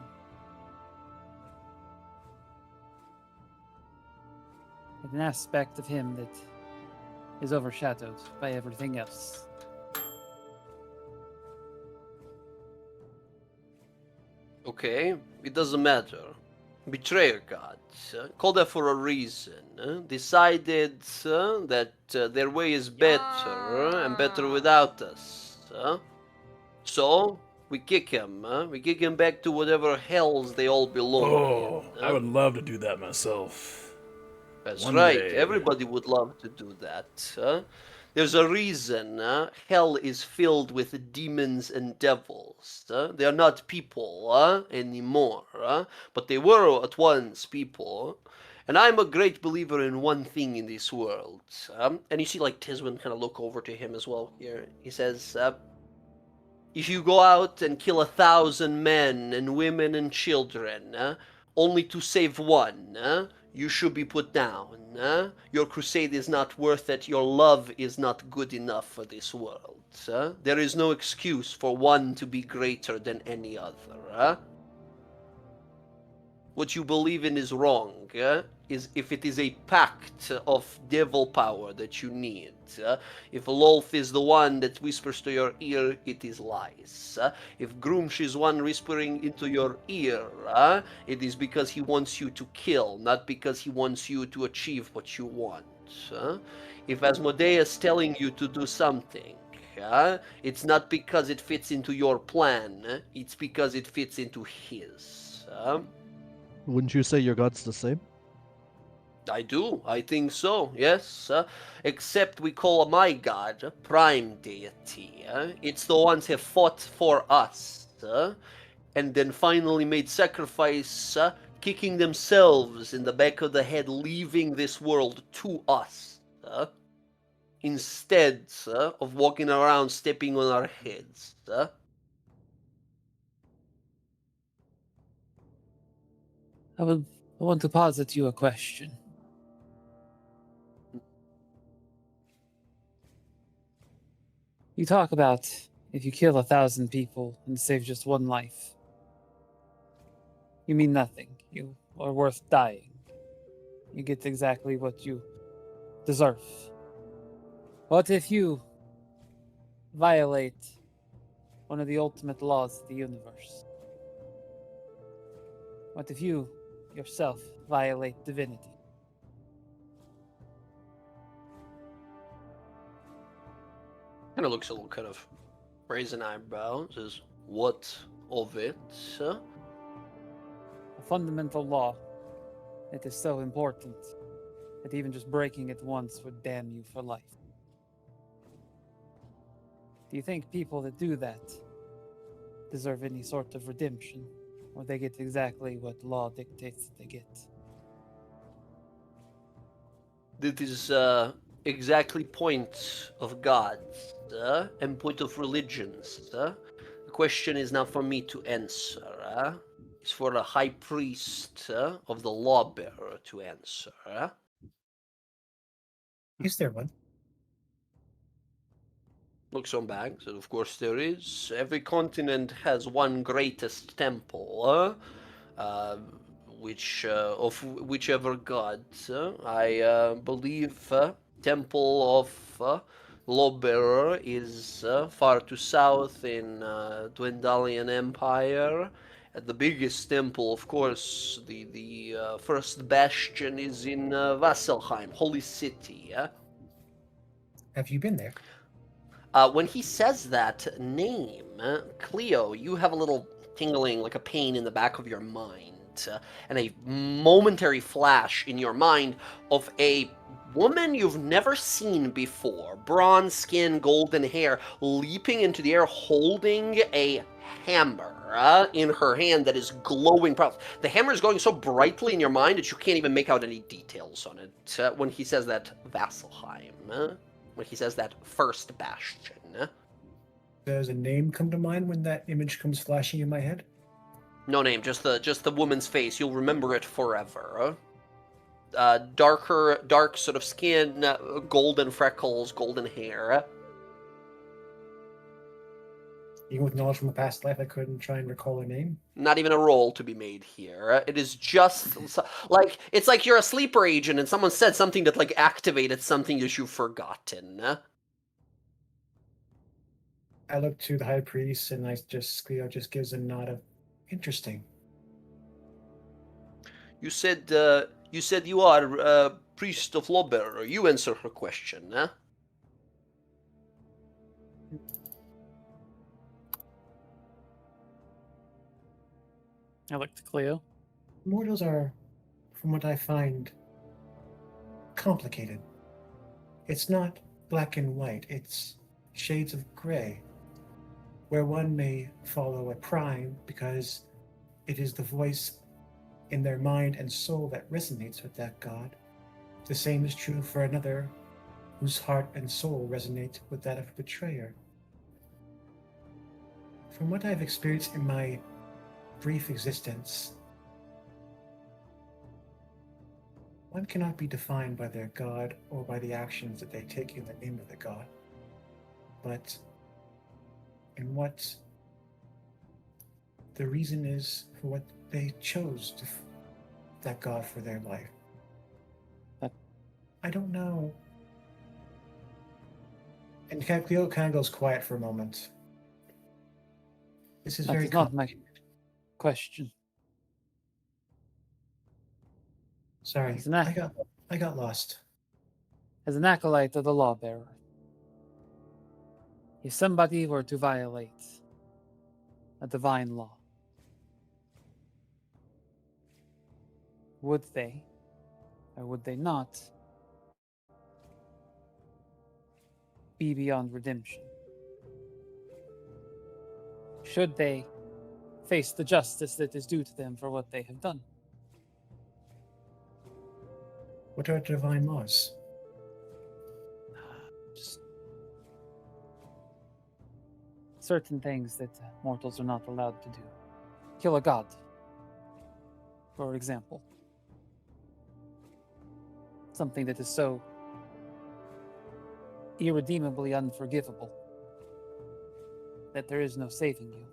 An aspect of him that is overshadowed by everything else. Okay, it doesn't matter. Betrayer gods, called that for a reason. Decided that their way is better and better without us. So we kick him. We kick him back to whatever hells they all belong Oh, in. I would love to do that myself. That's One right. day. Everybody would love to do that. There's a reason hell is filled with demons and devils. They are not people anymore, but they were at once people. And I'm a great believer in one thing in this world. And you see, like, Tiswin kind of look over to him as well here. He says, If you go out and kill 1,000 men and women and children, only to save one, you should be put down. Your crusade is not worth it. Your love is not good enough for this world. There is no excuse for one to be greater than any other. What you believe in is wrong. Is if it is a pact of devil power that you need. If Lolth is the one that whispers to your ear, it is lies. If Grumsh is one whispering into your ear, it is because he wants you to kill, not because he wants you to achieve what you want. If Asmodeus is telling you to do something, it's not because it fits into your plan, it's because it fits into his. Wouldn't you say your god's the same? I do. I think so, yes. Except we call my god Prime Deity. It's the ones who fought for us. And then finally made sacrifice, kicking themselves in the back of the head, leaving this world to us. Instead of walking around stepping on our heads. I want to posit you a question. You talk about if you kill 1,000 people and save just one life. You mean nothing. You are worth dying. You get exactly what you deserve. What if you violate one of the ultimate laws of the universe? What if you yourself violate divinity? Kind of looks a little kind of raising eyebrows. Says, what of it? A fundamental law. It is so important that even just breaking it once would damn you for life. Do you think people that do that deserve any sort of redemption, or they get exactly what law dictates that they get? That is exactly point of gods and point of religions. The question is not for me to answer. It's for the high priest of the lawbearer to answer. Is there one? Looks on back, so of course there is. Every continent has one greatest temple, of whichever god. I believe temple of Lawbearer is far to south in Dwendalian Empire. The biggest temple, of course, the first bastion is in Vasselheim, Holy City. Have you been there? When he says that name, Cleo, you have a little tingling, like a pain in the back of your mind, and a momentary flash in your mind of a woman you've never seen before, bronze skin, golden hair, leaping into the air, holding a hammer in her hand that is glowing. The hammer is going so brightly in your mind that you can't even make out any details on it. When he says that, Vasselheim. When he says that first bastion. Does a name come to mind when that image comes flashing in my head? No name, just the woman's face. You'll remember it forever. Dark sort of skin, golden freckles, golden hair. Even with knowledge from a past life, I couldn't try and recall a name. Not even a roll to be made here. It is just like it's like you're a sleeper agent and someone said something that like activated something that you've forgotten. I look to the high priest and Cleo just gives a nod of interesting. You said you are a priest of Lawbearer. You answer her question, huh? I look to Cleo. Mortals are, from what I find, complicated. It's not black and white, it's shades of gray, where one may follow a prime because it is the voice in their mind and soul that resonates with that god. The same is true for another whose heart and soul resonate with that of betrayer. From what I've experienced in my brief existence, one cannot be defined by their god or by the actions that they take in the name of the god, but in what the reason is for what they chose that god for their life. I don't know. And Cleo kind of goes quiet for a moment. This is That very is not my complicated. question. Sorry, It's an I got lost. As an acolyte of the lawbearer, if somebody were to violate a divine law, would they, or would they not, be beyond redemption? Should they face the justice that is due to them for what they have done? What are divine laws? Just certain things that mortals are not allowed to do. Kill a god, for example. Something that is so irredeemably unforgivable that there is no saving you.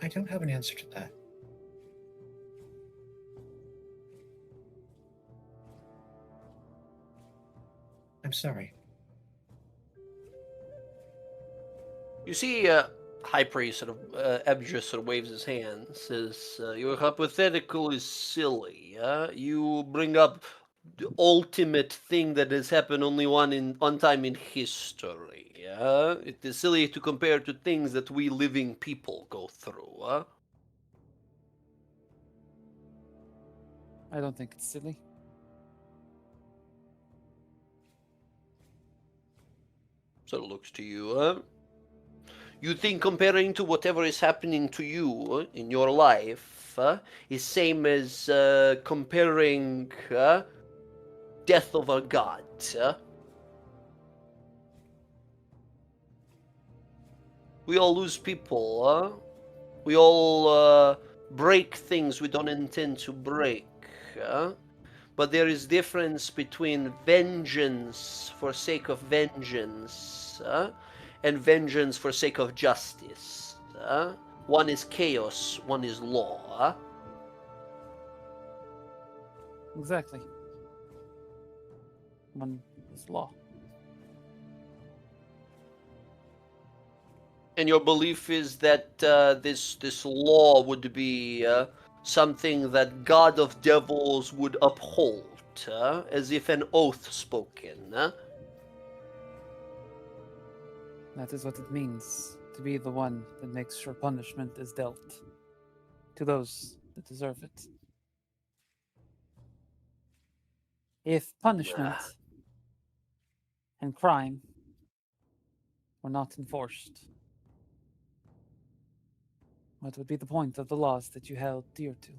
I don't have an answer to that. I'm sorry. You see, High Priest sort of Ebjus sort of waves his hand, says, "Your hypothetical is silly. You bring up the ultimate thing that has happened only one time in history. It is silly to compare to things that we living people go through. I don't think it's silly. Sort of looks to you. You think comparing to whatever is happening to you in your life is same as comparing death of a god. We all lose people. We all break things we don't intend to break. But there is difference between vengeance for sake of vengeance and vengeance for sake of justice. One is chaos, one is law. Exactly. One is law. And your belief is that this law would be something that God of Devils would uphold, as if an oath spoken. That is what it means to be the one that makes sure punishment is dealt to those that deserve it. If punishment and crime were not enforced, what would be the point of the laws that you held dear to?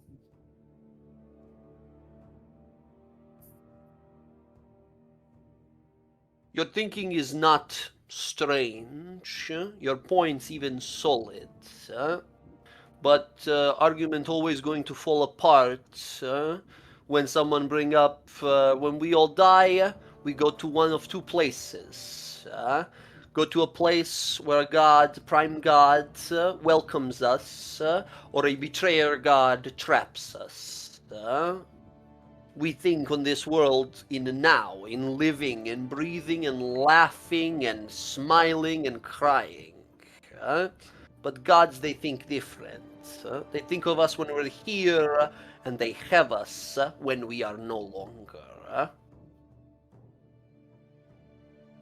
Your thinking is not strange. Your point's even solid. But argument always going to fall apart when someone bring up when we all die, we go to one of two places. Go to a place where God, prime God, welcomes us, or a betrayer God traps us. We think on this world in now, in living and breathing and laughing and smiling and crying. But gods, they think different. They think of us when we're here, and they have us when we are no longer.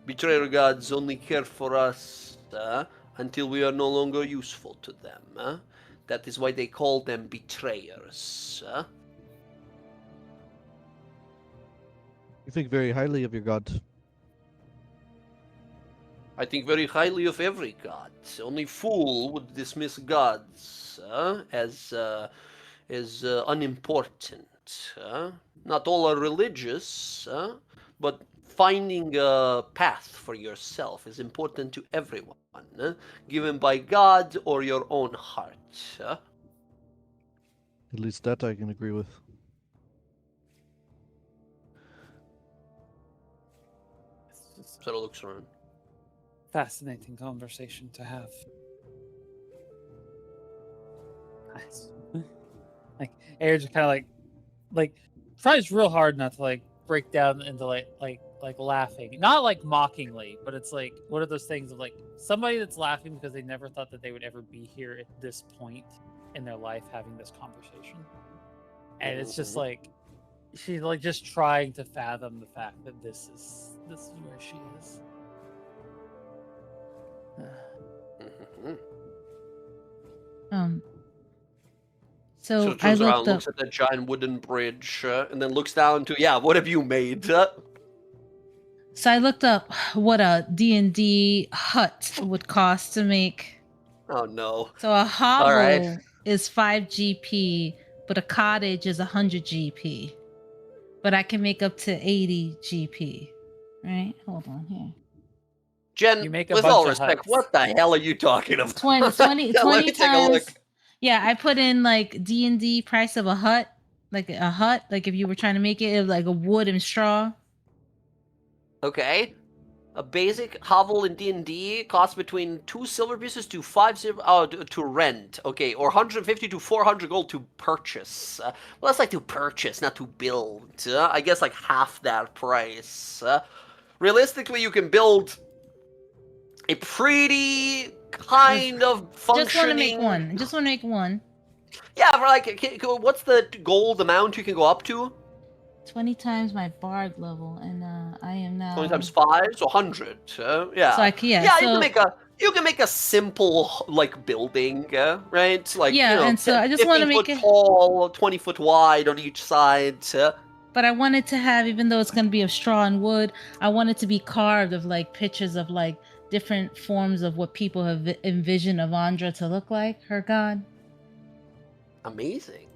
Betrayer gods only care for us until we are no longer useful to them. That is why they call them betrayers. You think very highly of your god. I think very highly of every god. Only fool would dismiss gods as unimportant. Not all are religious, but finding a path for yourself is important to everyone, given by God or your own heart. At least that I can agree with. It's just Sort of looks around. fascinating conversation to have. Nice. Like Air just kind of like tries real hard not to like break down into like laughing, not like mockingly, but it's like one of those things of like somebody that's laughing because they never thought that they would ever be here at this point in their life having this conversation, and it's just like she's like just trying to fathom the fact that this is where she is. So So I turns around, looked up. looks at that giant wooden bridge, and then looks down to, what have you made? So I looked up what a D&D hut would cost to make. Oh no. So a hovel All right. is 5 GP, but a cottage is 100 GP. But I can make up to 80 GP. Right? Hold on here. Jen, You make a with bunch all of respect, huts. what the hell are you talking about? 20 Let me take a look. times. Yeah, I put in like D&D price of a hut. Like a hut. Like if you were trying to make it, like a wood and straw. Okay. A basic hovel in D&D costs between 2 silver pieces to 5 silver to rent. Okay, or 150 to 400 gold to purchase. Well, that's like to purchase, not to build. I guess like half that price. Realistically, you can build a pretty kind of functioning. Just want to make one. Just want to make one. Yeah, for like, what's the gold amount you can go up to? 20 times my bard level, and I am now 20 times 5, so 100. Yeah. So I can, yeah, you can make a simple like building, right? Like and so I just want to 15 make foot it. tall, 20 foot wide on each side. But I want it to have, even though it's going to be of straw and wood, I want it to be carved of like pictures of like different forms of what people have envisioned Avandra to look like, her god. Amazing.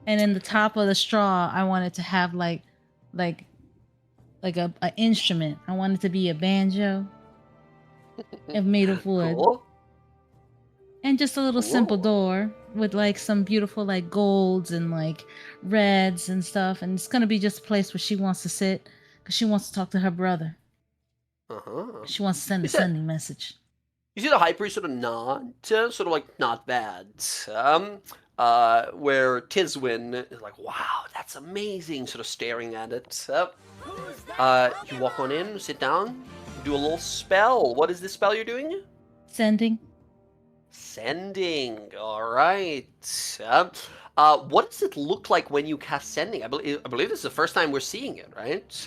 And in the top of the straw, I want it to have like a instrument. I want it to be a banjo, made of wood. Cool. And just a little simple door with like some beautiful like golds and like reds and stuff. And it's gonna be just a place where she wants to sit because she wants to talk to her brother. She wants to send a sending message. You see the high priest sort of nod, sort of like not bad. Where Tiswin is like, wow, that's amazing, sort of staring at it. You walk on in, sit down, do a little spell. What is this spell you're doing? Sending. Sending, alright. What does it look like when you cast Sending? I believe this is the first time we're seeing it, right?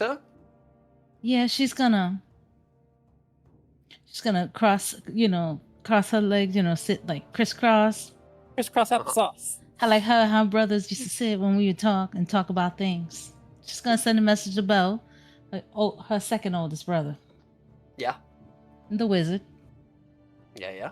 Yeah, she's gonna cross her legs, sit like crisscross. Crisscross applesauce. I like how brothers used to sit when we would talk about things. She's gonna send a message to Bo, her second oldest brother. Yeah. The wizard. Yeah.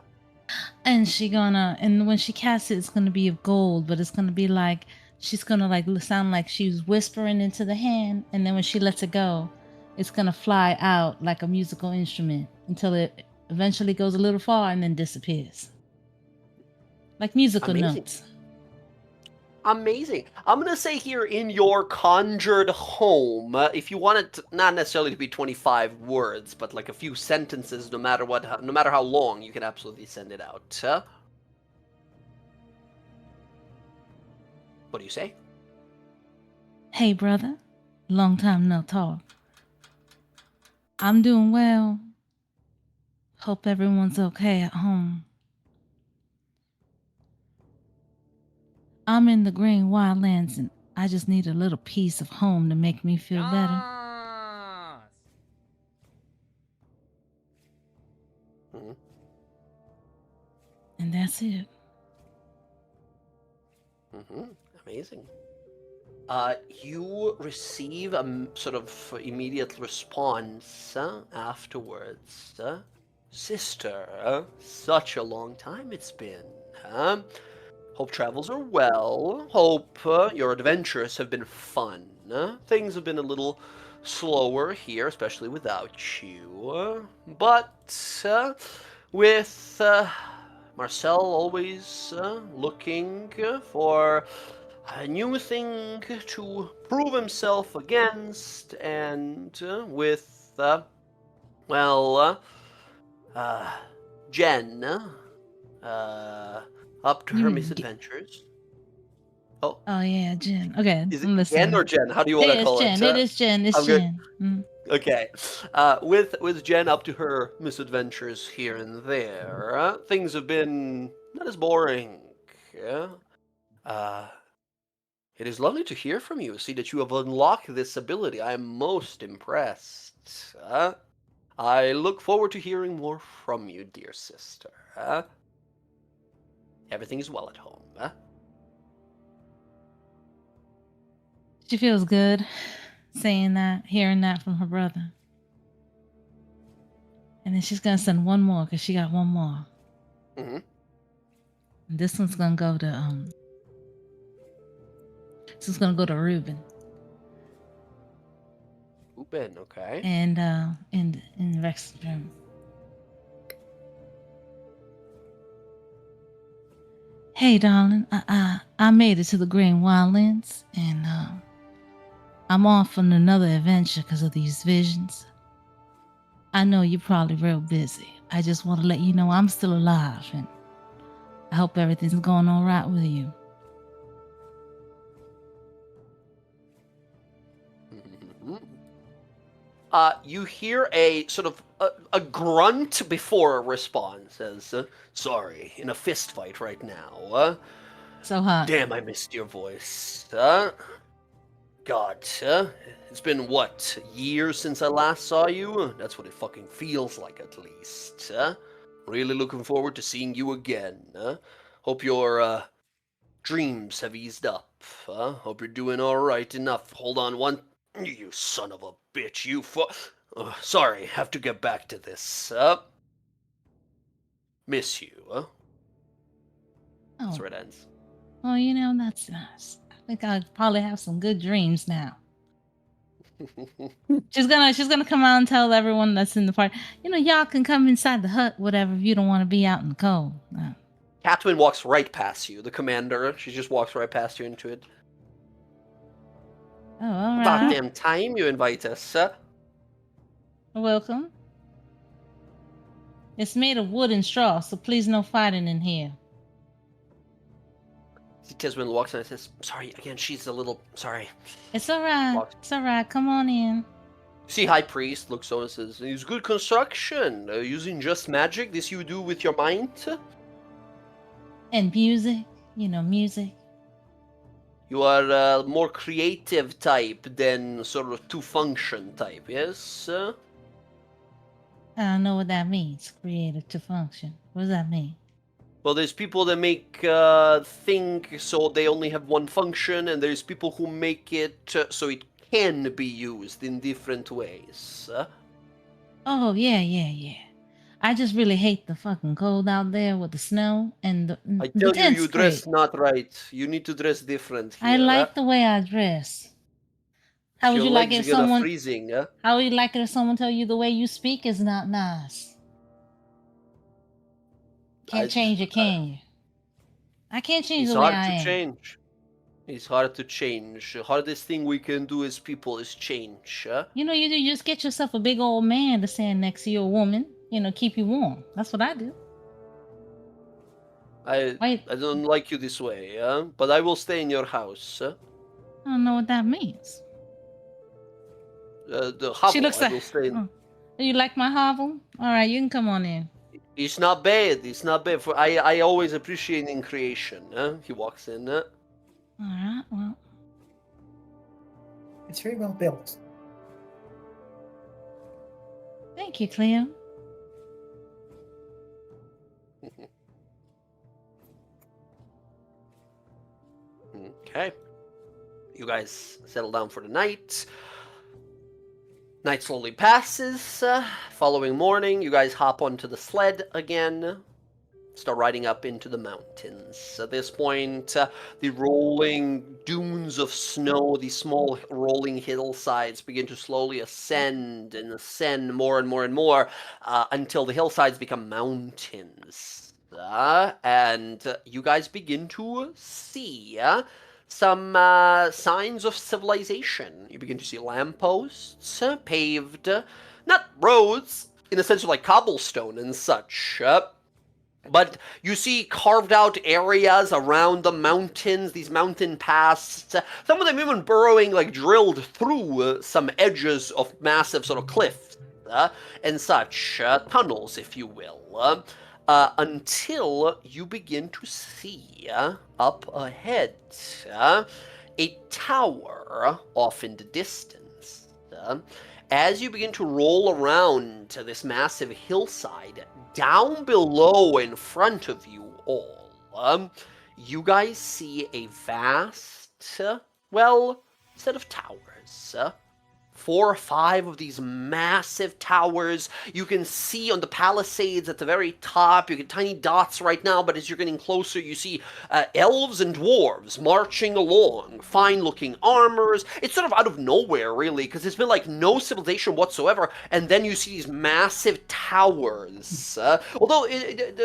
And and when she casts it, it's gonna be of gold, but it's gonna be like she's gonna like sound like she's whispering into the hand, and then when she lets it go, it's gonna fly out like a musical instrument until it eventually goes a little far and then disappears. Like musical notes. Amazing. I'm going to say here in your conjured home, if you want it not necessarily to be 25 words, but like a few sentences, no matter how long, you can absolutely send it out. What do you say? Hey, brother. Long time no talk. I'm doing well. Hope everyone's okay at home. I'm in the green wildlands and I just need a little piece of home to make me feel better. Mm-hmm. And that's it. Amazing. You receive a sort of immediate response afterwards. Sister, such a long time it's been. Hope travels are well. Hope your adventures have been fun. Things have been a little slower here, especially without you. But with Marcel always looking for a new thing to prove himself against, and with, Jen up to You her mean misadventures. Oh, Oh yeah, Jen. Okay, is I'm it Jen listening. or Jen? How do you want It to is call Jen. it? It is Jen. It's I'm good. Jen. Mm. Okay. With Jen up to her misadventures here and there, things have been not as boring. Yeah. It is lovely to hear from you. See that you have unlocked this ability. I am most impressed. I look forward to hearing more from you, dear sister. Everything is well at home. She feels good saying that, hearing that from her brother. And then she's gonna send one more because she got one more. Mm-hmm. And this one's gonna go to This one's gonna go to Ruben. Ruben, okay. And in Rex's room. Hey, darling, I made it to the Green Wildlands, and I'm off on another adventure because of these visions. I know you're probably real busy. I just want to let you know I'm still alive, and I hope everything's going all right with you. You hear a sort of a grunt before a response. Says, "Sorry, in a fist fight right now." So hot. Damn, I missed your voice. God, it's been what, years since I last saw you? That's what it fucking feels like, at least. Really looking forward to seeing you again. Hope your dreams have eased up. Hope you're doing all right enough. Hold on one. You son of a bitch! You sorry, have to get back to this. Miss you. Oh, That's where it ends. well, you know, that's nice. I think I'll probably have some good dreams now. She's gonna come out and tell everyone that's in the party, you know, y'all can come inside the hut, whatever, if you don't want to be out in the cold. Catwin walks right past you. The commander, she just walks right past you into it. Oh, all right. About damn time you invite us. Welcome. It's made of wood and straw, so please no fighting in here. Tiswin walks in and says, "Sorry, again, she's a little... Sorry." It's all right. Walks. It's all right. Come on in. See, High Priest looks over and says, "It's good construction. Using just magic, this you do with your mind?" And music. You know, music. You are a more creative type than sort of to-function type, yes? I don't know what that means. Creative to function. What does that mean? Well, there's people that make think so they only have one function, and there's people who make it so it can be used in different ways. Oh, yeah. I just really hate the fucking cold out there with the snow and the I the tell you, tent's you dress great. not right. You need to dress different here. I like the way I dress. How would Your you like legs it if are gonna someone freezing, How would you like it if someone tell you the way you speak is not nice? Can't change it, can you? I can't change It's the way hard I to am. change. It's hard to change. The hardest thing we can do as people is change. You know, you just get yourself a big old man to stand next to your woman. You know, keep you warm. That's what I do. I Wait, don't like you this way, but I will stay in your house. I don't know what that means. The hovel, She looks I like. will stay in. Oh, you like my hovel? All right, you can come on in. It's not bad. It's not bad. I always appreciate in creation. He walks in. All right, well, It's very well built. thank you, Cleo. Okay. You guys settle down for the night. Night slowly passes. Following morning, you guys hop onto the sled again. start riding up into the mountains. At this point, the rolling dunes of snow, these small rolling hillsides begin to slowly ascend and ascend more and more and more until the hillsides become mountains. And you guys begin to see some signs of civilization. You begin to see lampposts, paved, not roads, in the sense of like cobblestone and such, but you see carved out areas around the mountains, these mountain paths, some of them even burrowing, like drilled through some edges of massive sort of cliffs and such, tunnels, if you will, until you begin to see up ahead a tower off in the distance. As you begin to roll around to this massive hillside, down below in front of you all, you guys see a vast, set of towers. 4 or 5 of these massive towers. You can see on the palisades at the very top, you get tiny dots right now, but as you're getting closer, you see elves and dwarves marching along, fine-looking armors. It's sort of out of nowhere, really, because there's been, like, no civilization whatsoever, and then you see these massive towers. Although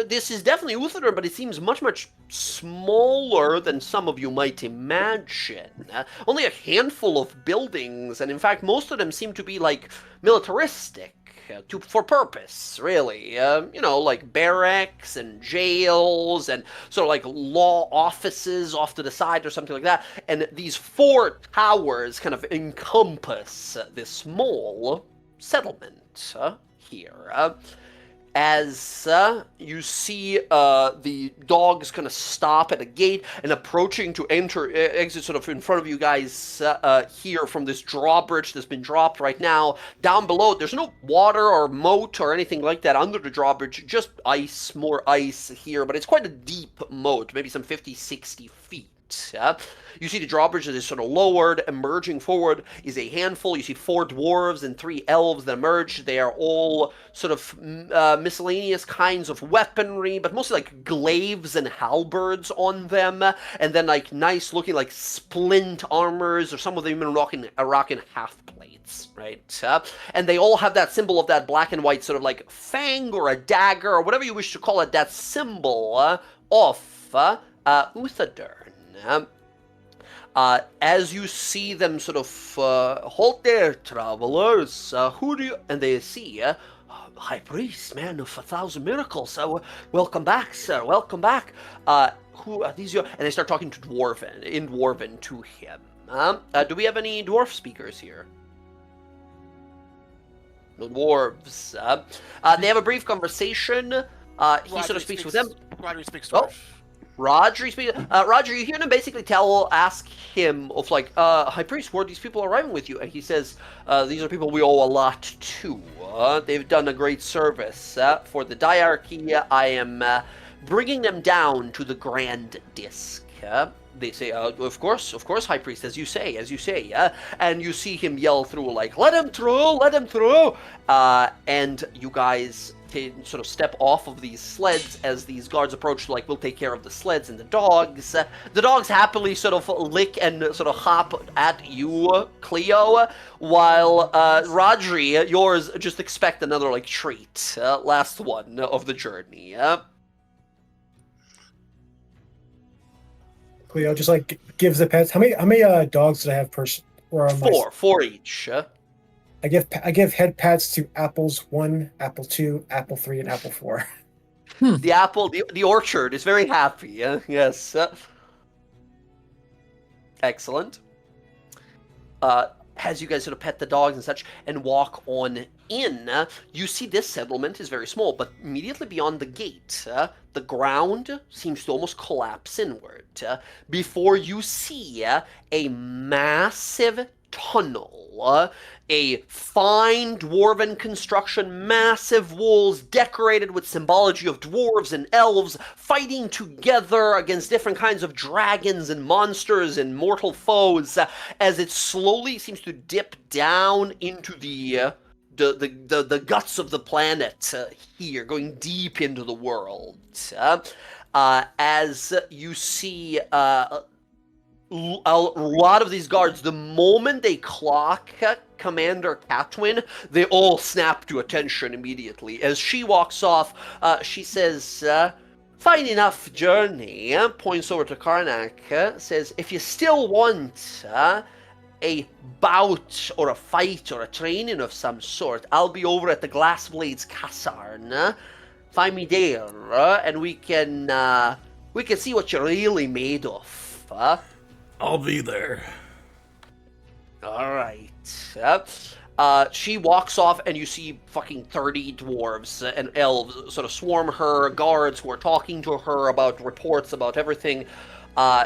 this is definitely Uthador, but it seems much, much smaller than some of you might imagine. Only a handful of buildings, and in fact, most of them seem to be, like, militaristic, for purpose, really. Like barracks and jails and sort of like law offices off to the side or something like that. And these 4 towers kind of encompass this small settlement here. As you see the dogs kind of stop at a gate and approaching to exit sort of in front of you guys here from this drawbridge that's been dropped right now. Down below, there's no water or moat or anything like that under the drawbridge, just ice, more ice here, but it's quite a deep moat, maybe some 50, 60 feet. You see the drawbridge that is sort of lowered. Emerging forward is a handful. You see 4 dwarves and 3 elves that emerge. They are all sort of miscellaneous kinds of weaponry, but mostly like glaives and halberds on them, and then like nice looking like splint armors, or some of them even rocking half plates, right? And they all have that symbol of that black and white sort of like fang or a dagger or whatever you wish to call it, that symbol of Uthador. As you see them sort of halt there, travelers, who do you... And they see, High Priest, man of 1,000 miracles, welcome back, sir, welcome back. Who are these? And they start talking to Dwarven to him. Do we have any dwarf speakers here? No dwarves. They have a brief conversation. He sort of speaks with them. Roger speaks dwarf. Roger, you hear him basically ask him of like, High Priest, where are these people arriving with you? And he says, these are people we owe a lot to. They've done a great service for the diarchy. I am bringing them down to the Grand Disc. They say, of course, High Priest, as you say, and you see him yell through, like, let him through, and you guys sort of step off of these sleds as these guards approach, like, we'll take care of the sleds and the dogs. The dogs happily sort of lick and sort of hop at you, Cleo, while, Rodri, yours, just expect another, like, treat. Last one of the journey. Cleo just like gives the pets. How many dogs did I have per? Or four each. I give head pats to Apples 1, Apple 2, Apple 3, and Apple 4. The apple, the orchard is very happy. Yes. Excellent. As you guys sort of pet the dogs and such and walk on in, you see this settlement is very small, but immediately beyond the gate, the ground seems to almost collapse inward before you see a massive tunnel, a fine dwarven construction, massive walls decorated with symbology of dwarves and elves fighting together against different kinds of dragons and monsters and mortal foes, as it slowly seems to dip down into the the guts of the planet here, going deep into the world. As you see a lot of these guards, the moment they clock Commander Catwin, they all snap to attention immediately. As she walks off, she says, fine enough journey, points over to Karnak, says, if you still want a bout or a fight or a training of some sort, I'll be over at the Glassblades Kasarn. Find me there, and we can see what you're really made of. I'll be there. All right. She walks off, and you see fucking 30 dwarves and elves sort of swarm her, guards who are talking to her about reports about everything.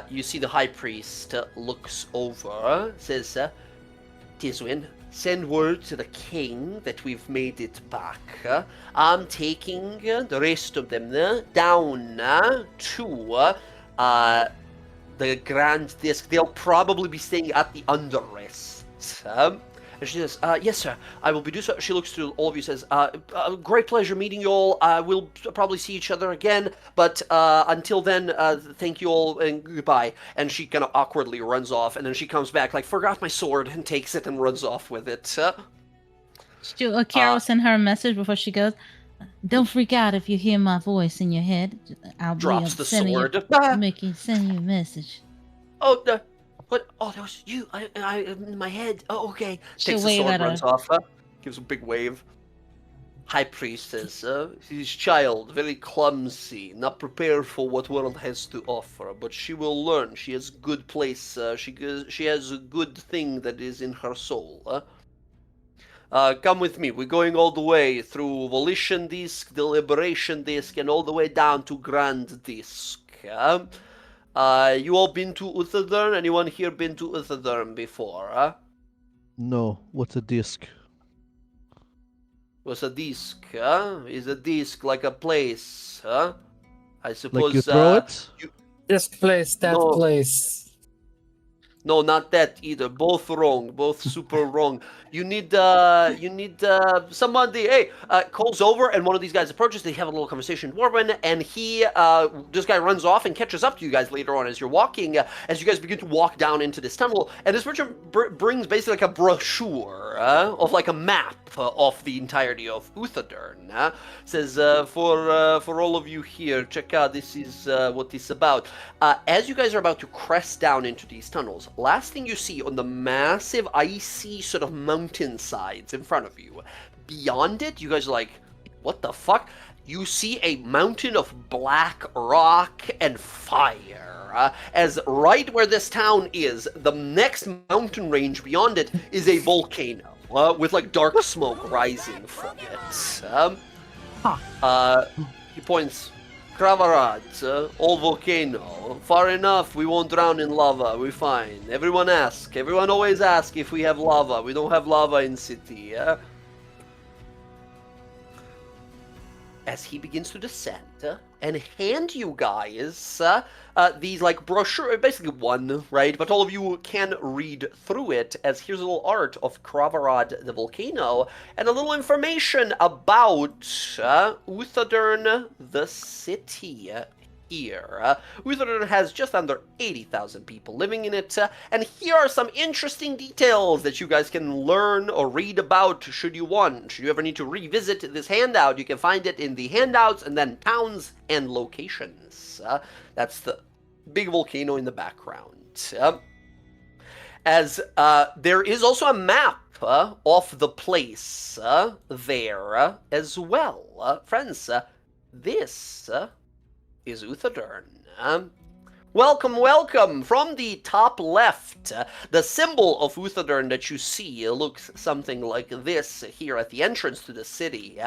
You see the high priest looks over, says, Tiswin, send word to the king that we've made it back. I'm taking the rest of them down to the Grand Disc. They'll probably be staying at the Underrest. And she says, yes, sir, I will be do so. She looks to all of you, says, great pleasure meeting you all. We'll probably see each other again, but until then, thank you all and goodbye. And she kind of awkwardly runs off, and then she comes back like, forgot my sword, and takes it and runs off with it. Carol sent her a message before she goes. Don't freak out if you hear my voice in your head. I'll drops the sword. Mickey, send you a message. Oh, what? Oh, that was you. I in my head. Oh, okay. She'll Takes the sword, wave at runs her. off. Gives a big wave. High priestess. She's child, very clumsy, not prepared for what world has to offer. But she will learn. She has good place. She has a good thing that is in her soul. Come with me. We're going all the way through Volition Disc, Deliberation Disc, and all the way down to Grand Disc. You all been to Uthadurn? Anyone here been to Uthadurn before? No, what's a disc? What's a disc? Is a disc like a place? I suppose. Like you throw it? This place, that No. place. No, not that either. Both wrong. Both super wrong. You need somebody. Hey, calls over, and one of these guys approaches. They have a little conversation, Dwarven, and this guy runs off and catches up to you guys later on as you're walking. As you guys begin to walk down into this tunnel, and this person brings basically like a brochure of like a map of the entirety of Uthadurn. Says for all of you here, check out. This is what this is about. As you guys are about to crest down into these tunnels, last thing you see on the massive icy sort of mountain sides in front of you, beyond it, you guys are like, what the fuck? You see a mountain of black rock and fire. As right where this town is, the next mountain range beyond it is a volcano with like dark smoke rising from it. He points. Kravarat, old volcano. Far enough, we won't drown in lava. We're fine. Everyone always ask if we have lava. We don't have lava in city, As he begins to descend and hand you guys these like brochure, basically one, right? But all of you can read through it, as here's a little art of Kravarad the volcano and a little information about Uthadurn the city here. Uthadurn has just under 80,000 people living in it, and here are some interesting details that you guys can learn or read about should you want. Should you ever need to revisit this handout, you can find it in the handouts and then towns and locations. That's the big volcano in the background. As there is also a map of the place there as well. Friends, this is Uthadurn. Welcome! From the top left, the symbol of Uthadurn that you see looks something like this here at the entrance to the city.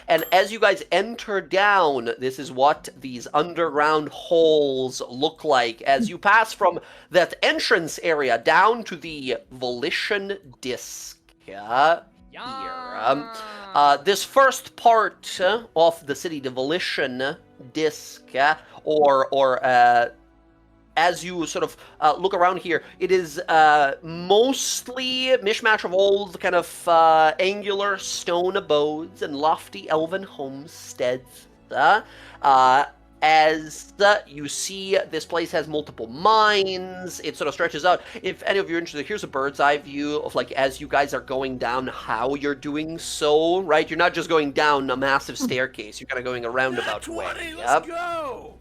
And as you guys enter down, this is what these underground holes look like as you pass from that entrance area down to the Volition Disc here. This first part of the city, the Volition Disc, or as you sort of look around here, it is mostly mishmash of old kind of angular stone abodes and lofty elven homesteads. As you see, this place has multiple mines. It sort of stretches out. If any of you are interested, here's a bird's eye view of like as you guys are going down, how you're doing so. Right, you're not just going down a massive staircase. You're kind of going a roundabout way. Let's go.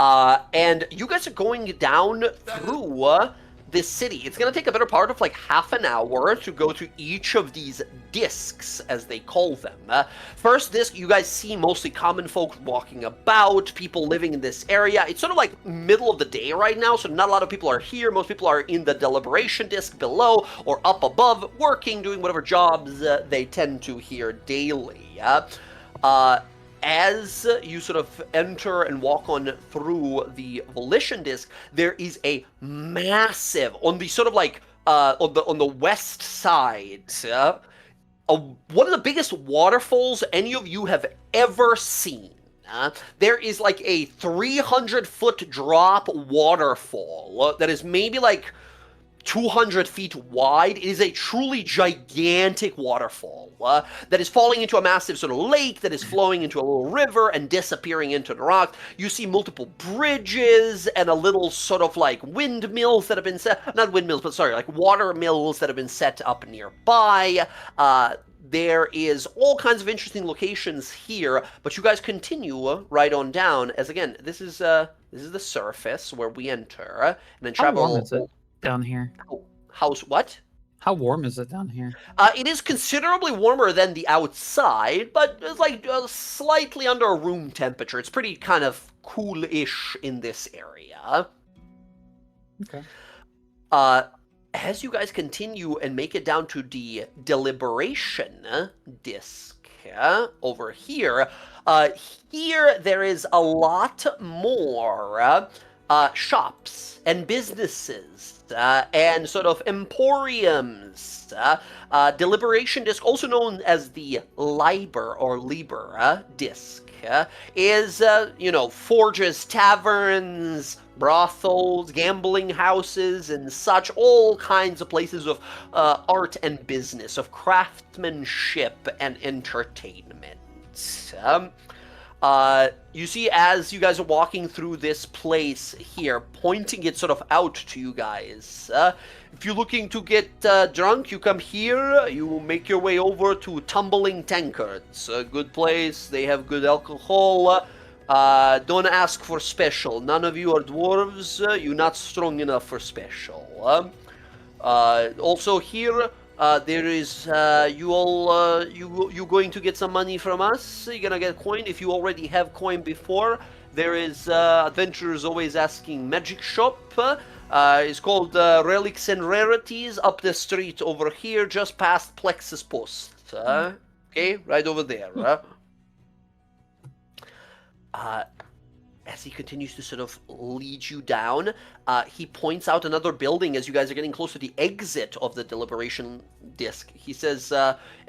And you guys are going down through this city. It's going to take a better part of like half an hour to go to each of these discs, as they call them. First disc, you guys see mostly common folk walking about, people living in this area. It's sort of like middle of the day right now, so not a lot of people are here. Most people are in the deliberation disc below or up above, working, doing whatever jobs they tend to here daily. As you sort of enter and walk on through the Volition disc, there is a massive, on the sort of like, on the west side, one of the biggest waterfalls any of you have ever seen. There is like a 300-foot drop waterfall that is maybe like 200 feet wide. It is a truly gigantic waterfall that is falling into a massive sort of lake that is flowing into a little river and disappearing into the rock. You see multiple bridges and a little sort of like windmills that have been set, not windmills, but sorry, like water mills that have been set up nearby. There is all kinds of interesting locations here, but you guys continue right on down, as again, this is the surface where we enter, and then travel. How warm is it down here? House what? How warm is it down here? It is considerably warmer than the outside, but it's like slightly under room temperature. It's pretty kind of cool-ish in this area. Okay. As you guys continue and make it down to the deliberation disc over here, here there is a lot more shops and businesses and sort of emporiums. Deliberation disc, also known as the Liber or Liber disc, is, forges, taverns, brothels, gambling houses, and such, all kinds of places of art and business, of craftsmanship and entertainment. You see, as you guys are walking through this place here, pointing it sort of out to you guys, if you're looking to get drunk, you come here, you make your way over to Tumbling Tankards. A good place, they have good alcohol. Don't ask for special. None of you are dwarves, you're not strong enough for special. Also here, there is, you going to get some money from us? You're gonna get coin if you already have coin before. There is, adventurers always asking magic shop. It's called Relics and Rarities, up the street over here, just past Plexus Post. Okay, right over there. As he continues to sort of lead you down, he points out another building as you guys are getting close to the exit of the deliberation disc. He says,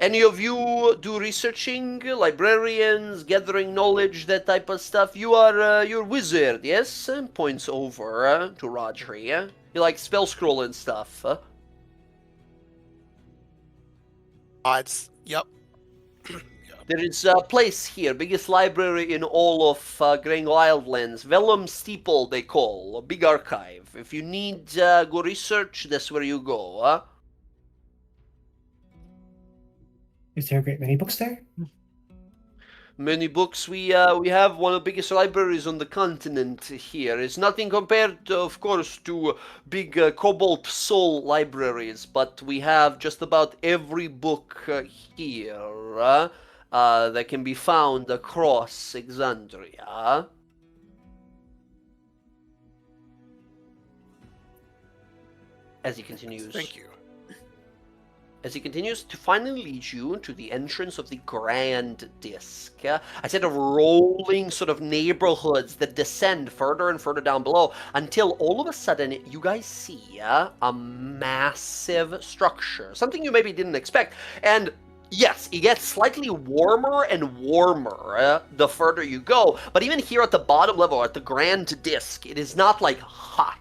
any of you do researching, librarians, gathering knowledge, that type of stuff? You're wizard, yes? And points over to Rodri. You like spell scroll and stuff. Odds. Yep. There is a place here, biggest library in all of Greying Wildlands. Vellum Steeple, they call, a big archive. If you need go research, that's where you go. Is there a great many books there? Many books. We have one of the biggest libraries on the continent here. It's nothing compared, of course, to big Cobalt Soul libraries, but we have just about every book here. That can be found across Exandria. As he continues. Thank you. As he continues to finally lead you to the entrance of the Grand Disc. I said of rolling sort of neighborhoods that descend further and further down below until all of a sudden you guys see a massive structure. Something you maybe didn't expect. And Yes, it gets slightly warmer and warmer the further you go. But even here at the bottom level, at the grand disk, it is not like hot.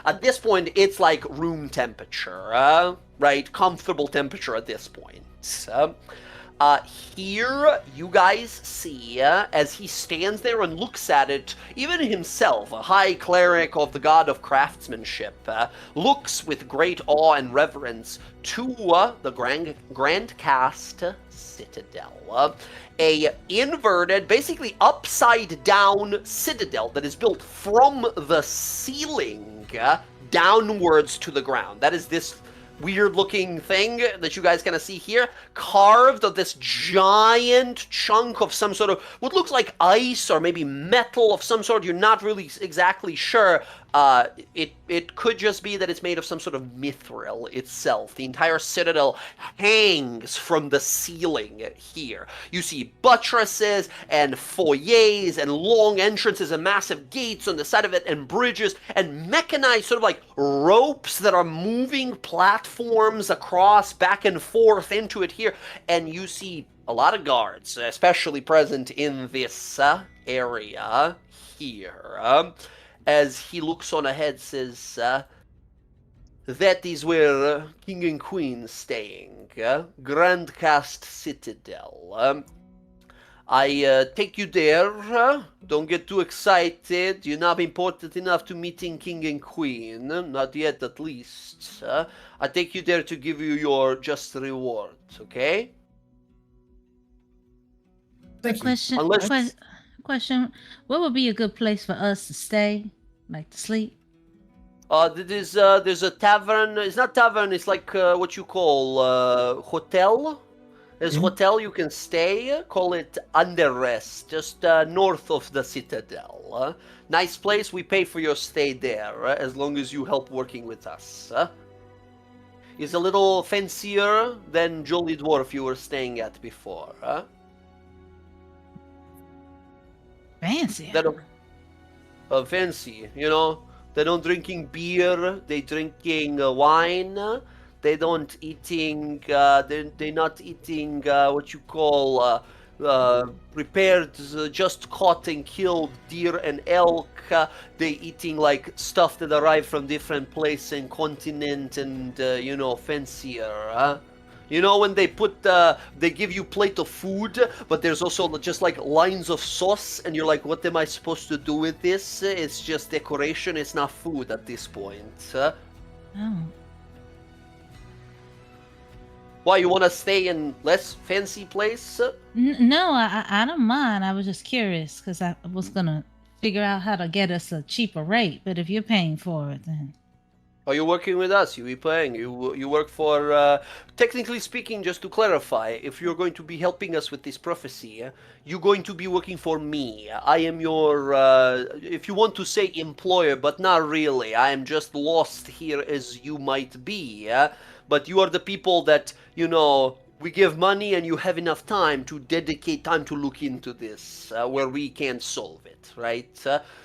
At this point, it's like room temperature, right? Comfortable temperature at this point. Here, you guys see, as he stands there and looks at it, even himself, a high cleric of the god of craftsmanship, looks with great awe and reverence to the Grand Cast Citadel. A inverted, basically upside down citadel that is built from the ceiling downwards to the ground. That is this weird looking thing that you guys kind of see here, carved of this giant chunk of some sort of what looks like ice or maybe metal of some sort. You're not really exactly sure. It could just be that it's made of some sort of mithril itself. The entire citadel hangs from the ceiling here. You see buttresses and foyers and long entrances and massive gates on the side of it and bridges and mechanized sort of like ropes that are moving platforms across back and forth into it here. And you see a lot of guards, especially present in this area here. As he looks on ahead, says, that is where King and Queen staying, Grand Cast Citadel. I take you there, don't get too excited, you're not important enough to meeting King and Queen, not yet at least. I take you there to give you your just reward, okay? Thank you. Question. Unless- Question. What would be a good place for us to stay, like to sleep? There's a tavern. It's not tavern. It's like what you call hotel. There's hotel you can stay. Call it Underrest, just north of the Citadel. Nice place. We pay for your stay there as long as you help working with us. It's a little fancier than Jolly Dwarf you were staying at before. Fancy. They don't, fancy, you know. They don't drinking beer. They drinking wine. They don't eating. They not eating what you call prepared, just caught and killed deer and elk. They eating like stuff that arrived from different place and continent and you know, fancier. You know, when they put, they give you plate of food, but there's also just like lines of sauce, and you're like, what am I supposed to do with this? It's just decoration, it's not food at this point. Oh. Why, you want to stay in less fancy place? No, I don't mind. I was just curious because I was gonna figure out how to get us a cheaper rate. But if you're paying for it, then. Are you working with us? You be paying. You work for, technically speaking, just to clarify, if you're going to be helping us with this prophecy, you're going to be working for me. I am your, if you want to say employer, but not really. I am just lost here as you might be. But you are the people that, you know, we give money and you have enough time to dedicate time to look into this, where we can solve it, right?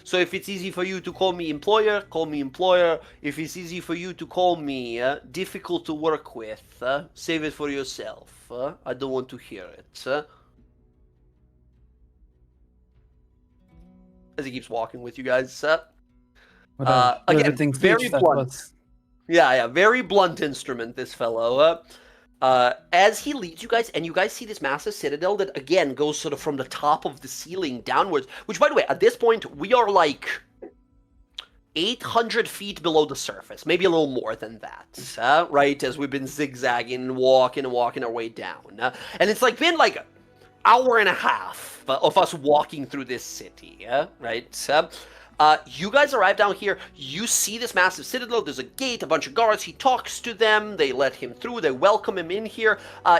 So if it's easy for you to call me employer, call me employer. If it's easy for you to call me difficult to work with, save it for yourself. I don't want to hear it. As he keeps walking with you guys. Again, very blunt. Yeah, very blunt instrument, this fellow. As he leads you guys, and you guys see this massive citadel that, again, goes sort of from the top of the ceiling downwards, which, by the way, at this point, we are like 800 feet below the surface, maybe a little more than that, right, as we've been zigzagging and walking our way down. And it's like been like an hour and a half of us walking through this city, right? You guys arrive down here, you see this massive citadel, there's a gate, a bunch of guards, he talks to them, they let him through, they welcome him in here.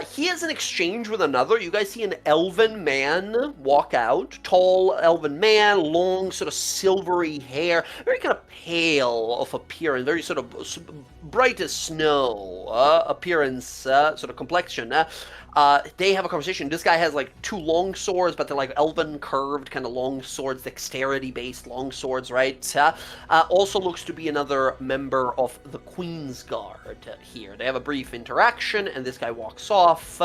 He has an exchange with another. You guys see an elven man walk out, tall elven man, long sort of silvery hair, very kind of pale of appearance, very sort of bright as snow appearance, sort of complexion. They have a conversation. This guy has like two long swords, but they're like elven curved kind of long swords, dexterity based long swords. swords, right? Also looks to be another member of the Queen's Guard here. They have a brief interaction, and this guy walks off.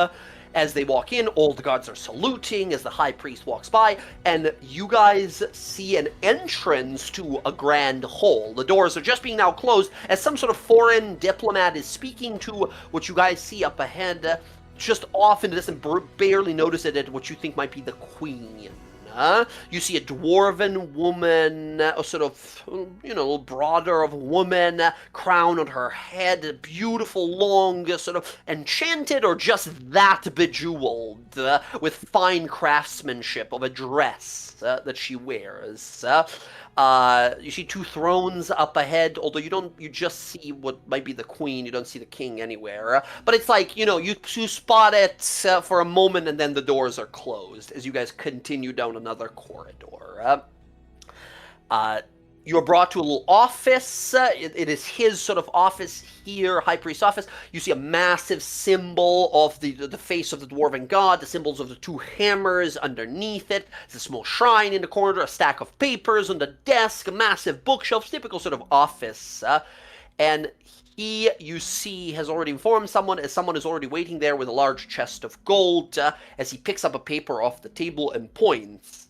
As they walk in, all the guards are saluting as the high priest walks by, and you guys see an entrance to a grand hall. The doors are just being now closed as some sort of foreign diplomat is speaking to what you guys see up ahead, just off in the distance, barely notice it at what you think might be the queen. You see a dwarven woman, a sort of, a little broader of a woman, crown on her head, a beautiful, long, sort of enchanted or just that bejeweled, with fine craftsmanship of a dress that she wears. You see two thrones up ahead, although you just see what might be the queen, you don't see the king anywhere. But it's like, you spot it for a moment and then the doors are closed as you guys continue down another corridor. You're brought to a little office. It is his sort of office here, High Priest's office. You see a massive symbol of the face of the dwarven god, the symbols of the two hammers underneath it. There's a small shrine in the corner, a stack of papers on the desk, a massive bookshelf, typical sort of office. And he, you see, has already informed someone, as someone is already waiting there with a large chest of gold, as he picks up a paper off the table and points.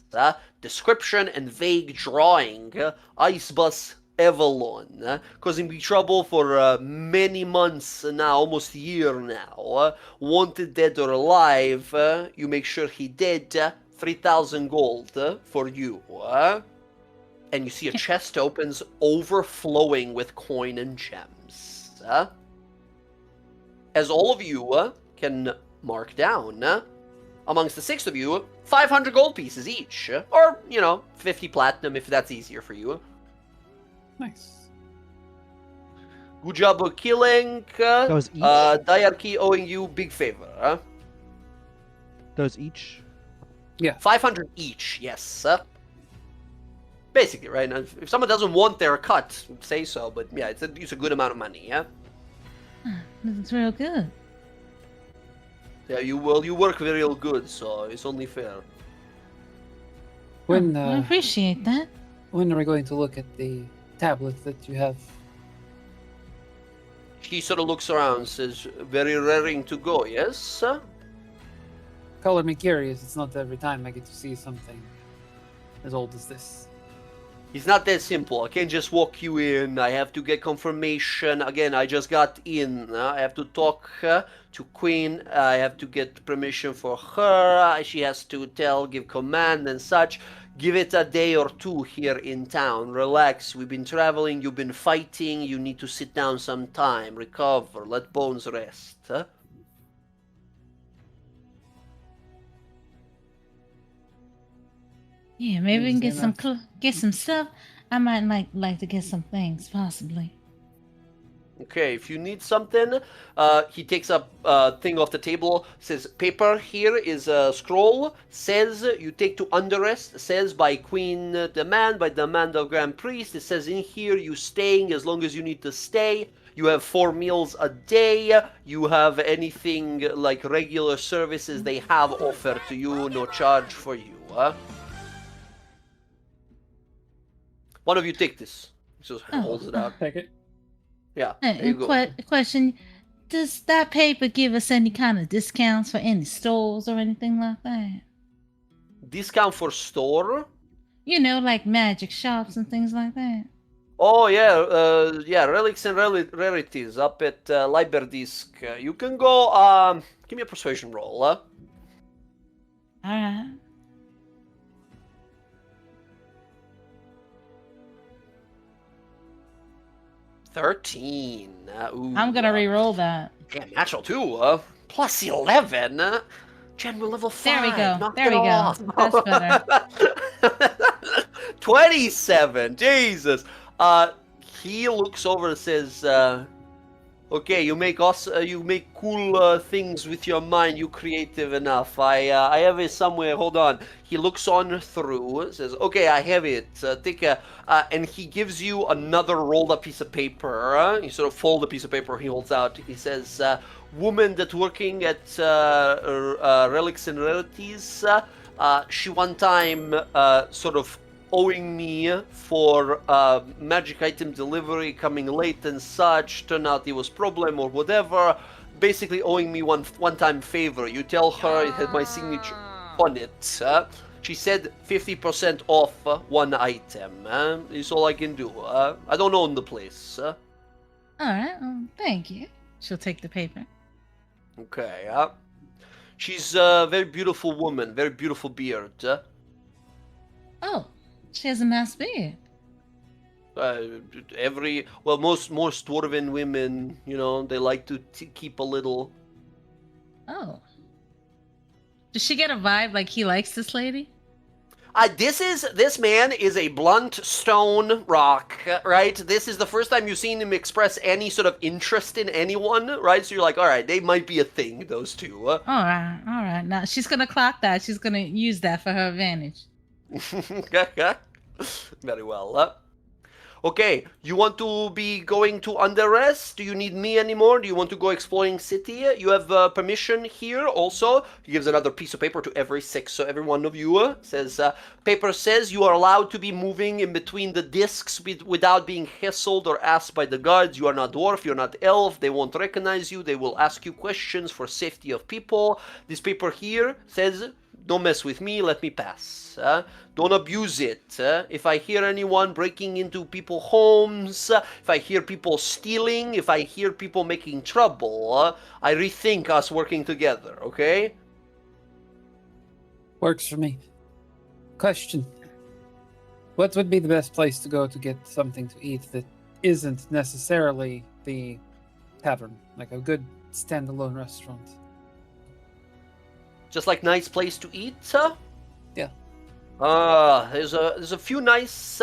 Description and vague drawing. Icebus Avalon, causing me trouble for many months now, almost a year now. Wanted dead or alive, you make sure he dead. 3,000 gold for you. And you see a chest opens, overflowing with coin and gems. As all of you can mark down, amongst the 6 of you, 500 gold pieces each. Or, 50 platinum if that's easier for you. Nice. Good job of killing. That was each? Diarchy owing you big favor. Those each? 500 each, yes. Basically, right? Now, if someone doesn't want their cut, say so. But yeah, it's a good amount of money, yeah? That's real good. Yeah, you work very good, so it's only fair. When I appreciate that. when are we going to look at the tablet that you have? He sort of looks around, says, very raring to go, yes? Color me curious. It's not every time I get to see something as old as this. It's not that simple. I can't just walk you in. I have to get confirmation. Again, I just got in. I have to talk to Queen. I have to get permission for her. She has to give command and such. Give it a day or two here in town. Relax. We've been traveling. You've been fighting. You need to sit down some time. Recover. Let bones rest. Yeah, maybe we can get Easy some get some stuff. I might like to get some things, possibly. Okay, if you need something, he takes up thing off the table, says, paper, here is a scroll, says, you take to underrest, says, by Queen demand, by demand of Grand Priest, it says in here, you staying as long as you need to stay, you have 4 meals a day, you have anything like regular services they have offered to you, no charge for you. One of you take this. He just holds it out. Take it. Yeah, there you go. Question: does that paper give us any kind of discounts for any stores or anything like that? Discount for store? You know, like magic shops and things like that. Oh yeah, relics and rarities up at Liberdisc. You can go. Give me a persuasion roll. All right. 13. Ooh, I'm gonna re-roll that. Damn, natural 2. Plus 11. General level 5. There we go. Knock There it we go. off. That's better. 27. Jesus. He looks over and says, okay, you make cool things with your mind. You creative enough. I have it somewhere. Hold on. He looks on through. Says, okay, I have it. Take a. And he gives you another rolled up piece of paper. You sort of fold the piece of paper he holds out. He says, woman that working at relics and rarities. She one time sort of owing me for magic item delivery coming late and such. Turned out it was problem or whatever. Basically owing me one-time favor. You tell her it had my signature on it. She said 50% off one item. Is all I can do. I don't own the place. All right. Thank you. She'll take the paper. Okay. She's a very beautiful woman. Very beautiful beard. Oh, she has a nice beard. Most dwarven women, they like to keep a little. Oh. Does she get a vibe like he likes this lady? This man is a blunt stone rock, right? This is the first time you've seen him express any sort of interest in anyone, right? So you're like, all right, they might be a thing, those two. All right. Now she's gonna clock that. She's gonna use that for her advantage. Very well. Okay, you want to be going to under rest? Do you need me anymore? Do you want to go exploring city? You have permission here also. He gives another piece of paper to every one of you. Says, paper says you are allowed to be moving in between the discs without being hassled or asked by the guards. You are not dwarf, you're not elf. They won't recognize you. They will ask you questions for safety of people. This paper here says, don't mess with me, let me pass. Don't abuse it. If I hear anyone breaking into people's homes, if I hear people stealing, if I hear people making trouble, I rethink us working together, okay? Works for me. Question. What would be the best place to go to get something to eat that isn't necessarily the tavern? Like a good standalone restaurant? Just like nice place to eat? Yeah. There's a few nice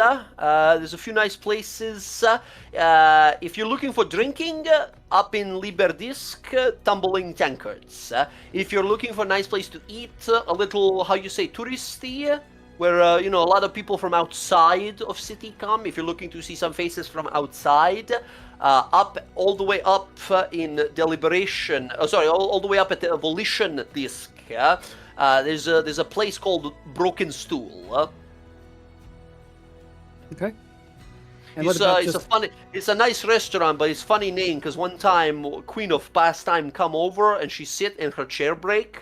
places. If you're looking for drinking, up in Liberdisk, Tumbling Tankards. If you're looking for a nice place to eat, a little, touristy, where a lot of people from outside of city come. If you're looking to see some faces from outside, all the way up in Deliberation. All the way up at the Volition Disc. There's a place called Broken Stool. Okay. And what about it's a nice restaurant, but it's funny name because one time Queen of Pastime come over and she sit and her chair break,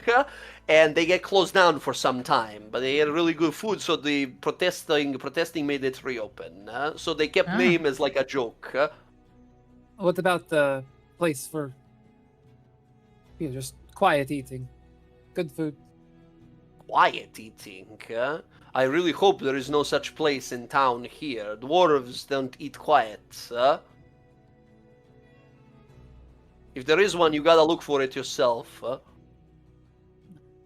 and they get closed down for some time. But they had really good food, so the protesting made it reopen. So they kept name as like a joke. What about the place for just quiet eating? Good food. Quiet eating, I really hope there is no such place in town here. Dwarves don't eat quiet, If there is one, you gotta look for it yourself.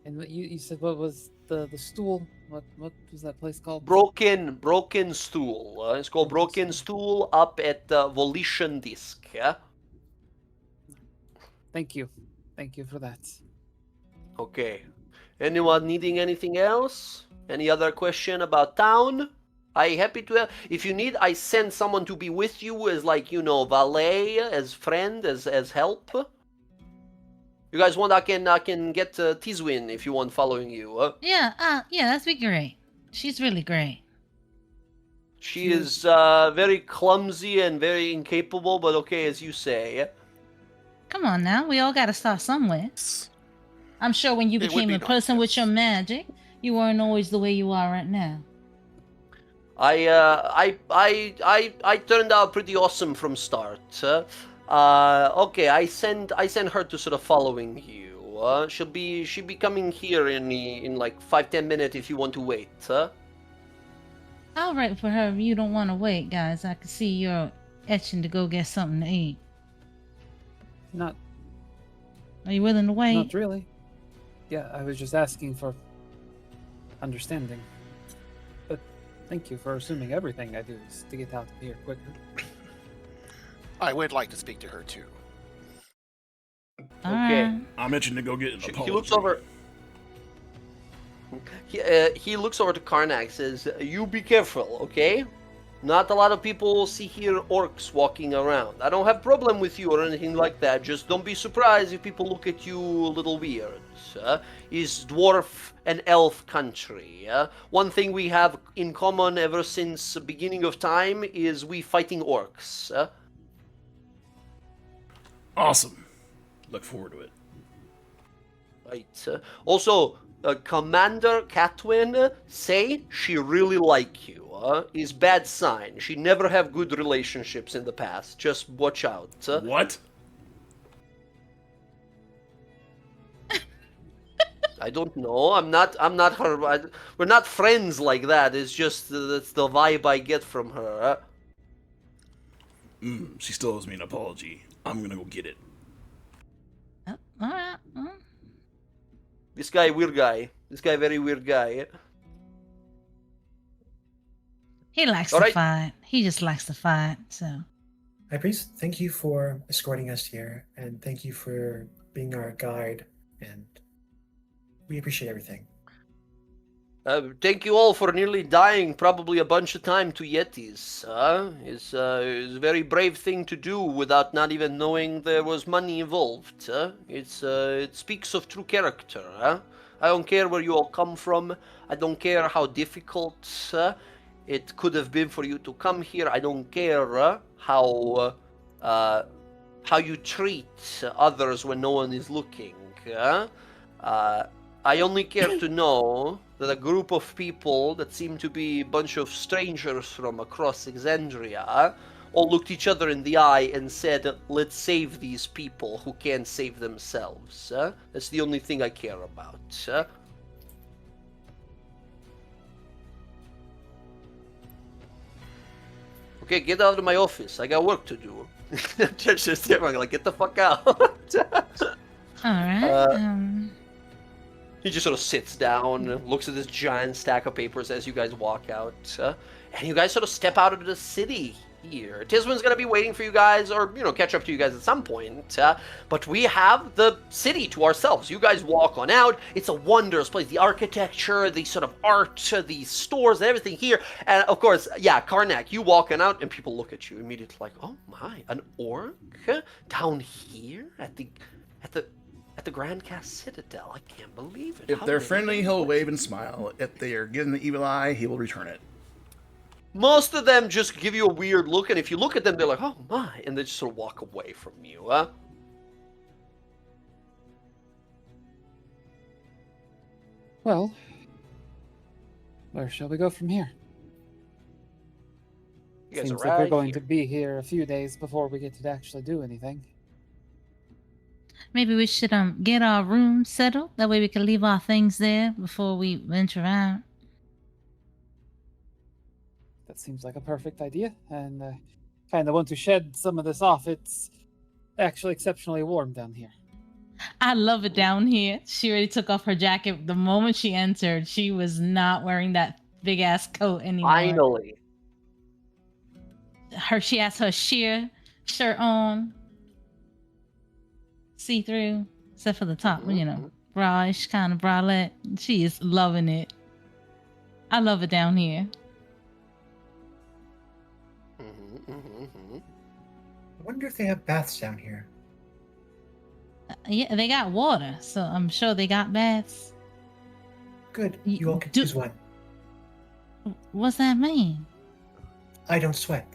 And you said what was the stool? What was that place called? Broken Stool. It's called Broken Stool up at Volition Disc. Thank you for that. Okay. Anyone needing anything else? Any other question about town? I happy to have. If you need, I send someone to be with you as valet, as friend, as help. You guys want? I can get Tizwin if you want following you. Yeah, that'd be great. She's really great. She is very clumsy and very incapable, but okay, as you say. Come on now, we all gotta start somewhere. I'm sure when you became a person with your magic, you weren't always the way you are right now. I turned out pretty awesome from start. Okay, I send her to sort of following you. She'll be coming here in like 5-10 minutes if you want to wait. I'll write for her if you don't want to wait, guys. I can see you're etching to go get something to eat. Not. Are you willing to wait? Not really. Yeah, I was just asking for understanding. But thank you for assuming everything I do is to get out of here quicker. I would like to speak to her too. Okay. I'm itching to go get an apology. He looks over. He looks over to Karnak. Says, "You be careful, okay? Not a lot of people see here orcs walking around. I don't have problem with you or anything like that. Just don't be surprised if people look at you a little weird. Is dwarf and elf country. One thing we have in common ever since the beginning of time is we fighting orcs. Awesome. Look forward to it. Right. Also, Commander Catwin say she really like you. Is bad sign. She never have good relationships in the past. Just watch out. What? I don't know. I'm not her. We're not friends like that. It's just that's the vibe I get from her. She still owes me an apology. I'm gonna go get it. All right. This guy, weird guy. This guy, very weird guy. He likes All to right. fight. He just likes to fight. So High Priest, thank you for escorting us here, and thank you for being our guide, and we appreciate everything. Thank you all for nearly dying probably a bunch of time to Yetis. It's a very brave thing to do without not even knowing there was money involved. It speaks of true character. I don't care where you all come from. I don't care how difficult it could have been for you to come here. I don't care how you treat others when no one is looking. I only care to know that a group of people that seem to be a bunch of strangers from across Exandria all looked each other in the eye and said, let's save these people who can't save themselves. That's the only thing I care about. Okay, get out of my office. I got work to do. Just like, get the fuck out. all right. He just sort of sits down, looks at this giant stack of papers as you guys walk out, and you guys sort of step out of the city here. Tiswin's gonna be waiting for you guys, or catch up to you guys at some point. But we have the city to ourselves. You guys walk on out. It's a wondrous place. The architecture, the sort of art, the stores, everything here, and of course, yeah, Karnak. You walking out, and people look at you immediately like, "Oh my, an orc down here at the Grand Cast Citadel. I can't believe it." If How they're did friendly, they he'll do it?" wave and smile. If they are given the evil eye, he will return it. Most of them just give you a weird look, and if you look at them, they're like, "Oh my," and they just sort of walk away from you. Well, where shall we go from here? You guys Seems are like we're right going here. to be here a few days before we get to actually do anything. Maybe we should get our room settled. That way we can leave our things there before we venture out. That seems like a perfect idea, and kind of want to shed some of this off. It's actually exceptionally warm down here. I love it down here. She already took off her jacket the moment she entered. She was not wearing that big ass coat anymore. Finally. She has her sheer shirt on, see through, except for the top, braish kind of bralette. She is loving it. I love it down here. I wonder if they have baths down here. Yeah, they got water, so I'm sure they got baths. Good. You all can Do- choose one. What's that mean? I don't sweat.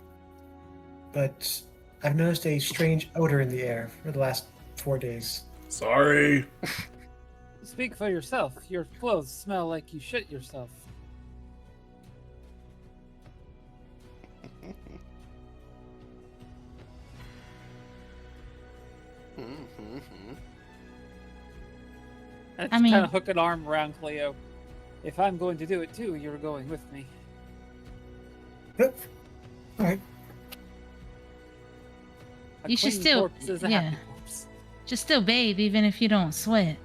But I've noticed a strange odor in the air for the last 4 days. Sorry. Speak for yourself. Your clothes smell like you shit yourself. I mean- kind of hook an arm around Cleo. If I'm going to do it too, you're going with me. Yep. All right. A You should clean still- corpse is a yeah. happy corpse. Just still bathe, even if you don't sweat.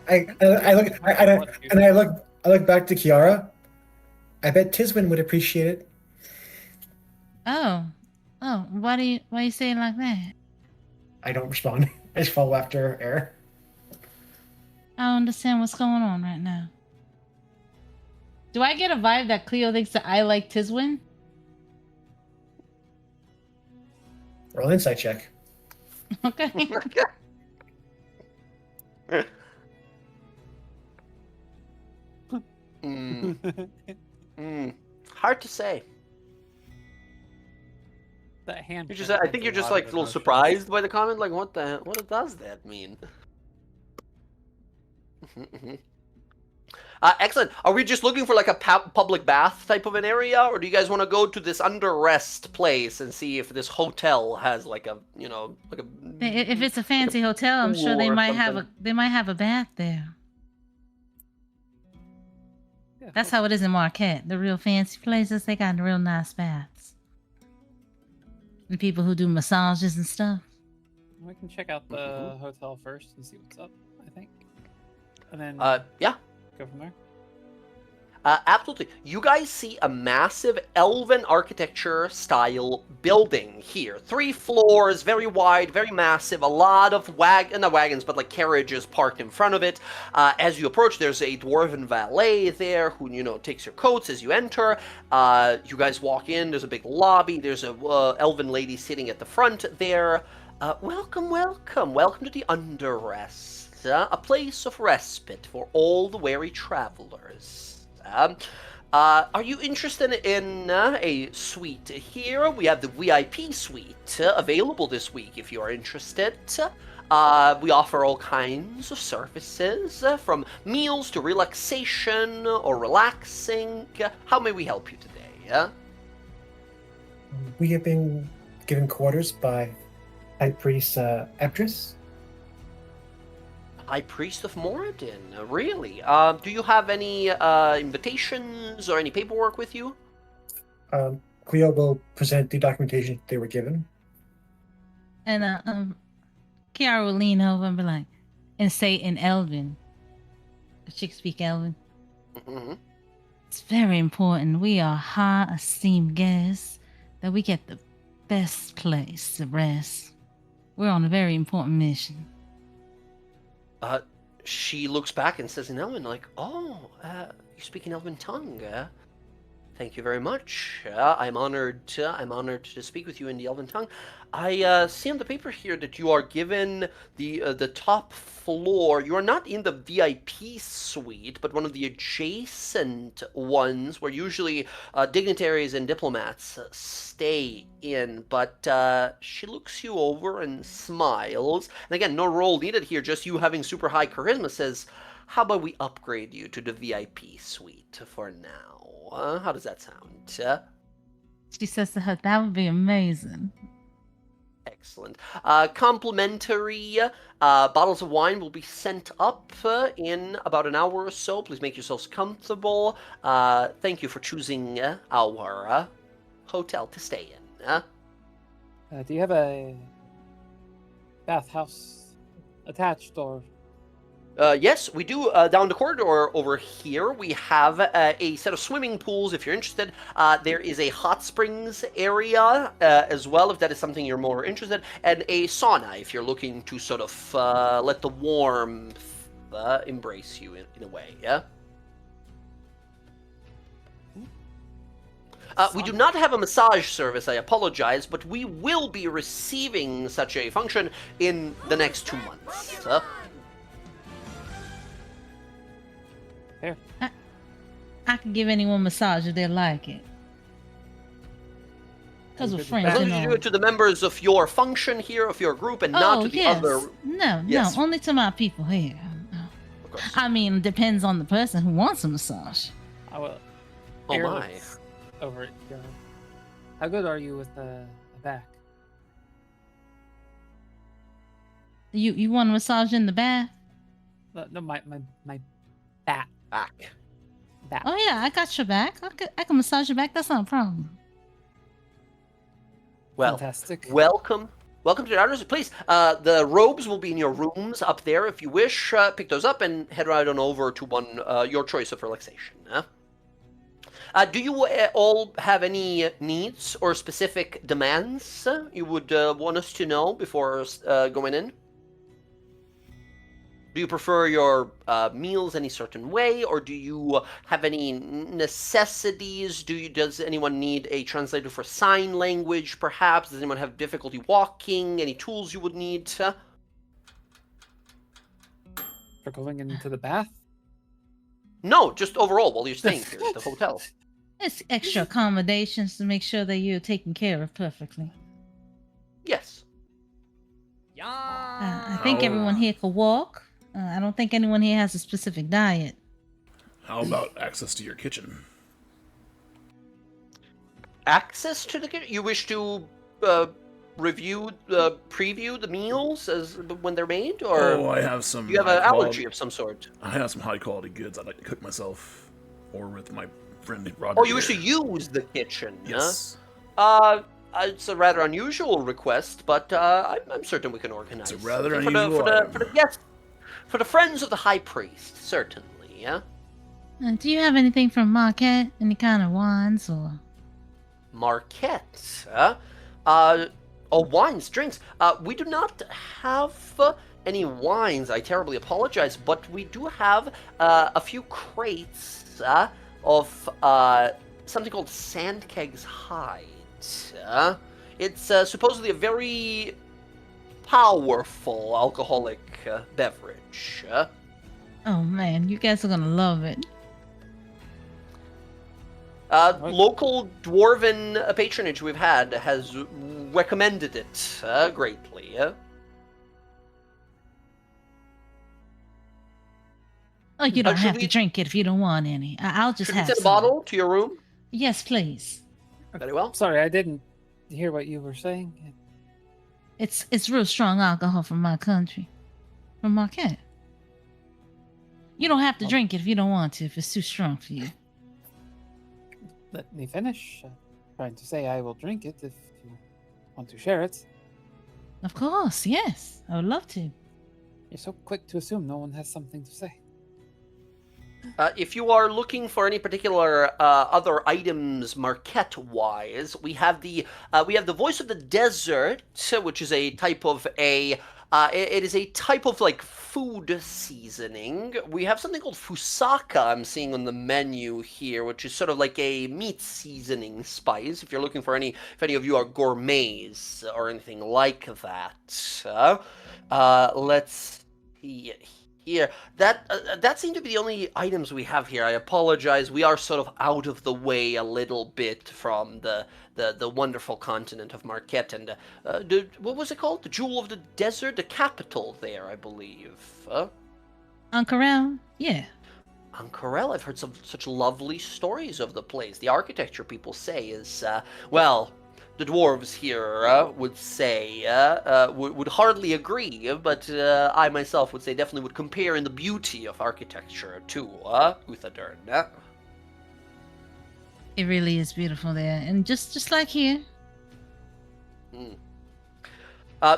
I look back to Kiara. I bet Tiswin would appreciate it. Oh, why you say it like that? I don't respond. I just follow after air. I don't understand what's going on right now. Do I get a vibe that Cleo thinks that I like Tiswin? Roll insight check. Okay. Hard to say. That hand. I think you're just like a little surprised by the comment. Like, what does that mean? Excellent. Are we just looking for like a public bath type of an area, or do you guys want to go to this under rest place and see if this hotel has like a, like a? If it's a fancy hotel, I'm sure they pool or might have something? a bath there. Yeah, That's how it is in Marquette. The real fancy places, they got real nice baths. And people who do massages and stuff. we can check out the hotel first and see what's up. I think, and then Yeah. go from there. Absolutely. You guys see a massive elven architecture style building here. 3 floors, very wide, very massive, a lot of not wagons, but like carriages parked in front of it. As you approach, there's a dwarven valet there who, takes your coats as you enter. You guys walk in, there's a big lobby, there's a elven lady sitting at the front there. Welcome, welcome, welcome to the Underrest, a place of respite for all the weary travelers. Are you interested in a suite here? We have the VIP suite available this week if you are interested. We offer all kinds of services, from meals to relaxation or relaxing. How may we help you today? We have been given quarters by High Priest Ebdris. High Priest of Moradin, really? Do you have any invitations or any paperwork with you? Cleo will present the documentation they were given. And Kiara will lean over and be like, and say in Elven. If she can speak Elven. Mm-hmm. It's very important. We are high esteemed guests that we get the best place to rest. We're on a very important mission. She looks back and says in Elven, like, you speak in Elven tongue. Thank you very much. I'm honored to speak with you in the Elven tongue. I see on the paper here that you are given the top floor. You are not in the VIP suite, but one of the adjacent ones where usually dignitaries and diplomats stay in. But she looks you over and smiles. And again, no roll needed here, just you having super high charisma says, how about we upgrade you to the VIP suite for now? How does that sound? She says to her, that would be amazing. Excellent. Complimentary bottles of wine will be sent up in about an hour or so. Please make yourselves comfortable. Thank you for choosing our hotel to stay in. Do you have a bathhouse attached or? Yes, we do. Down the corridor over here, we have a set of swimming pools, if you're interested. There is a hot springs area as well, if that is something you're more interested, and a sauna, if you're looking to sort of let the warmth embrace you in a way, yeah? We do not have a massage service, I apologize, but we will be receiving such a function in the next 2 months. Here. I can give anyone a massage if they like it. Because we're friends. As long and as you all. do it to the members of your function here, of your group, and not to the yes. other. Yes. No, only to my people here. Of course. I mean, depends on the person who wants a massage. I will. Oh Here my. looks over it. Go. How good are you with a back? You want a massage in the bath? No, my back. Back. Back. Oh yeah, I got your back. I can massage your back. That's not a problem. Well, Fantastic. welcome to the Outers. Please, the robes will be in your rooms up there if you wish. Pick those up and head right on over to one your choice of relaxation. Do you all have any needs or specific demands you would want us to know before going in? Do you prefer your meals any certain way, or do you have any necessities? Does anyone need a translator for sign language, perhaps? Does anyone have difficulty walking? Any tools you would need? For going into the bath? No, just overall while you're staying here at the hotel. It's extra accommodations to make sure that you're taken care of perfectly. Yes. I think everyone here can walk. I don't think anyone here has a specific diet. How about access to your kitchen? Access to the kitchen? You wish to preview the meals as when they're made, or I have some. do you have an allergy of some sort? I have some high quality goods I'd like to cook myself, or with my friend Roger. Oh, you wish to use the kitchen? Yes. Huh? It's a rather unusual request, but I'm certain we can organize. It's a rather for unusual for the guests, for the friends of the High Priest, certainly. Yeah. Do you have anything from Marquette? Any kind of wines or? Marquette, wines, drinks. We do not have any wines. I terribly apologize, but we do have a few crates of something called Sandkeg's Hide. It's supposedly a very powerful alcoholic beverage. Oh man, you guys are gonna love it. Local dwarven patronage we've had has recommended it greatly. Oh, you don't should have we- to drink it if you don't want any. I'll just Should we have send a some. bottle to your room? Yes, please. Very well. Sorry, I didn't hear what you were saying. It's real strong alcohol from my country, from Marquette. You don't have to drink it if you don't want to. If it's too strong for you. Let me finish. Trying to say I will drink it if you want to share it. Of course, yes. I would love to. You're so quick to assume no one has something to say. If you are looking for any particular other items, Marquette-wise, we have the Voice of the Desert, which is a type of it is a type of like food seasoning. We have something called fusaka I'm seeing on the menu here, which is sort of like a meat seasoning spice. If you're looking for if any of you are gourmets or anything like that. Let's see here. That seemed to be the only items we have here. I apologize. We are sort of out of the way a little bit from the wonderful continent of Marquette and what was it called? The Jewel of the Desert, the capital there, I believe. Ankara? Yeah. Ankara, I've heard such lovely stories of the place. The architecture, people say, is well. The dwarves here would say, would hardly agree, but I myself would say definitely would compare in the beauty of architecture to Uthadern. It really is beautiful there, and just like here.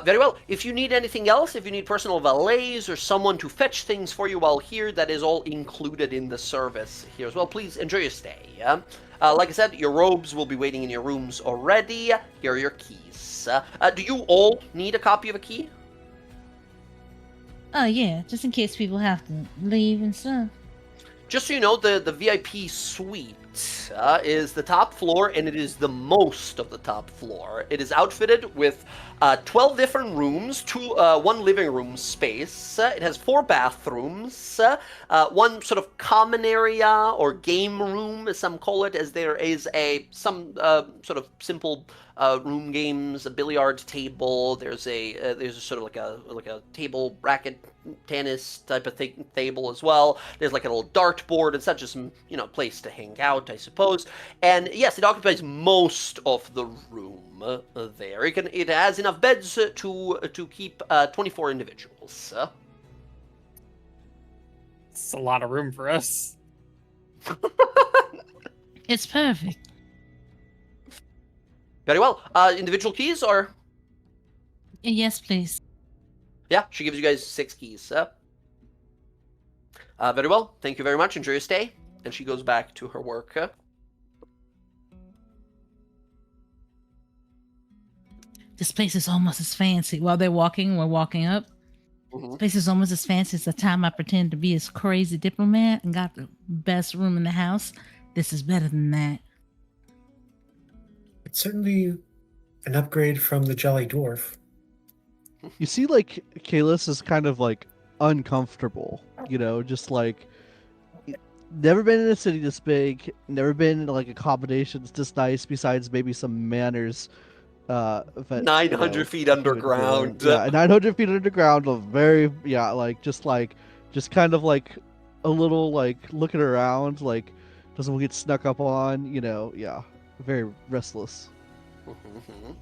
Very well. If you need anything else, if you need personal valets or someone to fetch things for you while here, that is all included in the service here as well. Please enjoy your stay. Like I said, your robes will be waiting in your rooms already. Here are your keys. Do you all need a copy of a key? Oh yeah, just in case people have to leave and stuff. Just so you know, the VIP suite is the top floor, and it is the most of the top floor. It is outfitted with 12 different rooms, one living room space. It has 4 bathrooms, one sort of common area or game room, as some call it, as there is some sort of simple room games, a billiard table. There's a sort of like a table racket tennis type of table as well. There's like a little dart board and such, as some place to hang out, I suppose. And yes, it occupies most of the room there. It has enough beds to keep 24 individuals. It's a lot of room for us. It's perfect. Very well. Individual keys, or? Yes, please. Yeah, she gives you guys 6 keys. Very well. Thank you very much. Enjoy your stay. And she goes back to her work. This place is almost as fancy. While we're walking up. Mhm. This place is almost as fancy as the time I pretended to be this crazy diplomat and got the best room in the house. This is better than that. It's certainly an upgrade from the Jolly Dwarf. You see, like, Kalis is kind of like uncomfortable, you know, just like never been in a city this big, never been in like accommodations this nice, besides maybe some manners. But, 900 feet underground. Yeah, 900 feet underground. A very, yeah, like just kind of like a little like looking around, like doesn't get snuck up on, you know, yeah, very restless. Mhm.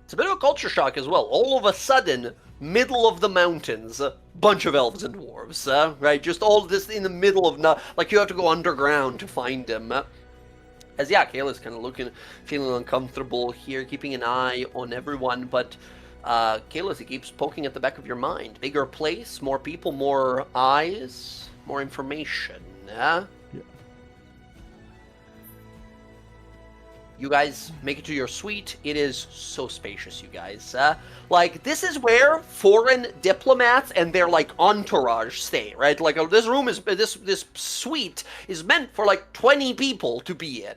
It's a bit of a culture shock as well. All of a sudden, middle of the mountains, a bunch of elves and dwarves, right? Just all this in the middle of like you have to go underground to find them. As yeah, Kayla's kind of feeling uncomfortable here, keeping an eye on everyone, but Kayla, he keeps poking at the back of your mind. Bigger place, more people, more eyes, more information. Yeah. You guys make it to your suite. It is so spacious, you guys. Like, this is where foreign diplomats and their, like, entourage stay, right? Like, this room is, this suite is meant for, like, 20 people to be in.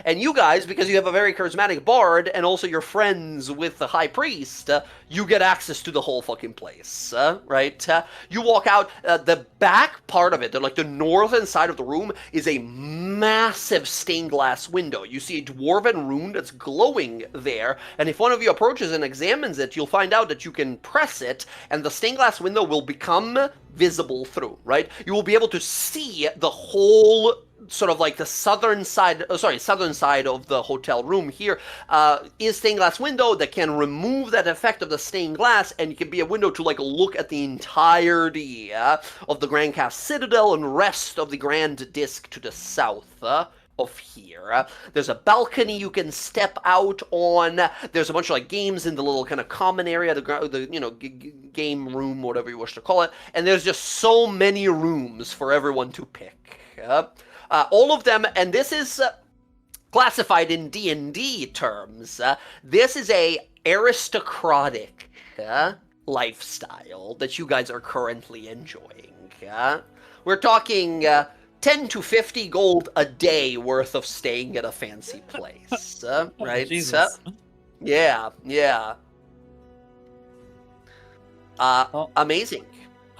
And you guys, because you have a very charismatic bard, and also you're friends with the high priest, you get access to the whole fucking place, right? You walk out, the back part of it, like, the northern side of the room, is a massive stained glass window. You see a dwarven rune that's glowing there, and if one of you approaches and examines it, you'll find out that you can press it, and the stained glass window will become visible through, right? You will be able to see the whole sort of like the southern side of the hotel room here is stained glass window that can remove that effect of the stained glass, and it can be a window to like look at the entirety of the Grand Cast Citadel and rest of the Grand Disc to the south of here. There's a balcony you can step out on. There's a bunch of like games in the little kind of common area, the game room, whatever you wish to call it. And there's just so many rooms for everyone to pick. All of them, and this is classified in D&D terms. This is a aristocratic lifestyle that you guys are currently enjoying. We're talking 10 to 50 gold a day worth of staying at a fancy place, right? Jesus. Yeah. Well, Amazing.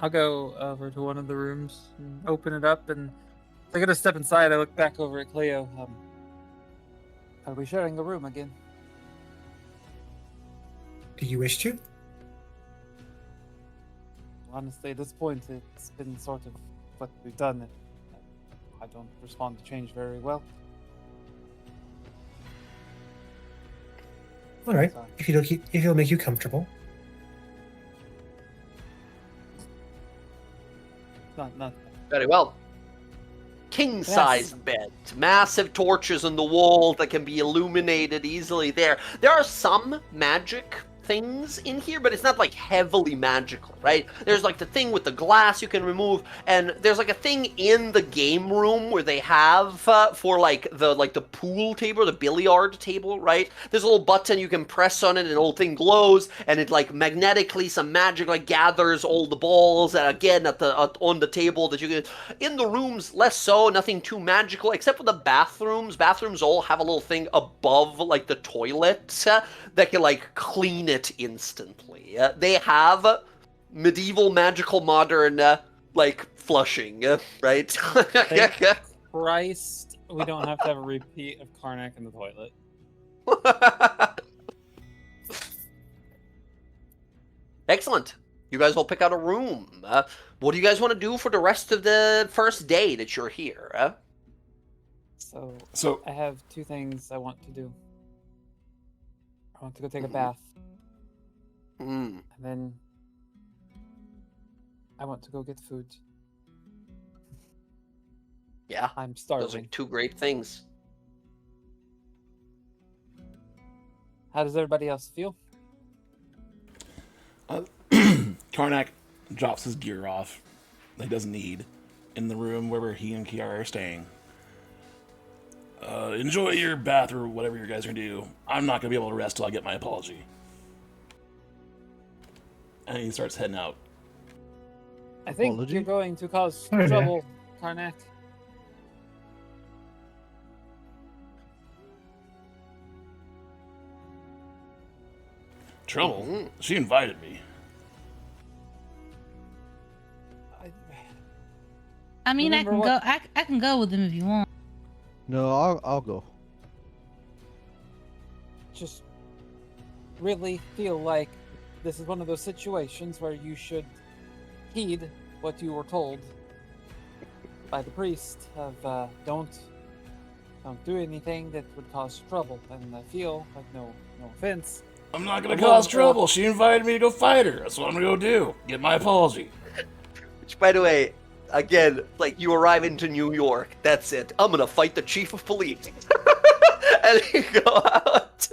I'll go over to one of the rooms and open it up, and I gotta step inside. I look back over at Cleo. Are we sharing a room again? Do you wish to? Honestly, at this point, it's been sort of what we've done. I don't respond to change very well. All right. So, If it'll make you comfortable. not. Very well. King-sized bed, massive torches on the wall that can be illuminated easily there. There are some magic things in here, but it's not like heavily magical, right? There's like the thing with the glass you can remove, and there's like a thing in the game room where they have for like the pool table, the billiard table, right? There's a little button you can press on it, and the whole thing glows, and it like magnetically some magic like gathers all the balls, and again on the table that you can. In the rooms, less so, nothing too magical, except for the bathrooms. Bathrooms all have a little thing above like the toilet that can like clean it instantly. They have medieval, magical, modern, like flushing, right? Thank Christ, we don't have to have a repeat of Karnak in the toilet. Excellent. You guys will pick out a room. What do you guys want to do for the rest of the first day that you're here? So I have two things I want to do. I want to go take a bath. Mm. And then I want to go get food. Yeah, I'm those are starving. two great things. How does everybody else feel? Karnak drops his gear off that he doesn't need in the room wherever he and Kiara are staying. Enjoy your bath or whatever you guys are going to do. I'm not going to be able to rest till I get my apology. And he starts heading out. I think Apology? you're going to cause Oh, yeah. trouble, Karnak. Trouble? Mhm. She invited me. I mean, I Remember can what- go. I can go with him if you want. No, I'll go. Just really feel like this is one of those situations where you should heed what you were told by the priest of don't do anything that would cause trouble. And I feel like no offense. I'm not gonna I'm cause not- trouble. She invited me to go fight her. That's what I'm gonna go do. Get my apology. Which, by the way, again, like you arrive into New York. That's it. I'm gonna fight the chief of police, and you go out.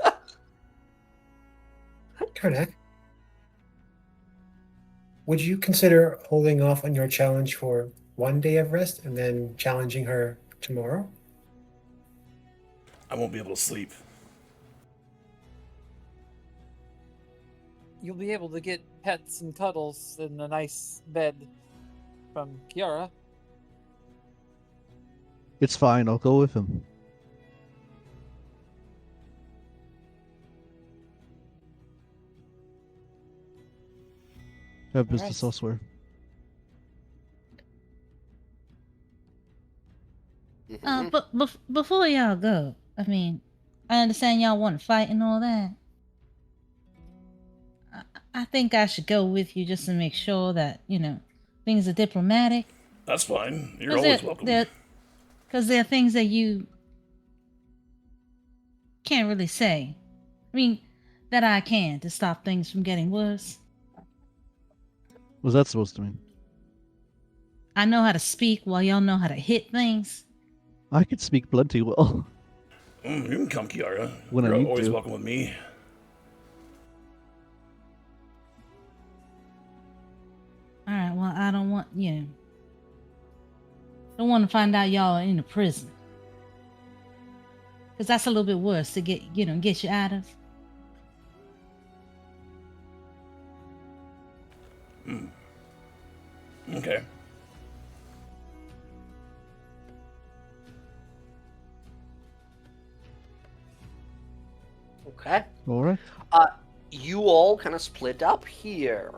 Karnak, would you consider holding off on your challenge for one day of rest and then challenging her tomorrow? I won't be able to sleep. You'll be able to get pets and cuddles in a nice bed from Kiara. It's fine. I'll go with him. I have business Alright. elsewhere. But before y'all go, I mean, I understand y'all want to fight and all that. I think I should go with you just to make sure that things are diplomatic. That's fine. You're 'Cause always there- welcome. there- Because there are things that you can't really say. I mean, that I can to stop things from getting worse. What's that supposed to mean? I know how to speak while y'all know how to hit things. I could speak plenty well. You can come, Kiara. When I You're need always to. welcome with me. All right. Well, I don't want don't want to find out y'all are in a prison. Because that's a little bit worse to get you out of. Okay. Okay. All right. You all kind of split up here.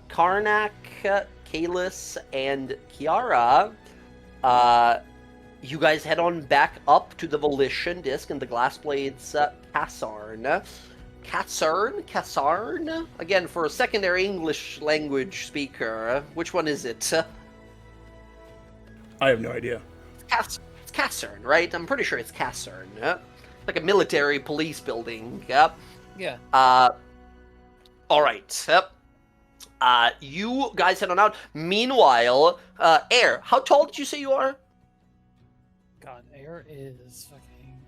Karnak, Kalis, and Kiara. You guys head on back up to the Volition Disc and the Glassblades Cassarn. Cassarn? Again, for a secondary English language speaker, which one is it? I have no idea. It's Cassarn, right? I'm pretty sure it's Cassarn. Like a military police building. Yep. Yeah. All right. Yep. You guys head on out. Meanwhile, Air, how tall did you say you are? God, air is fucking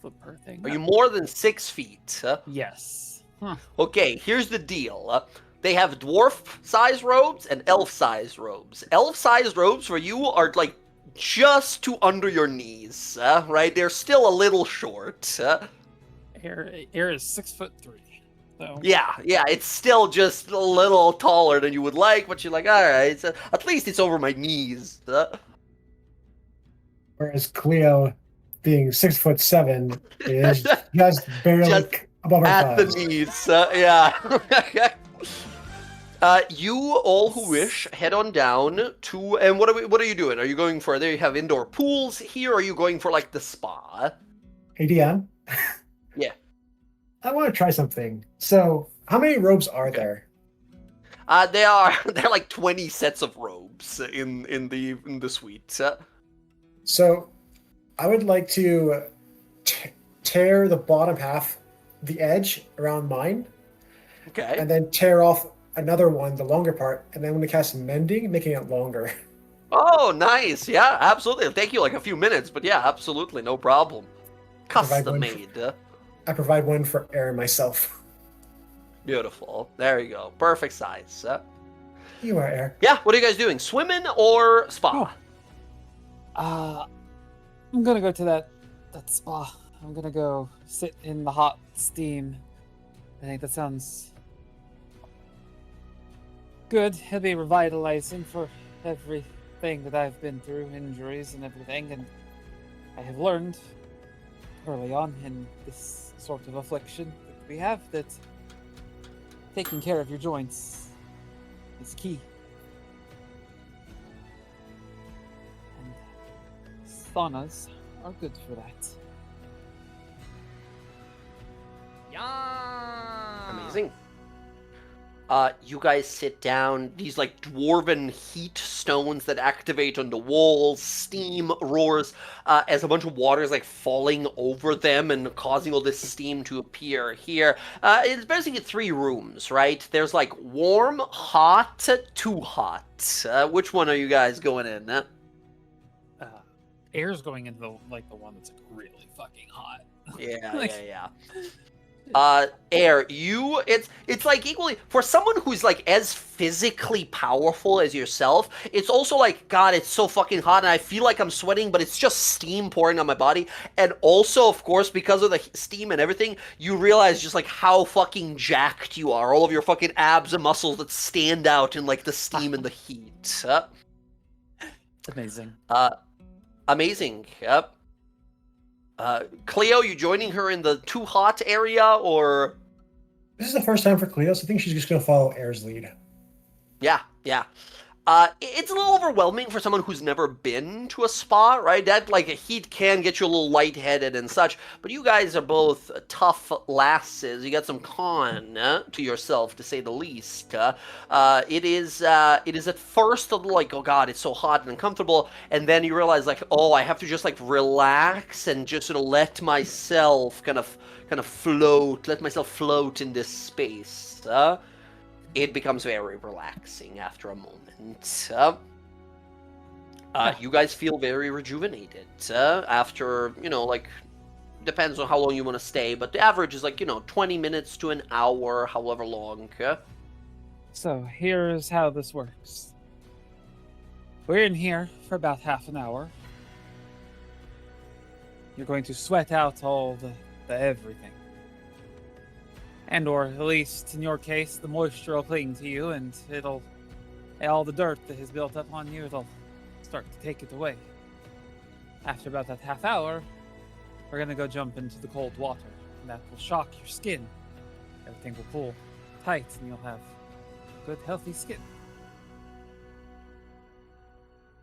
flip her thing. Are you more than 6 feet? Yes. Huh. Okay, here's the deal. They have dwarf-size robes and elf-size robes. Elf-size robes for you are like just to under your knees, right? They're still a little short. Air is 6'3". So Yeah, it's still just a little taller than you would like, but you're like, all right, so at least it's over my knees. Whereas Cleo, being 6'7", is just barely Just above her At the thighs. knees, yeah. You all who wish head on down to, and what are you doing? Are you going for? There you have indoor pools here. Or are you going for like the spa? Hey, DM. Yeah. I want to try something. So, how many robes are Okay. there? There are like 20 sets of robes in the suite. So, I would like to tear the bottom half, the edge around mine, Okay. and then tear off another one, the longer part, and then when to cast mending, making it longer. Oh, nice. Yeah, absolutely. It'll take you like a few minutes, but yeah, absolutely, no problem. Provide Custom one made. I provide one for Air and myself. Beautiful. There you go. Perfect size. You are Air. Yeah, what are you guys doing? Swimming or spa? I'm gonna go to that spa. I'm gonna go sit in the hot steam. I think that sounds good. It'll be revitalizing for everything that I've been through, injuries and everything, and I have learned early on in this sort of affliction that we have that taking care of your joints is key. And saunas are good for that. Amazing. You guys sit down. These like dwarven heat stones that activate on the walls. Steam roars as a bunch of water is like falling over them and causing all this steam to appear here. It's basically 3 rooms, right? There's like warm, hot, too hot. Which one are you guys going in? Air's going into the one that's like really fucking hot. Yeah, Like- yeah. Air, it's like equally for someone who's like as physically powerful as yourself, it's also like, God, it's so fucking hot and I feel like I'm sweating, but it's just steam pouring on my body. And also, of course, because of the steam and everything, you realize just like how fucking jacked you are. All of your fucking abs and muscles that stand out in like the steam and the heat. It's amazing. Amazing. Yep. Cleo, you joining her in the too hot area, or? This is the first time for Cleo, so I think she's just going to follow Air's lead. Yeah. It's a little overwhelming for someone who's never been to a spa, right? That, like, heat can get you a little lightheaded and such, but you guys are both tough lasses. You got some con to yourself, to say the least. It is at first a little like, oh God, it's so hot and uncomfortable, and then you realize, like, oh, I have to just, like, relax and just sort of let myself kind of float in this space. It becomes very relaxing after a moment. You guys feel very rejuvenated after, like, depends on how long you want to stay, but the average is like, 20 minutes to an hour, however long. So here's how this works. We're in here for about half an hour. You're going to sweat out all the everything. And or at least in your case, the moisture will cling to you and all the dirt that has built up on you, it'll start to take it away. After about that half hour, we're gonna go jump into the cold water, and that will shock your skin. Everything will pull tight, and you'll have good, healthy skin.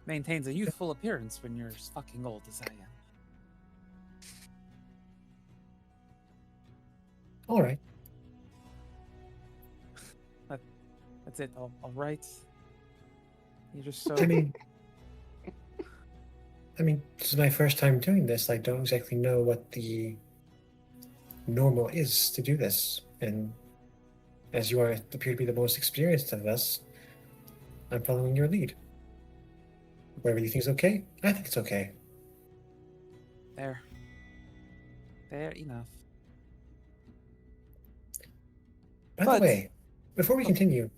Maintains a youthful appearance when you're as fucking old as I am. All right. That's it. All right. You're just so. I mean, this is my first time doing this. I don't exactly know what the normal is to do this. And as you appear to be the most experienced of us, I'm following your lead. Whatever you think is okay, I think it's okay. There enough. By But- the way, before we continue,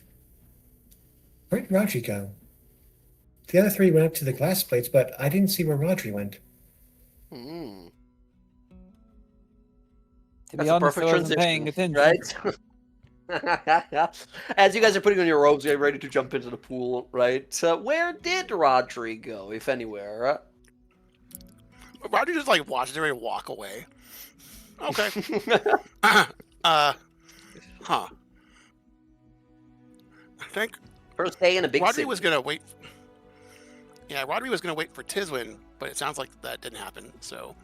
where did Rodri go? The other 3 went up to the glass plates, but I didn't see where Rodri went. Hmm. To That's be a honest, I perfect wasn't paying attention. right? As you guys are putting on your robes, getting ready to jump into the pool, right? Where did Rodri go, if anywhere? Roger just like watches everybody walk away. Okay. Huh. I think First day in a big Rodri city. was gonna wait. Yeah, Rodri was gonna wait for Tizwin, but it sounds like that didn't happen. So,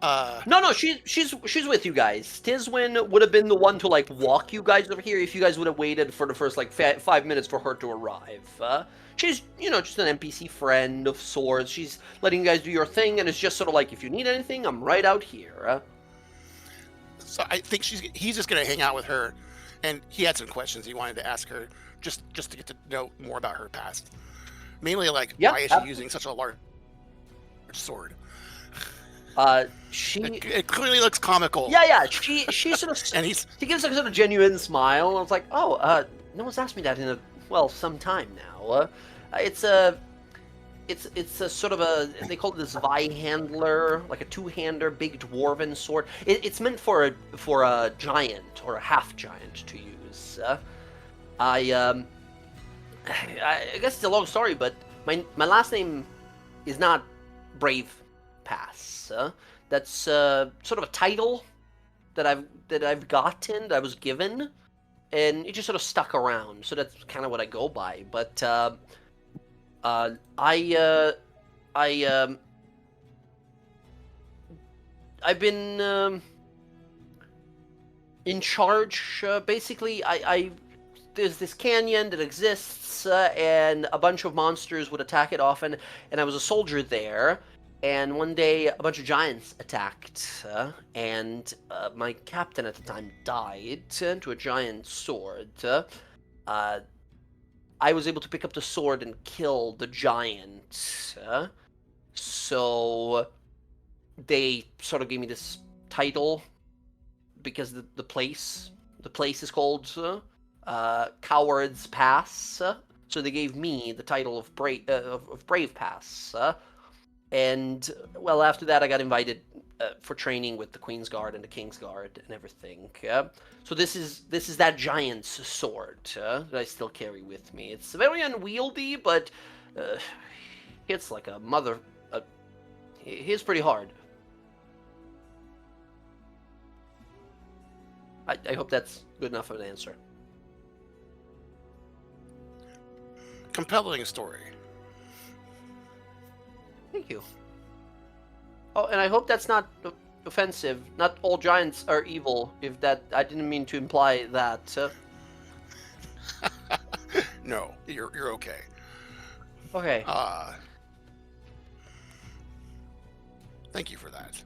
No, she's with you guys. Tizwin would have been the one to like walk you guys over here if you guys would have waited for the first like 5 minutes for her to arrive. She's just an NPC friend of sorts. She's letting you guys do your thing, and it's just sort of like, if you need anything, I'm right out here. so I think he's just gonna hang out with her, and he had some questions he wanted to ask her just to get to know more about her past. Mainly like, Yeah, why is she using such a large sword? She It clearly looks comical. yeah she sort of And she gives a sort of genuine smile, and I was like, oh, no one's asked me that in some time now. It's a sort of they call it this Zweihandler, like a 2-hander, big dwarven sword. It's meant for a giant or a half giant to use. I guess it's a long story, but my last name is not Brave Pass. That's sort of a title that I've gotten, that I was given, and it just sort of stuck around. So that's kind of what I go by. But I've been in charge. Basically, there's this canyon that exists, and a bunch of monsters would attack it often, and I was a soldier there. And one day, a bunch of giants attacked, and my captain at the time died to a giant sword. I was able to pick up the sword and kill the giant. So they sort of gave me this title because the place is called Coward's Pass. So they gave me the title of Brave Pass. And well, after that, I got invited for training with the Queen's Guard and the King's Guard and everything. So this is that giant's sword that I still carry with me. It's very unwieldy, but it's like a mother. It's pretty hard. I hope that's good enough of an answer. Compelling story. Thank you. Oh, and I hope that's not offensive. Not all giants are evil. If that, I didn't mean to imply that. No, you're okay. Okay. Thank you for that.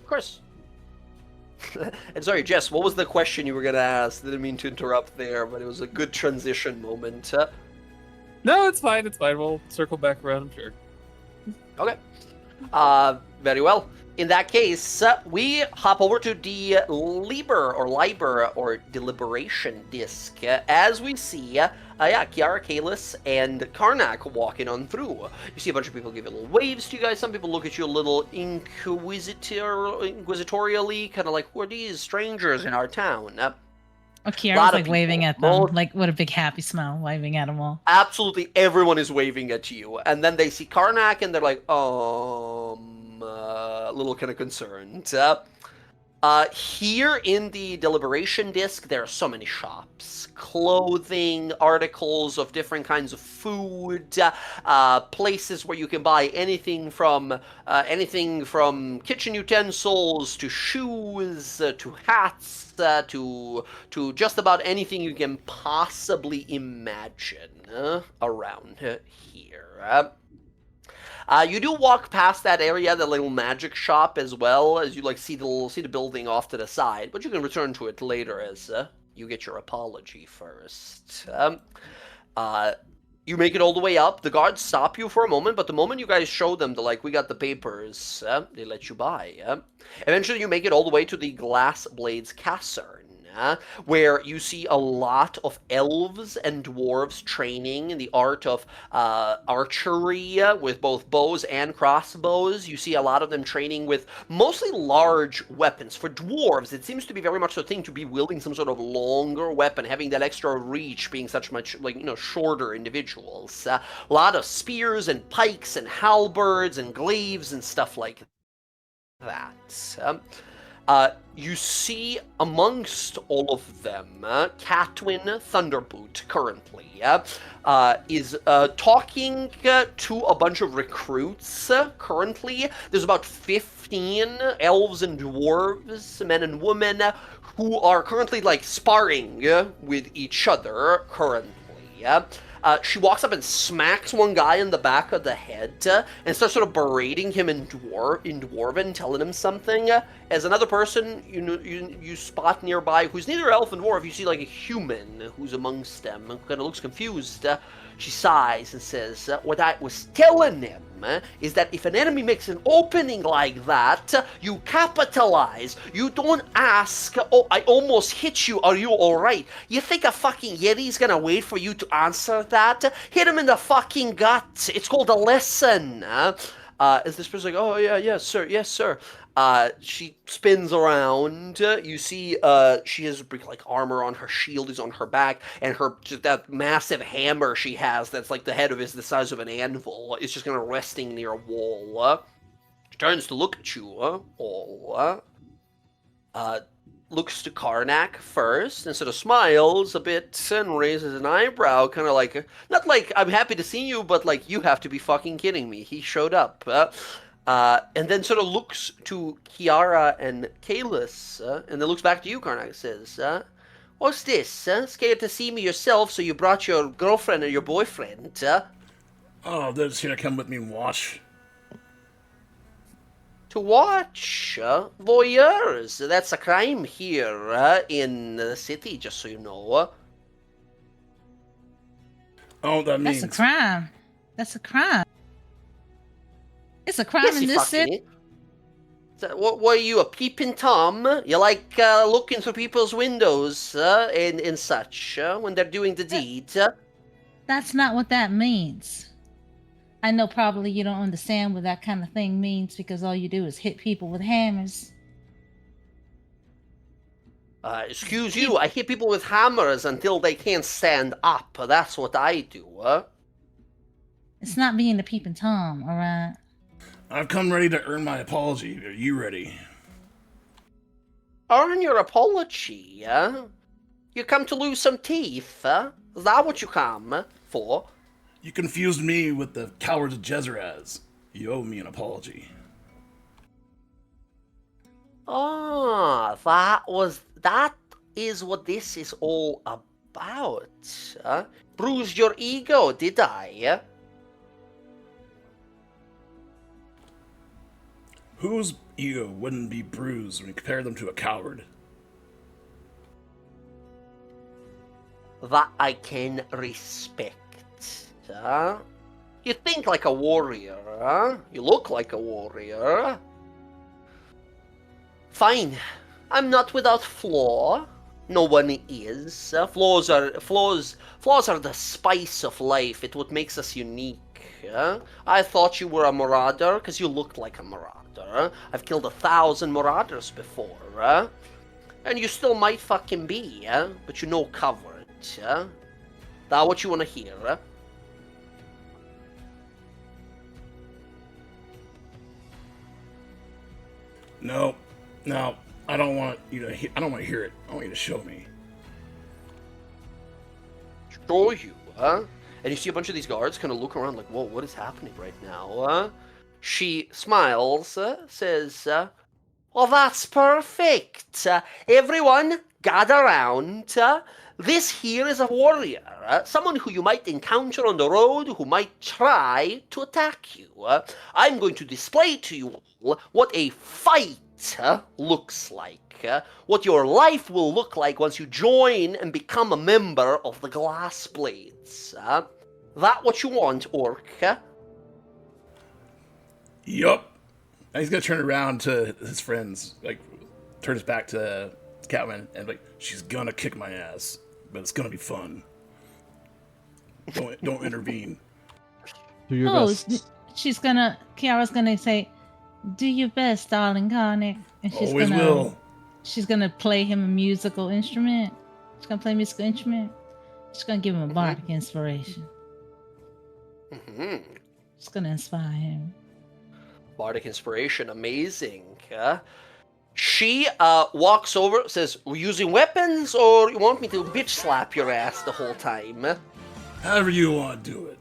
Of course. And sorry, Jess, what was the question you were gonna ask? Didn't mean to interrupt there, but it was a good transition moment. No, it's fine. It's fine. We'll circle back around, I'm sure. Okay. Very well. In that case, we hop over to the Liber or Deliberation disc as we see, Kiara, Kalis, and Karnak walking on through. You see a bunch of people give little waves to you guys. Some people look at you a little inquisitorially, kind of like, who are these strangers in our town? Kiara's like waving at them, like what a big happy smile, waving at them all. Absolutely everyone is waving at you. And then they see Karnak and they're like, a little kind of concerned. Here in the Deliberation disc, there are so many shops. Clothing, articles of different kinds of food, places where you can buy anything from kitchen utensils to shoes to hats to just about anything you can possibly imagine around here. You do walk past that area, the little magic shop, as well as you see the building off to the side, but you can return to it later as you get your apology first. You make it all the way up. The guards stop you for a moment, but the moment you guys show them we got the papers, they let you by. Eventually, you make it all the way to the Glass Blades Caserne, where you see a lot of elves and dwarves training in the art of archery with both bows and crossbows. You see a lot of them training with mostly large weapons. For dwarves, it seems to be very much a thing to be wielding some sort of longer weapon, having that extra reach, being such much shorter individuals. A lot of spears and pikes and halberds and glaives and stuff like that. You see amongst all of them, Catwin Thunderboot currently is talking to a bunch of recruits currently. There's about 15 elves and dwarves, men and women, who are currently sparring with each other currently. She walks up and smacks one guy in the back of the head and starts sort of berating him in Dwarven, telling him something. As another person you spot nearby, who's neither elf and dwarf, you see a human who's amongst them, who kind of looks confused. She sighs and says, what I was telling him is that if an enemy makes an opening like that, you capitalize. You don't ask, oh, I almost hit you, are you alright? You think a fucking Yeti's gonna wait for you to answer that? Hit him in the fucking gut. It's called a lesson. As this person's like, oh yeah, yes sir, yes sir. She spins around. You see, she has like armor on her shield is on her back, and her just that massive hammer she has that's like the head of is the size of an anvil. It's just kind of resting near a wall. She turns to look at you all. Looks to Karnak first, and sort of smiles a bit and raises an eyebrow, kind of like, not like, I'm happy to see you, but like, you have to be fucking kidding me. He showed up. And then sort of looks to Kiara and Kalis, and then looks back to you, Karnak, says, what's this? Scared to see me yourself, so you brought your girlfriend or your boyfriend? Oh, they're just here to come with me and watch. To watch? Voyeurs. That's a crime here in the city, just so you know. Oh, that means... That's a crime. That's a crime. It's a crime Yes, in you this fucking city. What are you, a peeping Tom? You like looking through people's windows and such when they're doing the deed? That's not what that means. I know probably you don't understand what that kind of thing means because all you do is hit people with hammers. Excuse you, I hit people with hammers until they can't stand up. That's what I do. It's not being a peeping Tom, alright? I've come ready to earn my apology. Are you ready? Earn your apology, You come to lose some teeth, Is that what you come for? You confused me with the cowards of Jezrez. You owe me an apology. Ah, that is what this is all about. Bruised your ego, did I? Whose ego wouldn't be bruised when you compare them to a coward? That I can respect. You think like a warrior, You look like a warrior. Fine. I'm not without flaw. No one is. Flaws are the spice of life. It's what makes us unique. I thought you were a marauder because you looked like a marauder. I've killed 1,000 marauders before. And you still might fucking be, but you know coverage. That what you want to hear? No, I don't want you to. I don't want to hear it. I want you to show me. Show you, And you see a bunch of these guards kind of look around like, whoa, what is happening right now, She smiles, says, well, that's perfect. Everyone, gather round. This here is a warrior, someone who you might encounter on the road who might try to attack you. I'm going to display to you all what a fight looks like, what your life will look like once you join and become a member of the Glass Blades. That what you want, Orc? Yup. And he's gonna turn around to his friends, like, turn his back to Catman, and like, she's gonna kick my ass, but it's gonna be fun. Don't intervene. Do your best. Kiara's gonna say, do your best, darling Karnak. And Always will. She's gonna play him a musical instrument. She's gonna play a musical instrument. She's gonna give him a bardic inspiration. She's gonna inspire him. Bardic inspiration, amazing. She walks over, says, we're using weapons, or you want me to bitch slap your ass the whole time? However you want to do it.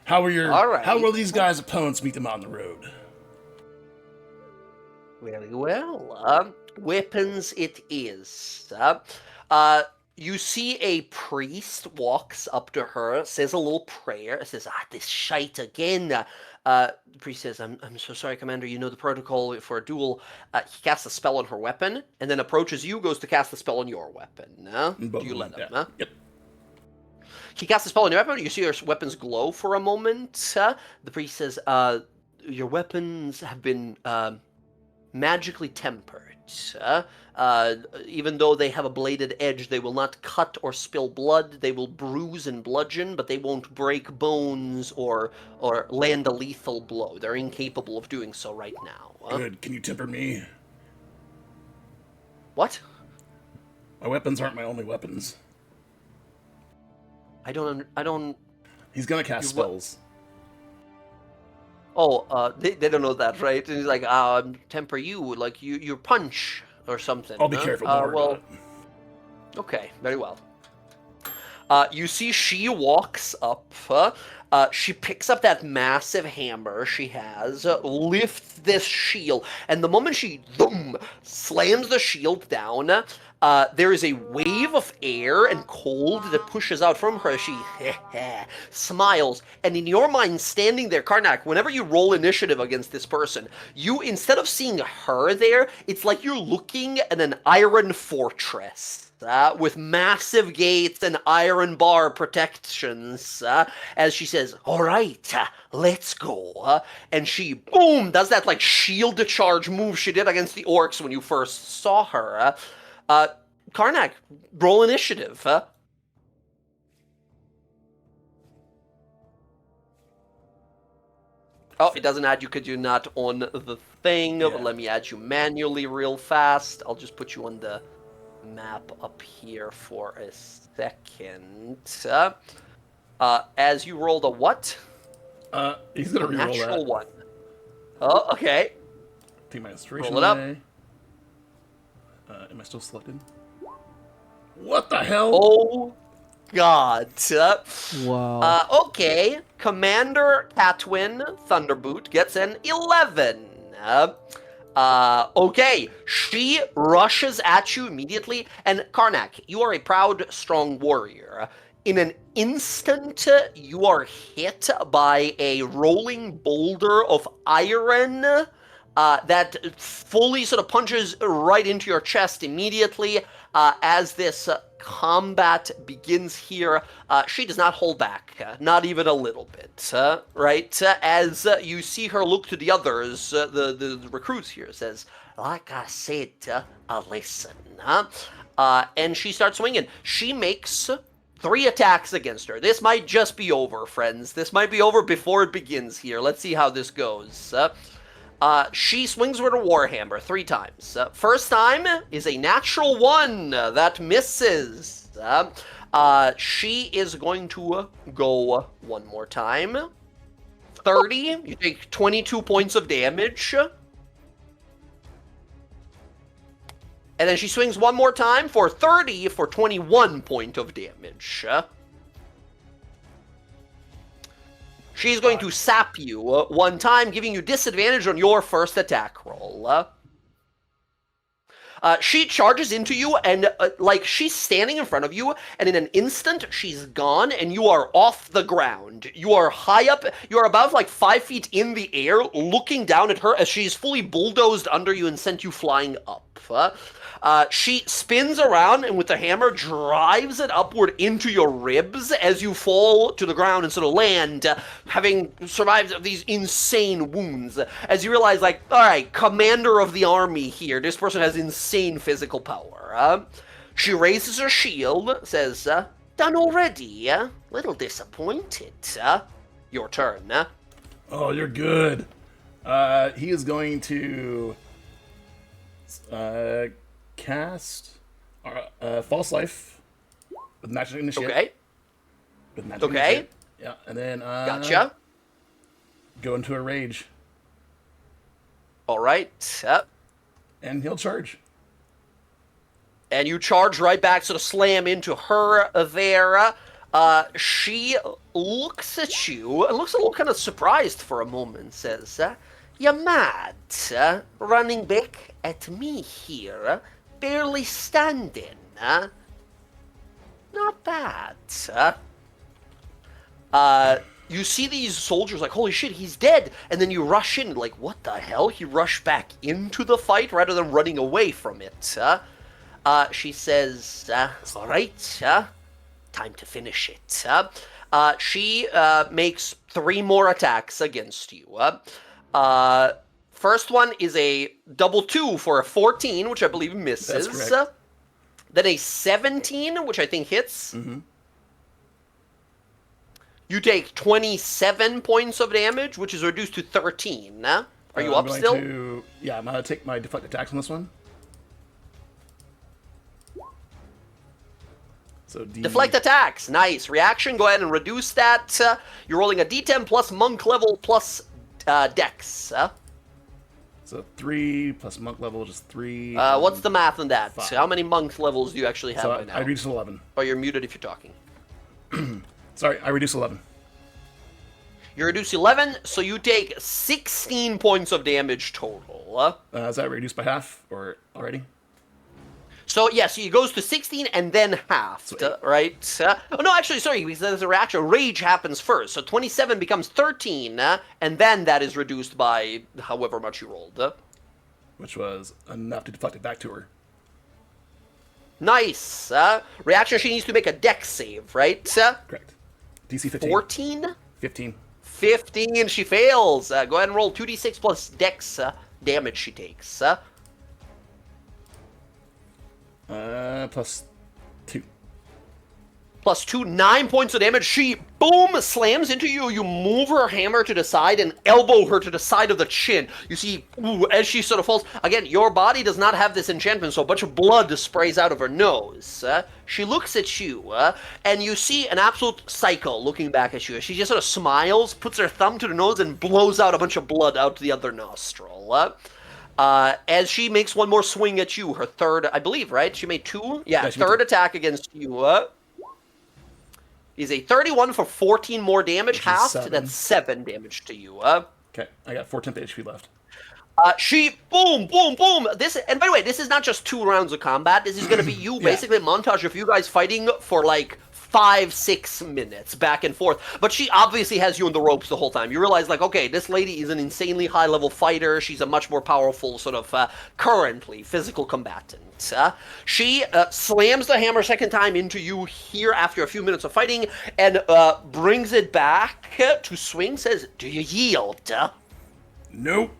How will these guys' opponents meet them on the road? Very well. Weapons it is. You see a priest walks up to her, says a little prayer, says, this shite again. The priest says, I'm so sorry, Commander, you know the protocol for a duel. He casts a spell on her weapon, and then approaches you, goes to cast the spell on your weapon. Do you let him? Yeah. Yep. He casts a spell on your weapon, you see your weapons glow for a moment. The priest says, your weapons have been magically tempered. Even though they have a bladed edge, they will not cut or spill blood. They will bruise and bludgeon, but they won't break bones or land a lethal blow. They're incapable of doing so right now. Good. Can you temper me? What? My weapons aren't my only weapons. I don't. He's gonna cast spells. Oh, they don't know that, right? And he's like, temper you, like your punch or something. I'll be careful. Don't worry about it. Okay, very well. You see she walks up. She picks up that massive hammer she has, lifts this shield, and the moment she slams the shield down, there is a wave of air and cold that pushes out from her. She smiles, and in your mind, standing there, Karnak, whenever you roll initiative against this person, you, instead of seeing her there, it's like you're looking at an iron fortress. With massive gates and iron bar protections, as she says, "All right, let's go." And she, boom, does that like shield charge move she did against the orcs when you first saw her. Karnak, roll initiative. Oh, it doesn't add you because you're not on the thing, but let me add you manually real fast. I'll just put you on the map up here for a second. As you rolled a what? He's gonna reroll natural that. one. Oh, okay. Take my inspiration Roll it up. away. Am I still selected? What the hell? Oh, God. Wow. Okay. Commander Catwin Thunderboot gets an 11. Okay, she rushes at you immediately, and Karnak, you are a proud, strong warrior. In an instant, you are hit by a rolling boulder of iron that fully sort of punches right into your chest immediately. As this combat begins here, she does not hold back, not even a little bit, right? As you see her look to the others, the recruits here, says, "Like I said, listen." And she starts swinging. She makes 3 attacks against her. This might just be over, friends. This might be over before it begins here. Let's see how this goes. She swings with a warhammer 3 times. First time is a natural 1 that misses. She is going to go one more time. 30, you take 22 points of damage. And then she swings one more time for 30 for 21 point of damage. She's going to sap you one time, giving you disadvantage on your first attack roll. She charges into you, and like she's standing in front of you, and in an instant she's gone, and you are off the ground. You are high up. You are about like 5 feet in the air, looking down at her as she's fully bulldozed under you and sent you flying up. She spins around and with the hammer drives it upward into your ribs as you fall to the ground and sort of land, having survived these insane wounds. As you realize, like, all right, commander of the army here, this person has insane physical power. She raises her shield, says, "Done already? Little disappointed. Your turn." Oh, you're good. He is going to cast False Life with Magic Initiate. Okay. With Magic Okay. Initiate. Yeah, and then Gotcha. Go into a rage, All right. and he'll charge. And you charge right back, sort of slam into her there. She looks at you and looks a little kind of surprised for a moment, says, "You're mad, running back at me here, barely standing, Not bad, You see these soldiers like, holy shit, he's dead, and then you rush in, like, what the hell? You rush back into the fight rather than running away from it, She says, all right, time to finish it. She makes 3 more attacks against you. first one is a double 2 for a 14, which I believe misses. That's correct. Then a 17, which I think hits. Mm-hmm. You take 27 points of damage, which is reduced to 13. Are you I'm up going still? Yeah, I'm going to take my deflect attacks on this one. So Deflect attacks. Nice. Reaction, go ahead and reduce that. You're rolling a d10 plus monk level plus dex. So 3 plus monk level, which is 3. What's the math on that? 5. How many monk levels do you actually have So right now? I reduce 11. Oh, you're muted if you're talking. Sorry, I reduce 11. You reduce 11, so you take 16 points of damage total. Is that reduced by half or already? So, yes, it goes to 16 and then halved, Sweet. right? Oh, no, actually, sorry, because there's a reaction. Rage happens first. So 27 becomes 13, and then that is reduced by however much you rolled. Which was enough to deflect it back to her. Nice. Reaction, she needs to make a dex save, right? Correct. DC 15. 14? 15. 15, she fails. Go ahead and roll 2d6 plus dex damage she takes. Plus 2. Plus 2, 9 points of damage. She, boom, slams into you. You move her hammer to the side and elbow her to the side of the chin. You see, ooh, as she sort of falls. Again, your body does not have this enchantment, so a bunch of blood sprays out of her nose. She looks at you, and you see an absolute psycho looking back at you. She just sort of smiles, puts her thumb to the nose, and blows out a bunch of blood out the other nostril. As she makes one more swing at you, her third, I believe, right? She made 2? Yeah, she made third 2. attack against you. Is a 31 for 14 more damage, Which is halved. 7. That's 7 damage to you. Okay, I got 4 temp HP left. She, boom, boom, boom. This, and by the way, this is not just 2 rounds of combat. This is going to be you, basically a montage of you guys fighting for like 5-6 minutes back and forth. But she obviously has you in the ropes the whole time. You realize, like, okay, this lady is an insanely high-level fighter. She's a much more powerful, sort of, currently, physical combatant. She slams the hammer second time into you here after a few minutes of fighting and brings it back to swing, says, do you yield? Nope.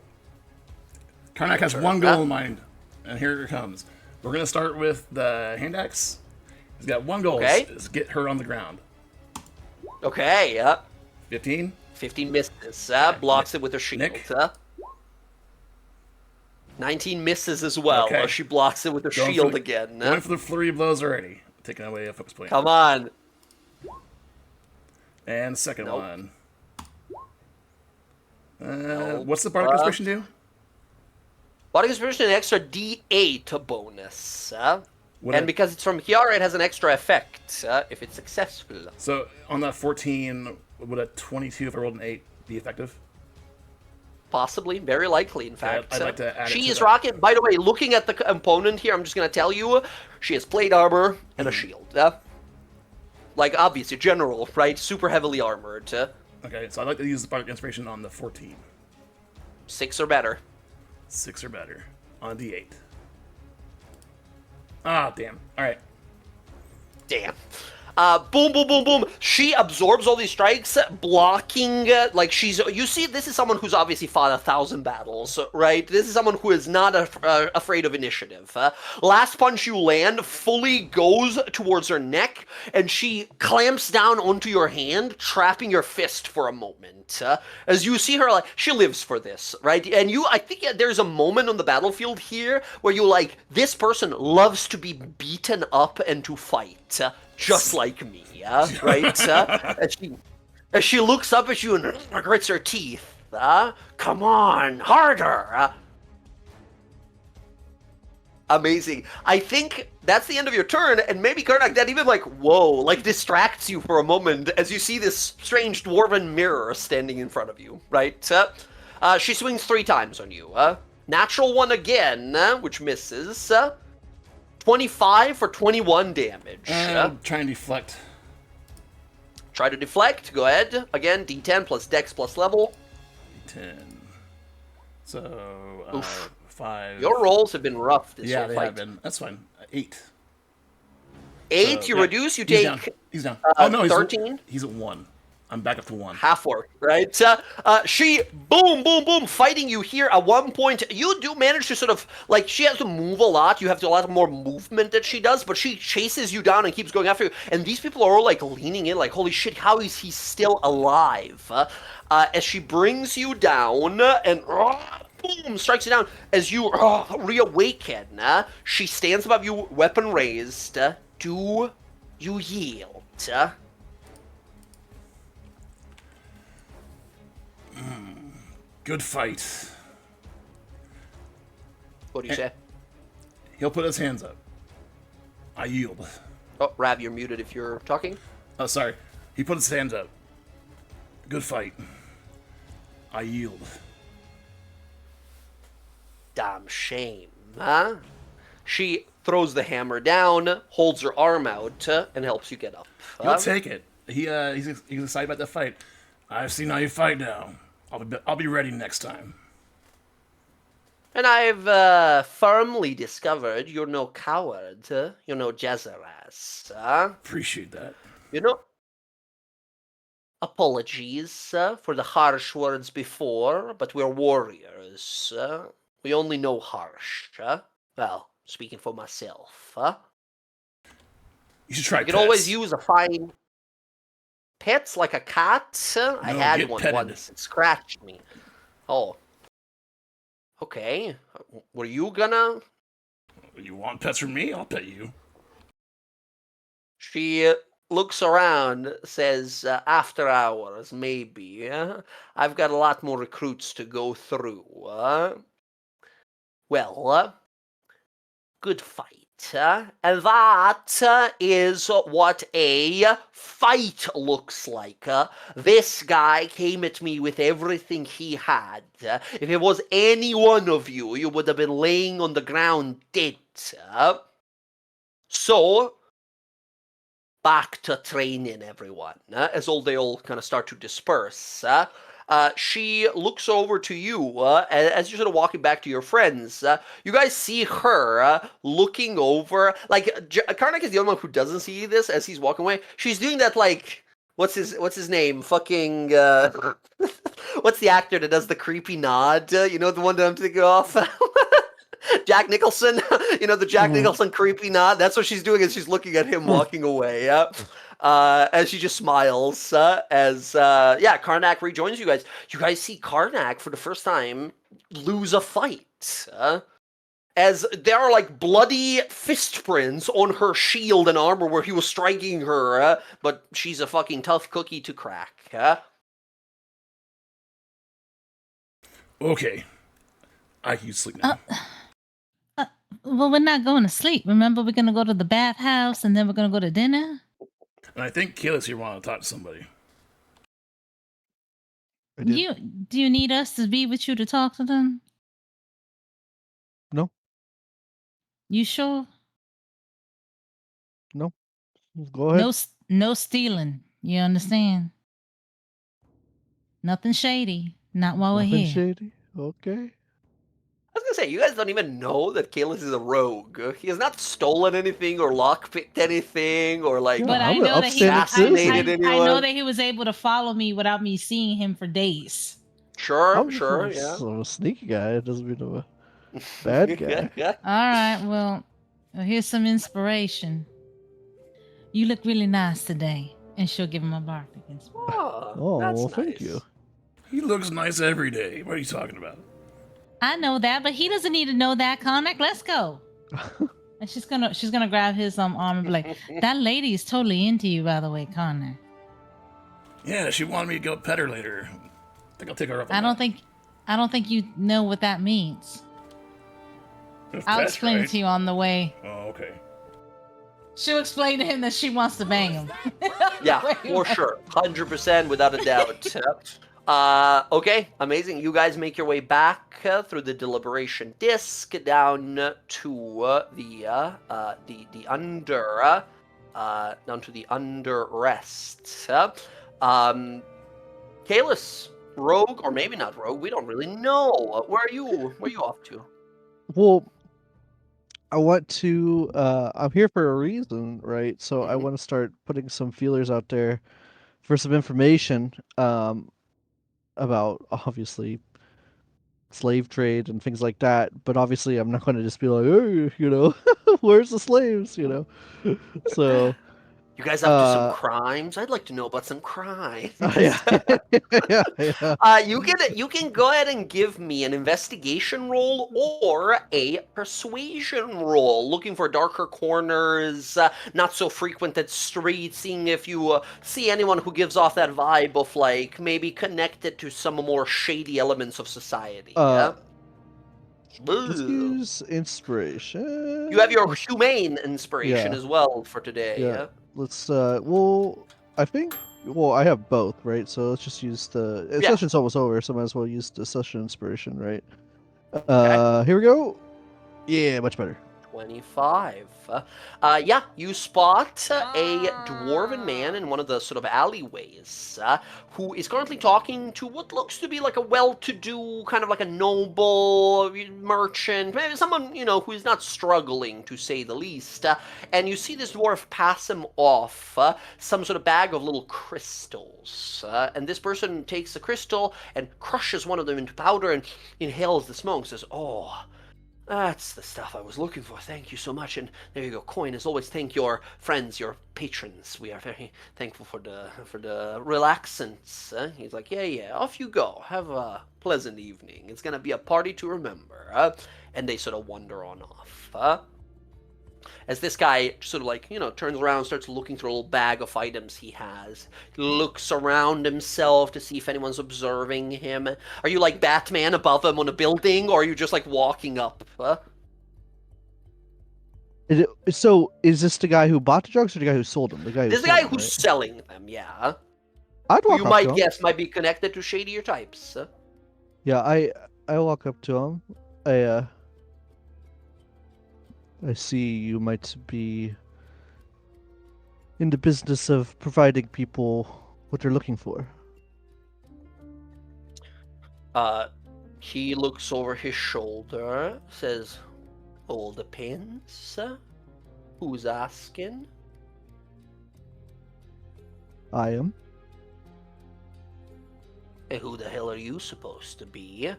Karnak has one goal in mind, and here it comes. We're going to start with the hand axe. He's got one goal, Okay. is get her on the ground. Okay, 15. 15 misses. Blocks it with her shield. Nick? 19 misses as well. Okay. She blocks it with her Going shield for the- again. Going for the flurry of blows already. Taking away a focus point. Come on. And second Nope. one. Nope. What's the Bardic Inspiration do? Bardic Inspiration, an extra D8 bonus. What And a- because it's from Kiara, it has an extra effect if it's successful. So on that 14, would a 22, if I rolled an 8, be effective? Possibly, very likely, in fact. I'd like to add it She to is that. rocking, by the way, looking at the component here, I'm just going to tell you, she has plate armor and a shield. Like, obviously, general, right? Super heavily armored. Okay, so I'd like to use the Bardic Inspiration on the 14. 6 or better. 6 or better. On D8. Ah, damn. Alright. Damn. Boom, boom, boom, boom. She absorbs all these strikes, blocking, like she's, you see, this is someone who's obviously fought 1,000 battles, right? This is someone who is not afraid of initiative. Last punch you land fully goes towards her neck, and she clamps down onto your hand, trapping your fist for a moment. As you see her, like, she lives for this, right? And you, I think there's a moment on the battlefield here where you, like, this person loves to be beaten up and to fight. Just like me, right? As she looks up at you and grits her teeth. Come on, harder! Amazing. I think that's the end of your turn, and maybe Karnak, that even, like, whoa, like, distracts you for a moment as you see this strange dwarven mirror standing in front of you, right? She swings 3 times on you. Natural one again, which misses. 25 for 21 damage. Try and deflect. Try to deflect. Go ahead. Again, D10 plus Dex plus level. 10. So, Oof. 5. Your rolls have been rough this Yeah, whole they fight. have been. That's fine. 8. 8, So, you yeah, reduce, you he's take down. He's down. Oh, no, 13. He's at 1. I'm back up to 1. Half orc, right? She boom, boom, boom, fighting you here. At one point, you do manage to sort of like she has to move a lot. You have to a lot more movement that she does, but she chases you down and keeps going after you. And these people are all like leaning in, like, holy shit, how is he still alive? As she brings you down and boom, strikes you down. As you reawaken, she stands above you, weapon raised. Do you yield? Good fight. What do you say? He'll put his hands up. I yield. Oh, Rav, you're muted if you're talking. Oh, sorry. He put his hands up. Good fight. I yield. Damn shame, huh? She throws the hammer down, holds her arm out, and helps you get up. He'll take it. He's excited about the fight. I've seen how you fight now. I'll be ready next time. And I've firmly discovered you're no coward. You're no Jezerass. Appreciate that. You know, apologies for the harsh words before, but we're warriors. We only know harsh. Well, speaking for myself. You should try You pets. can always use a fine... Pets like a cat? I had get one petted. once. It scratched me. Oh. Okay. Were you gonna... You want pets from me? I'll pet you. She looks around, says, after hours, maybe. I've got a lot more recruits to go through. Well, good fight. And that is what a fight looks like. This guy came at me with everything he had. If it was any one of you, you would have been laying on the ground dead. So, back to training, everyone. As they all kind of start to disperse. She looks over to you as you're sort of walking back to your friends. You guys see her looking over. Like Karnak is the only one who doesn't see this as he's walking away. She's doing that like what's his name? Fucking what's the actor that does the creepy nod? You know the one that I'm thinking of. Jack Nicholson. You know the Jack Nicholson creepy nod. That's what she's doing as she's looking at him walking away. As she just smiles as Karnak rejoins you guys. You guys see Karnak for the first time lose a fight. As there are like bloody fist prints on her shield and armor where he was striking her, but she's a fucking tough cookie to crack. Okay. I can sleep now. Well, we're not going to sleep. Remember, we're going to go to the bathhouse and then we're going to go to dinner? And I think Kayla's here want to talk to somebody. I did. Do you need us to be with you to talk to them? No. You sure? No. Go ahead. No stealing. You understand? Nothing shady. Not while we're Nothing here. shady. Okay. I was gonna say, you guys don't even know that Kalis is a rogue. He has not stolen anything or lockpicked anything or like. Yeah, But I'm I an know that he upstanding assassinated citizen. I anyone. know that he was able to follow me without me seeing him for days. Sure, I'm yeah. a sneaky guy. It doesn't mean I'm a bad guy. All right, well, here's some inspiration. You look really nice today. And she'll give him a bark against me. Oh, that's well, thank nice. you. He looks nice every day. What are you talking about? I know that, but he doesn't need to know that, Connor. Let's go. And she's gonna grab his arm and be like, that lady is totally into you, by the way, Connor. Yeah, she wanted me to go pet her later. I think I'll take her up on I don't think you know what that means. that. I'll That's explain right. it to you on the way. Oh, okay. She'll explain to him that she wants to bang him. Yeah, for sure. 100% without a doubt. Okay, amazing. You guys make your way back through the deliberation disc down to the under down to the under rest. Kalis, rogue or maybe not rogue, we don't really know. Where are you off to? Well, I want to. I'm here for a reason, right? So I Mhm. want to start putting some feelers out there for some information about obviously slave trade and things like that. But obviously, I'm not going to just be like, hey, where's the slaves, So, You guys up to some crimes? I'd like to know about some crimes. yeah, yeah. You can go ahead and give me an investigation roll or a persuasion roll, looking for darker corners, not so frequented streets, seeing if you see anyone who gives off that vibe of like maybe connected to some more shady elements of society. Let's use inspiration. You have your humane inspiration Yeah. as well for today. Yeah. Let's well, I think I have both, right? So let's just use the session's almost over, so might as well use the session inspiration, right? Here we go. Yeah, much better. 25. You spot a dwarven man in one of the sort of alleyways who is currently talking to what looks to be like a well-to-do, kind of like a noble merchant, maybe someone, who's not struggling, to say the least. And you see this dwarf pass him off some sort of bag of little crystals. And this person takes the crystal and crushes one of them into powder and inhales the smoke and says, "Oh, that's the stuff I was looking for. Thank you so much." And there you go. Coin, as always, thank your friends, your patrons. We are very thankful for the relaxants. He's like, yeah, off you go. Have a pleasant evening. It's gonna be a party to remember. And they sort of wander on off. As this guy sort of like, turns around, starts looking through a little bag of items he has. He looks around himself to see if anyone's observing him. Are you like Batman above him on a building, or are you just like walking up? So, is this the guy who bought the drugs or the guy who sold them? This is the guy who's selling them, yeah. I'd walk you up might to him. guess might be connected to shadier types. Yeah, I walk up to him. I see you might be in the business of providing people what they're looking for. He looks over his shoulder, says, "All depends. Who's asking?" I am. And who the hell are you supposed to be?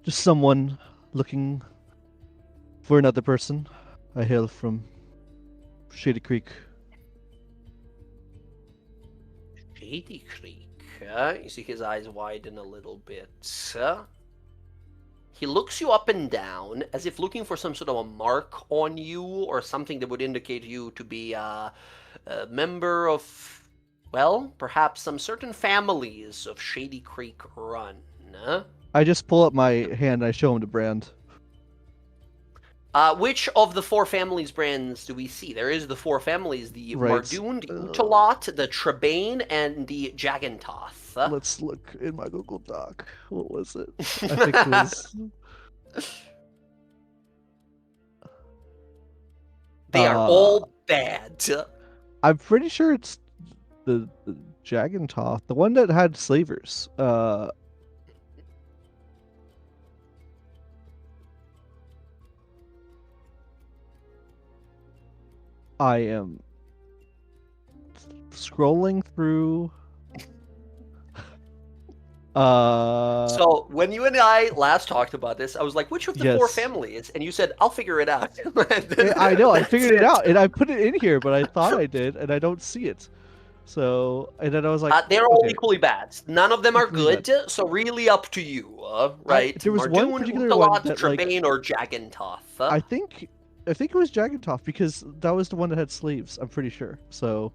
Just someone looking for another person. I hail from Shady Creek. Shady Creek. You see his eyes widen a little bit. He looks you up and down as if looking for some sort of a mark on you or something that would indicate you to be a member of, well, perhaps some certain families of Shady Creek Run. I just pull up my hand and I show him the brand. Which of the four families' brands do we see? There is the four families, the Right. Mardoon, the Utalot, the Trebane, and the Jagantoth. Let's look in my Google Doc. What was it? I think it was... They are all bad. I'm pretty sure it's the Jagantoth, the one that had slavers. I am scrolling through. So when you and I last talked about this, I was like, "Which of the four Yes. families?" And you said, "I'll figure it out." I know, I That's figured it out, and I put it in here, but I thought I did, and I don't see it. So, and then I was like, they're all okay. equally bad. None of them are Equally good, so really up to you, right? there was one Mardoon, particular Utalot, one that, like, Trebane, or Jagantoth. I think it was Jagantoth because that was the one that had sleeves. I'm pretty sure. So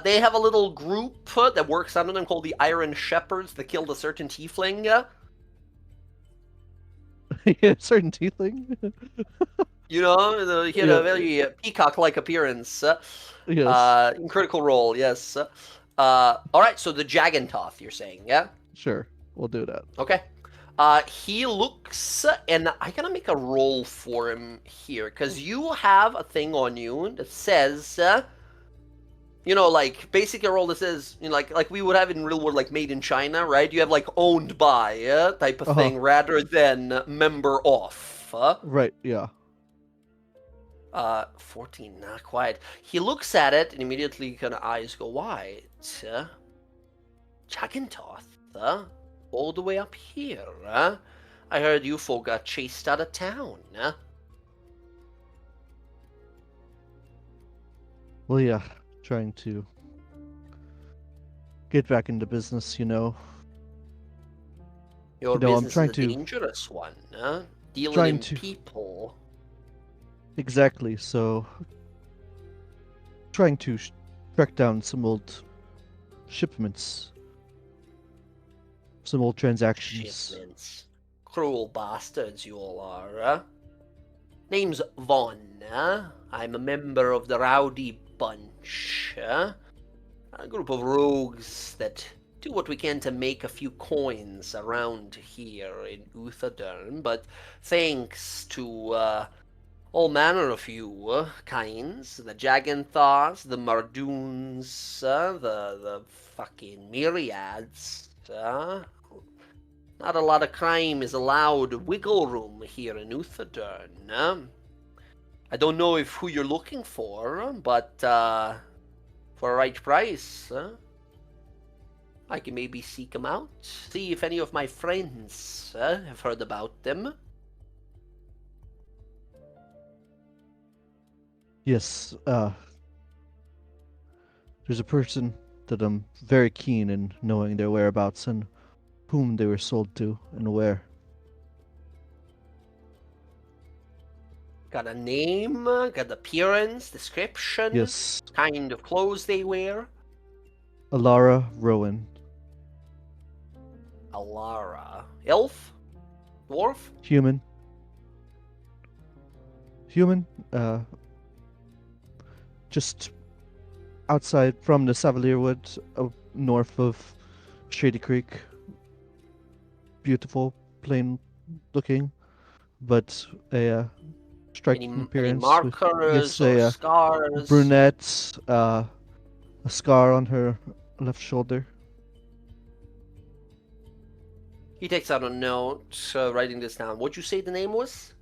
they have a little group that works under them called the Iron Shepherds that killed a certain tiefling. yeah, certain tiefling. He had a very peacock-like appearance. Yes. In Critical Role, yes. All right, so the Jagantoth, you're saying, yeah? Sure, we'll do that. Okay. He looks, and I gotta make a roll for him here, because you have a thing on you that says, basically a roll that says, like we would have in real world, like made in China, right? You have like owned by type of thing rather than member of. Right. Yeah. 14, not quite. He looks at it and immediately kind of eyes go wide. Jagantoth, all the way up here, I heard you folk got chased out of town, Well, yeah, trying to get back into business, you know. Your No, I'm business trying is a to- dangerous one, dealing trying in to- people. Exactly, so trying to track down some old shipments, some old transactions. Shipments. Cruel bastards you all are, Name's Vaughn, I'm a member of the Rowdy Bunch, A group of rogues that do what we can to make a few coins around here in Uthadern, but thanks to all manner of you kinds, the Jaganthaws, the Mardoons, the fucking Myriads, not a lot of crime is allowed wiggle room here in Uthadern. I don't know if who you're looking for, but for a right price, I can maybe seek them out, see if any of my friends have heard about them. Yes, there's a person that I'm very keen in knowing their whereabouts and whom they were sold to and where. Got a name, got appearance, description, Yes, kind of clothes they wear. Alara Rowan, Alara. Elf? Dwarf? human. Human, just outside from the Savalier Wood, north of Shady Creek. Beautiful, plain looking, but a striking Any appearance. markers or a scars? brunette, a scar on her left shoulder. He takes out a note, writing this down. What'd you say the name was?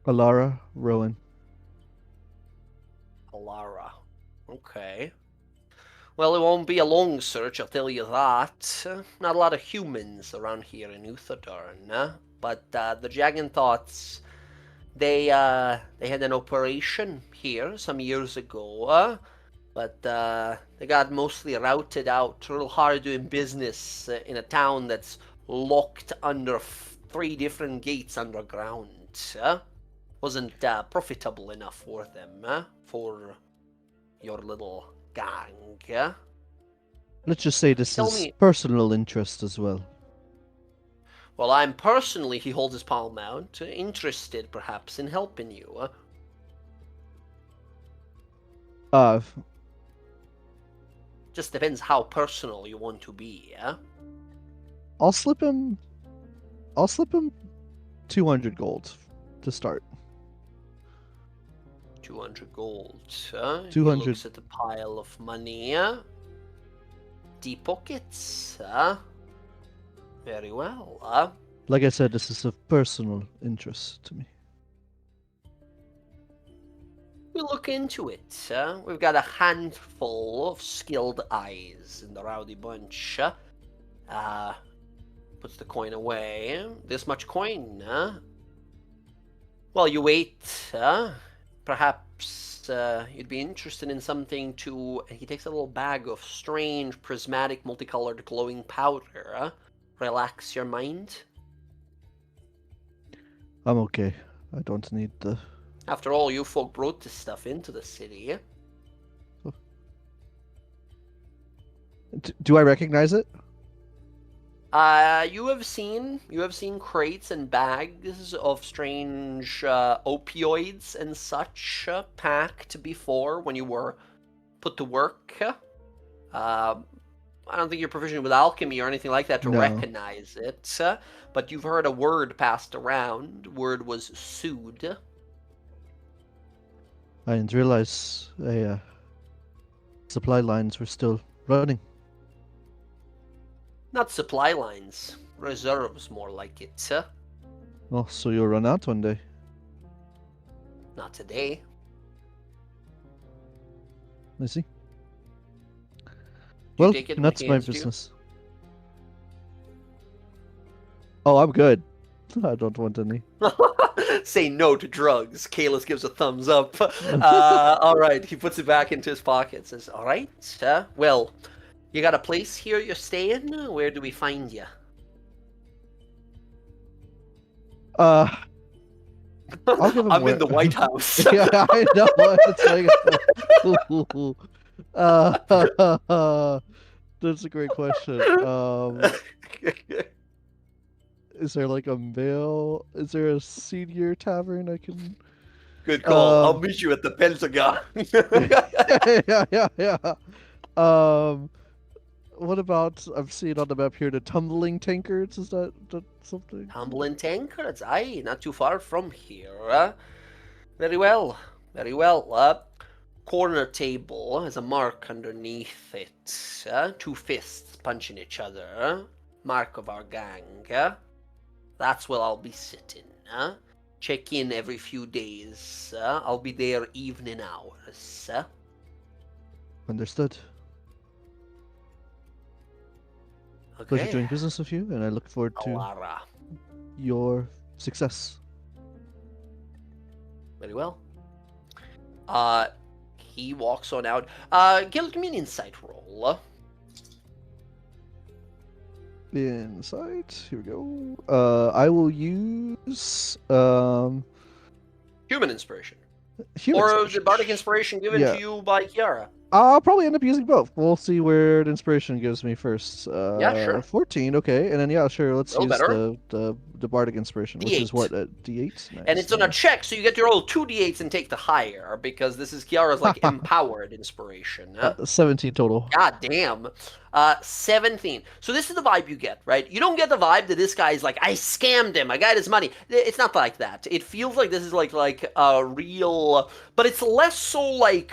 Alara Rowan. Alara. Okay. Well, it won't be a long search, I'll tell you that. Not a lot of humans around here in Uthadorn, but the Jaganthots, they had an operation here some years ago, but they got mostly routed out. Real hard doing business in a town that's locked under 3 different gates underground. Wasn't profitable enough for them, for your little gang. Let's just say this Tell is me- personal interest as well. Well, I'm personally, he holds his palm out, interested perhaps in helping you. Just depends how personal you want to be, I'll slip him 200 gold to start. 200 gold. 200. He looks at the pile of money. Deep pockets. Very well. Like I said, this is of personal interest to me. We'll look into it. We've got a handful of skilled eyes in the Rowdy Bunch. Puts the coin away. This much coin. Well, you wait. Perhaps you'd be interested in something to... He takes a little bag of strange, prismatic, multicolored, glowing powder. Relax your mind. I'm okay. I don't need the... After all, you folk brought this stuff into the city. Do I recognize it? You have seen crates and bags of strange opioids and such packed before when you were put to work. I don't think you're proficient with alchemy or anything like that to No. recognize it, but you've heard a word passed around. Word was sued. I didn't realize supply lines were still running. Not supply lines, reserves more like it. Oh, so you'll run out one day. Not today. I see. Do Well, you take it that's like my hands do? business. Oh, I'm good. I don't want any. Say no to drugs. Kalis gives a thumbs up. All right, he puts it back into his pocket. Says, "All right, well, you got a place here you're staying? Where do we find you?" Uh, I'll give him I'm where. in the White House. Yeah, I know. It's like, that's a great question. Is there like a male? Is there a senior tavern I can? Good call. I'll Um, meet you at the Pentagon. yeah. Um, what about? I'm seeing on the map here the tumbling tankards. Is that something? Tumbling tankards, aye, not too far from here. Very well, very well. Corner table has a mark underneath it. 2 fists punching each other. Mark of our gang. That's where I'll be sitting. Check in every few days. I'll be there evening hours. Understood. Pleasure Okay. doing business with you, and I look forward to Alara. your success. Very well. He walks on out. Gil, give me an insight roll. Insight. Here we go. I will use Human inspiration. human Or inspiration. the bardic inspiration given Yeah. to you by Kiara. I'll probably end up using both. We'll see where the inspiration gives me first. Yeah, sure. 14, okay, and then yeah, sure. Let's Roll use better. the bardic inspiration, which is D8. what D8. Nice, And it's on a nice. check, so you get to roll 2 d8s and take the higher, because this is Kiara's, like, empowered inspiration. 17 total. God damn. 17. So this is the vibe you get, right? You don't get the vibe that this guy is like, I scammed him, I got his money. It's not like that. It feels like this is like a real, but it's less so like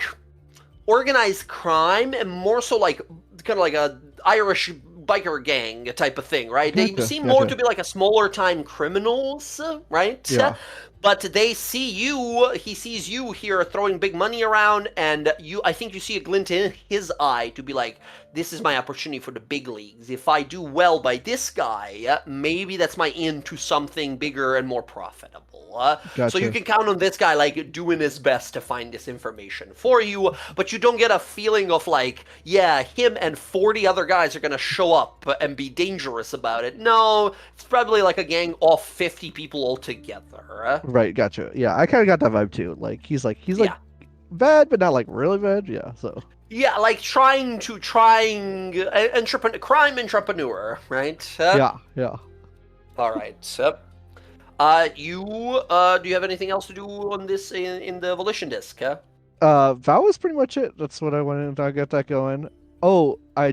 organized crime and more so like kind of like a Irish biker gang type of thing, right? They Gotcha, seem more gotcha. to be like a smaller time criminals, right? Yeah. But they see you, he sees you here throwing big money around, and I think you see a glint in his eye to be like, this is my opportunity for the big leagues. If I do well by this guy, maybe that's my in to something bigger and more profitable. So you Gotcha. can count on this guy like doing his best to find this information for you, but you don't get a feeling of like, yeah, him and 40 other guys are gonna show up and be dangerous about it. No, it's probably like a gang of 50 people altogether. Right, gotcha. Yeah, I kind of got that vibe too. Like he's like Yeah. bad, but not like really bad. Yeah, so Yeah, like crime entrepreneur, right? yeah. All right. Do you have anything else to do on this in the volition disc? That was pretty much it. That's what I wanted to get that going. Oh, I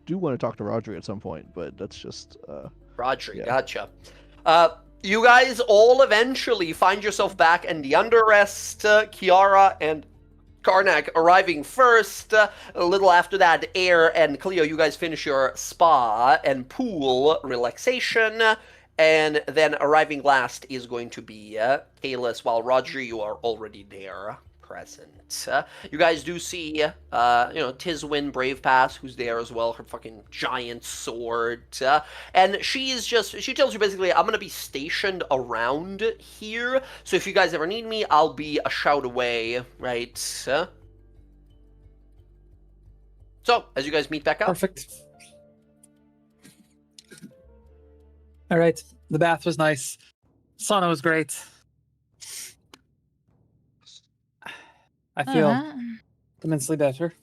do want to talk to Rodri at some point, but that's just Rodri, yeah. gotcha. You guys all eventually find yourself back in the Underrest. Kiara and Karnak arriving first. A little after that, Air and Cleo, you guys finish your spa and pool relaxation. And then arriving last is going to be Kalis, while Rodri, you are already there, present. You guys do see, Tizwin Brave Pass, who's there as well, her fucking giant sword. And she tells you basically, I'm going to be stationed around here, so if you guys ever need me, I'll be a shout away, right? So, as you guys meet back up. Perfect. All right. The bath was nice. Sauna was great. I feel Alright. immensely better.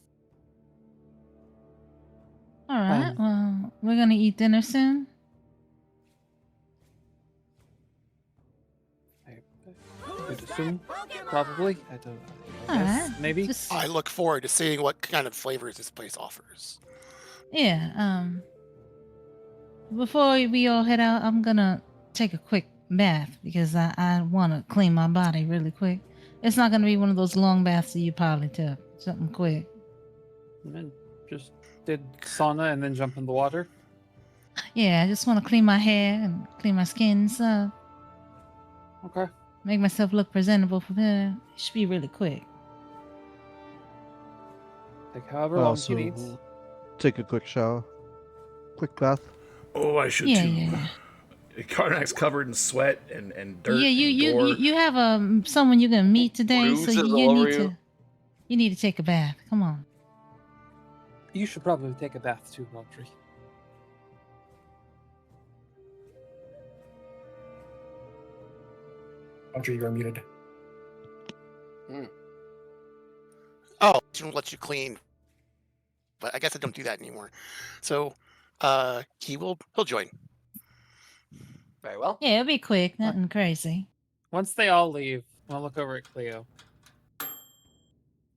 Alright. Well, we're gonna eat dinner soon. I would assume, probably. I don't know. I guess, Alright. maybe. Just, I look forward to seeing what kind of flavors this place offers. yeah. Before we all head out, I'm gonna take a quick bath because I want to clean my body really quick. It's not gonna be one of those long baths that you probably took. Something quick. And then just did sauna and then jump in the water. Yeah, I just want to clean my hair and clean my skin, so Okay. make myself look presentable for dinner. It should be really quick. Take however long Also, you need. take a quick shower. Quick bath. Oh, I should Yeah, too. yeah. Karnak's covered in sweat and dirt Yeah, and gore. you have someone you're gonna meet today, so Bruises you all need over to you. you need to take a bath. Come on. You should probably take a bath too, Audrey. Audrey, you're muted. Oh, it shouldn't let you clean. But I guess I don't do that anymore. So he'll join. Very well. Yeah, it'll be quick, nothing crazy. Once they all leave, I'll look over at Cleo.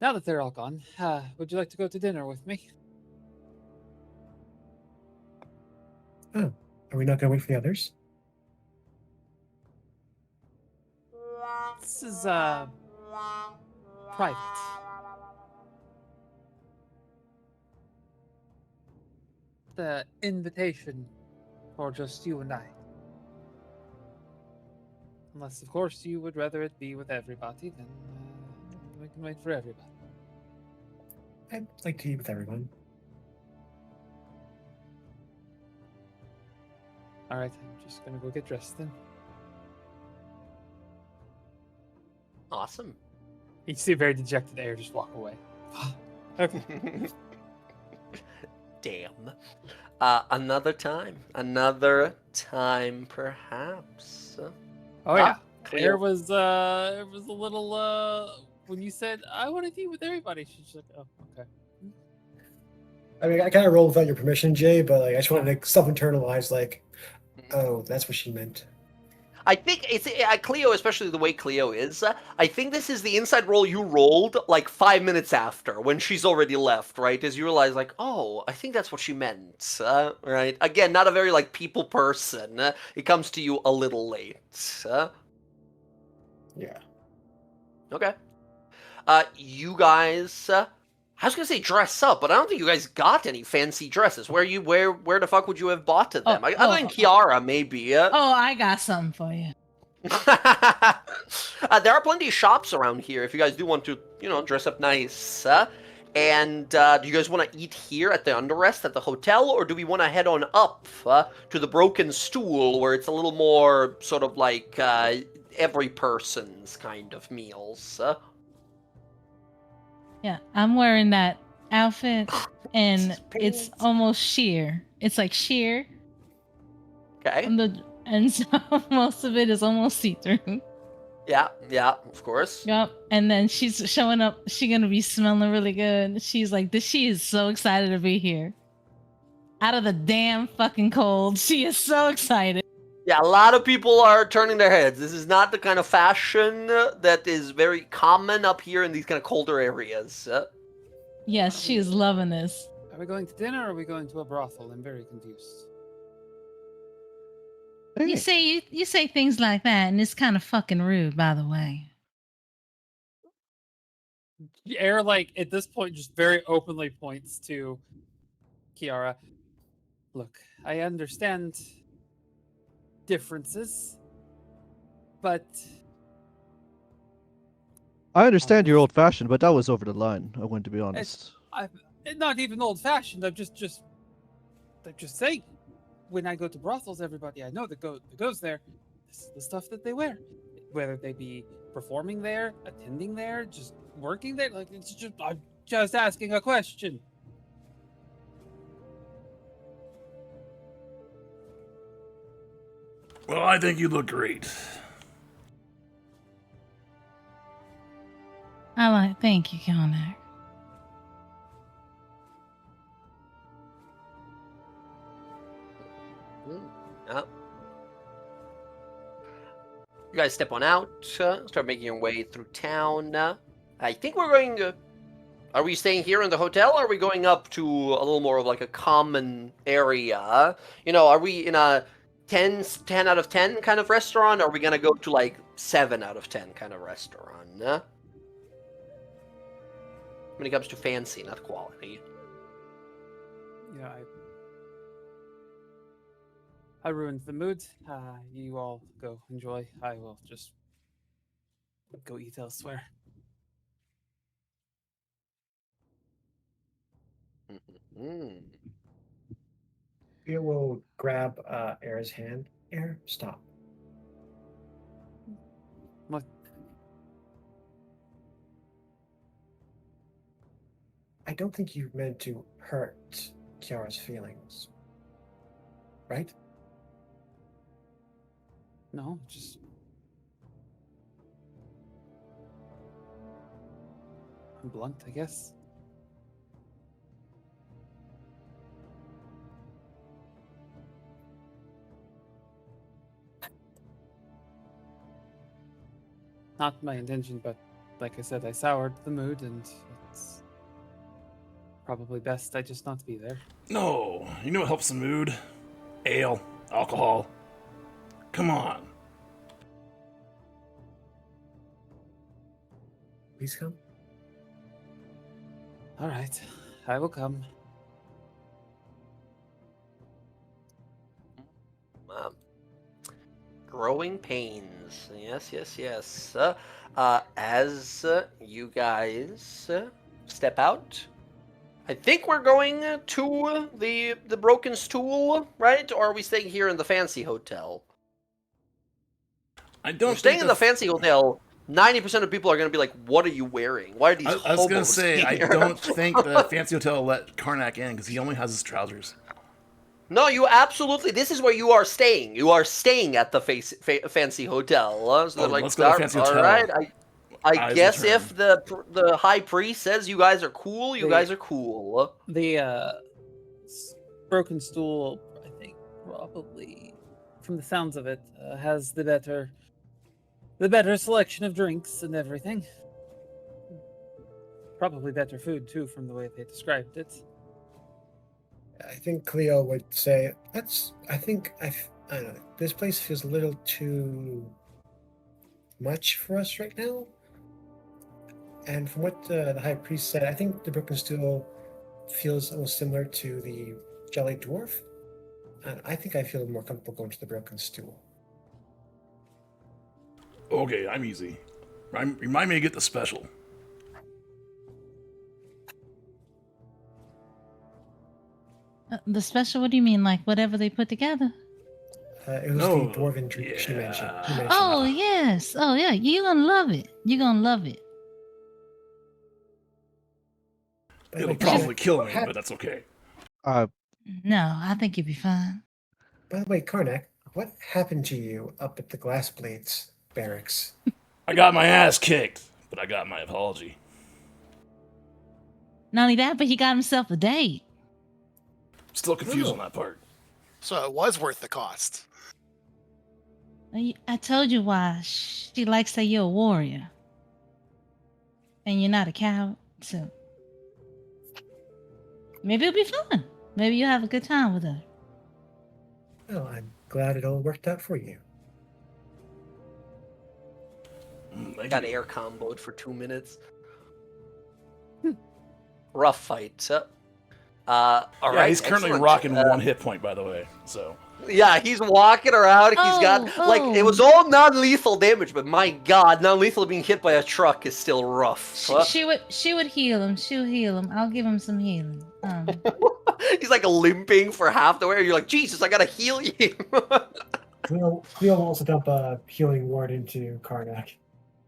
Now that they're all gone, would you like to go to dinner with me? Oh, are we not going to wait for the others? This is private. The invitation for just you and I. Unless, of course, you would rather it be with everybody, then we can wait for everybody. I'd like to eat with everyone. Alright, I'm just gonna go get dressed then. Awesome. You see a very dejected air just walk away. Okay. Damn. Another time, perhaps. Oh yeah, Cleo. Claire was a little when you said I want to eat with everybody. She's like, oh, okay. I mean, I kind of rolled without your permission, Jay, but like, I just wanted to self-internalize, like, oh, that's what she meant. I think it's Cleo, especially the way Cleo is. I think this is the inside roll you rolled like 5 minutes after, when she's already left, right? As you realize, like, oh, I think that's what she meant, right? Again, not a very like people person. It comes to you a little late. Yeah. Okay. You guys. I was gonna say dress up, but I don't think you guys got any fancy dresses. Where the fuck would you have bought them? Other than Kiara, maybe. Oh, I got something for you. There are plenty of shops around here if you guys do want to, dress up nice. And do you guys want to eat here at the Underrest at the hotel, or do we want to head on up to the Broken Stool, where it's a little more sort of like every person's kind of meals? Yeah, I'm wearing that outfit, and it's almost sheer. It's like sheer, Okay. and so most of it is almost see-through. Yeah, of course. Yep. And then she's showing up. She's gonna be smelling really good. She's like, she is so excited to be here. Out of the damn fucking cold, she is so excited. Yeah, a lot of people are turning their heads. This is not the kind of fashion that is very common up here in these kind of colder areas. Yes, she is loving this. Are we going to dinner or are we going to a brothel? I'm very confused. You say things like that, and it's kind of fucking rude, by the way. Air, like, at this point, just very openly points to Kiara. Look, I understand differences, but I understand you're old-fashioned, but that was over the line. I want to be honest. I'm not even old-fashioned. I'm just saying. When I go to brothels, everybody I know that goes there, this is the stuff that they wear. Whether they be performing there, attending there, just working there, like I'm just asking a question. Well, I think you look great. Thank you, Karnak. Yeah. You guys step on out, start making your way through town. I think we're going to... Are we staying here in the hotel, or are we going up to a little more of like a common area? Are we in a 10 out of 10 kind of restaurant, or are we going to go to like 7 out of 10 kind of restaurant? When it comes to fancy, not quality. Yeah, I ruined the mood. You all go enjoy. I will just go eat elsewhere. Mm. Cleo will grab Air's hand. Air, stop. What? I don't think you meant to hurt Kiara's feelings. Right? No, just. I'm blunt, I guess. Not my intention, but like I said, I soured the mood, and it's probably best I just not be there. No, you know what helps the mood? Ale, alcohol. Come on. Please come. All right, I will come. Growing pains. Yes, yes, yes. As you guys step out, I think we're going to the Broken Stool, right? Or are we staying here in the fancy hotel? I If don't you're staying think in the fancy hotel, 90% of people are going to be like, "What are you wearing? Why are these I was gonna hobos say I here?" don't think the fancy hotel will let Karnak in because he only has his trousers. No, you absolutely. This is where you are staying. You are staying at the fancy hotel. So they're like, let's go to the fancy all hotel. right. I Eyes guess will turn. if the high priest says you guys are cool, you The- guys are cool. The broken stool, I think, probably, from the sounds of it, has the better selection of drinks and everything. Probably better food too, from the way they described it. I think Cleo would say, I don't know, this place feels a little too much for us right now. And from what the high priest said, I think the Broken Stool feels almost similar to the Jelly Dwarf. And I think I feel more comfortable going to the Broken Stool. Okay, I'm easy. Remind me to get the special. The special? What do you mean? Like whatever they put together? It was No, the dwarven drink she mentioned. yeah. He mentioned Oh it. yes. Oh yeah. You're gonna love it. You're gonna love it. By the It'll way, probably Karnak, kill what me, hap- but that's okay. No, I think you'll be fine. By the way, Karnak, what happened to you up at the Glass Blades barracks? I got my ass kicked, but I got my apology. Not only that, but he got himself a date. Still confused Oh. on that part. So it was worth the cost. I told you why. She likes that you're a warrior. And you're not a coward, so maybe it'll be fun. Maybe you'll have a good time with her. Well, I'm glad it all worked out for you. Thank Got you. air comboed for 2 minutes. Rough fight. All Yeah, right. he's currently excellent. rocking 1 hit point, by the way. So Yeah, he's walking around. He's got like it was all non-lethal damage, but my God, non-lethal being hit by a truck is still rough. She would heal him. She'll heal him. I'll give him some healing. He's like limping for half the way. You're like, Jesus, I gotta heal you. Cleo will also dump a healing ward into Karnak.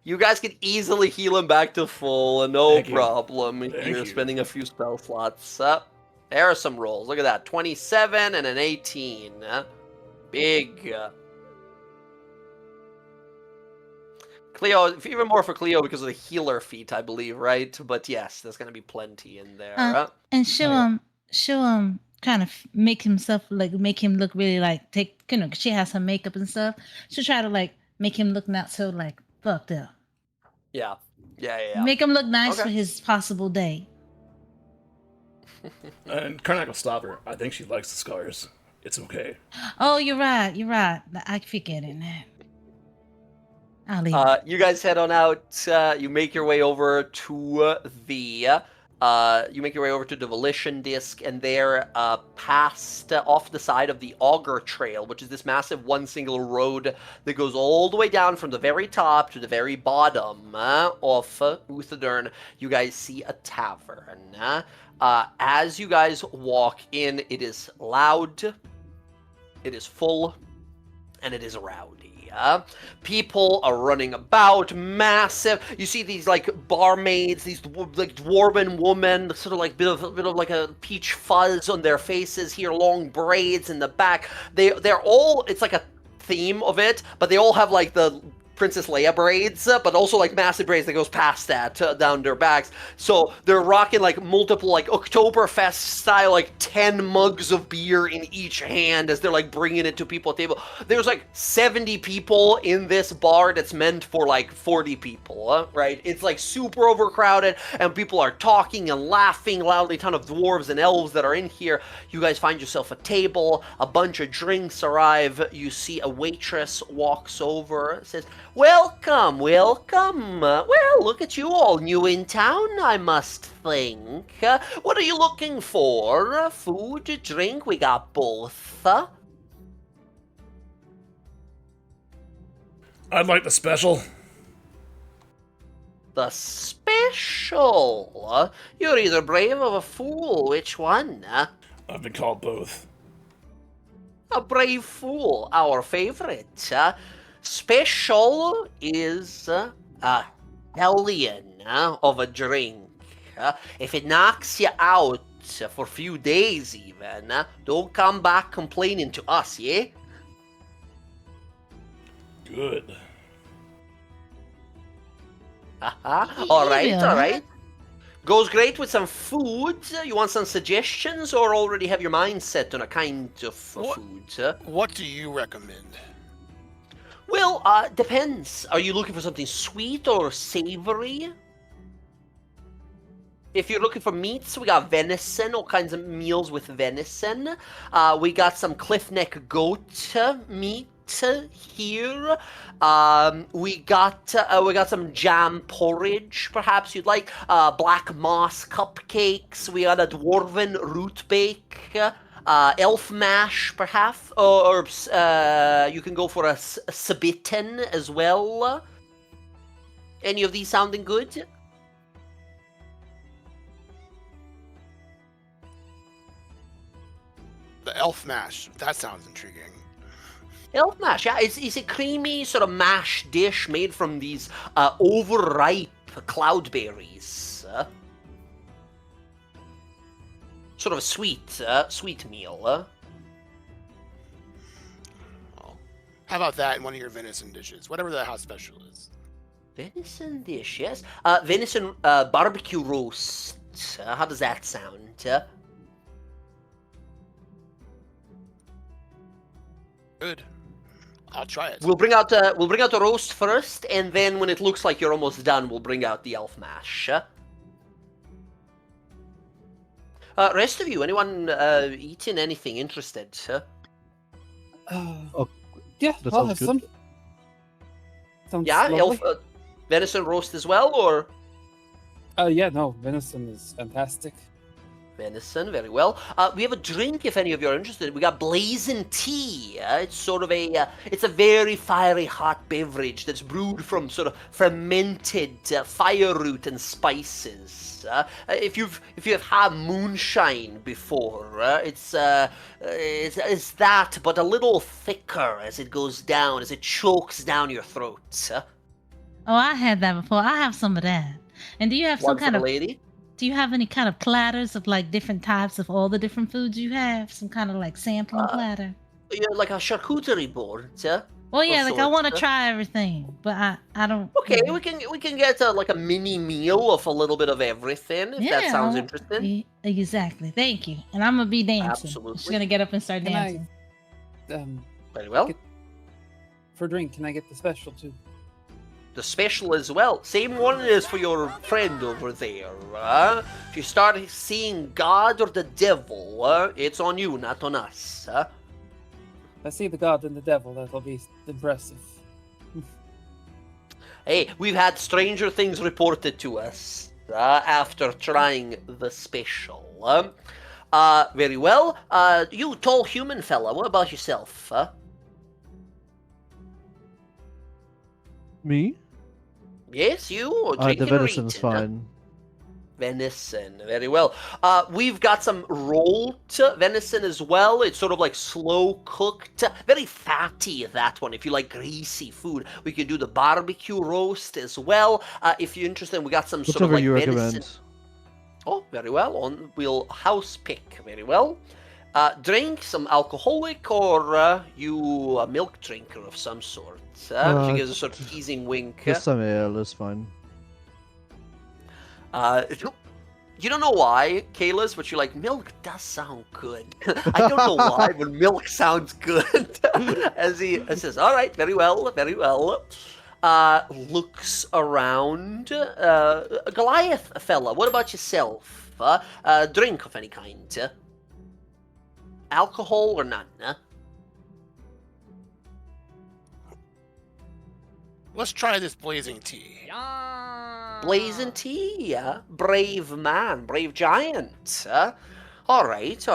You guys can easily heal him back to full, no Thank you. problem. Thank You're you. spending a few spell slots. There are some rolls. Look at that. 27 and an 18. Big. Cleo, even more for Cleo because of the healer feat, I believe, right? But yes, there's going to be plenty in there. And she'll kind of make him look really like she has some makeup and stuff. She'll try to like make him look not so like fucked up. Yeah. Make him look nice Okay. for his possible date. and Karnak will stop her. I think she likes the scars. It's okay. Oh, you're right. I forget it now. I'll leave. You guys head on out. You make your way over to the You make your way over to the Volition Disc, and there, past off the side of the Augur Trail, which is this massive one single road that goes all the way down from the very top to the very bottom of Uthadern, you guys see a tavern. As you guys walk in, it is loud, it is full, and it is rowdy. People are running about, massive. You see these like barmaids, these like dwarven women, sort of like bit of like a peach fuzz on their faces here, long braids in the back. They're all, it's like a theme of it, but they all have like the Princess Leia braids, but also like massive braids that goes past that down their backs. So they're rocking like multiple like Oktoberfest style, like 10 mugs of beer in each hand as they're like bringing it to people at the table. There's like 70 people in this bar that's meant for like 40 people, right? It's like super overcrowded, and people are talking and laughing loudly. A ton of dwarves and elves that are in here. You guys find yourself a table, a bunch of drinks arrive. You see a waitress walks over, says, "Welcome, welcome. Well, look at you, all new in town, I must think. What are you looking for? Food, drink? We got both." I'd like the special. The special? You're either brave or a fool. Which one? I've been called both. A brave fool, our favorite. Special is a hellion of a drink. If it knocks you out for a few days even, don't come back complaining to us, yeah? Good. All right, Yeah. all right. Goes great with some food. You want some suggestions, or already have your mind set on a kind of What? food? What do you recommend? Well, depends. Are you looking for something sweet or savory? If you're looking for meats, we got venison, all kinds of meals with venison. We got some cliffneck goat meat here. We got some jam porridge, perhaps you'd like. Black moss cupcakes. We got a dwarven root bake. Elf mash, perhaps, or you can go for a sabitin as well. Any of these sounding good? The elf mash. That sounds intriguing. Elf mash, yeah, it's a creamy sort of mash dish made from these overripe cloudberries. Sort of a sweet meal. Well, how about that in one of your venison dishes? Whatever the house special is. Venison dish, yes. Venison barbecue roast. How does that sound? Good. I'll try it. We'll bring out the roast first, and then when it looks like you're almost done, we'll bring out the elf mash. Rest of you, anyone eating anything interested? Yeah, That I'll sounds have good. some. Sounds Yeah, lovely. elf venison roast as well, or Yeah, no, venison is fantastic. venison? Very well. We have a drink if any of you are interested. We got blazing tea. It's sort of it's a very fiery hot beverage that's brewed from sort of fermented fire root and spices. If you've had moonshine before, it's that, but a little thicker as it goes down, as it chokes down your throat. Oh, I had that before. I have some of that. And do you have One some for kind the of? lady. Do you have any kind of platters of like different types of all the different foods you have? Some kind of like sampling platter? Yeah, like a charcuterie board. Well, yeah, of like I want to sorts, try everything, but I don't. Okay, we can get like a mini meal of a little bit of everything if that sounds interesting. Exactly. Thank you. And I'm gonna be dancing. She's Absolutely. gonna get up and start Can dancing. I, Very well. Get- for drink, can I get the special too? The special as well. Same one as for your friend over there. If you start seeing God or the devil, it's on you, not on us. If I see the god and the devil, that'll be impressive. Hey, we've had stranger things reported to us. after trying the special. Very well. You tall human fella, what about yourself? Me? Yes, you? The Drinking or venison's eating? fine. Venison, very well. We've got some rolled venison as well. It's sort of like slow cooked, very fatty, that one. If you like greasy food, we could do the barbecue roast as well. If you're interested, we got some sort of Whichever like you venison. recommend. Oh, very well. We'll house pick, very well. Drink, some alcoholic, or you a milk drinker of some sort? She gives a sort of teasing wink. Just some ale is fine. You don't know why, Kayla's, but you're like, milk does sound good. I don't know why, but milk sounds good. As he says, all right, very well, very well. Looks around. Goliath fella, what about yourself? Drink of any kind? Alcohol or none? Let's try this blazing tea. Blazing tea, brave man, brave giant. All right.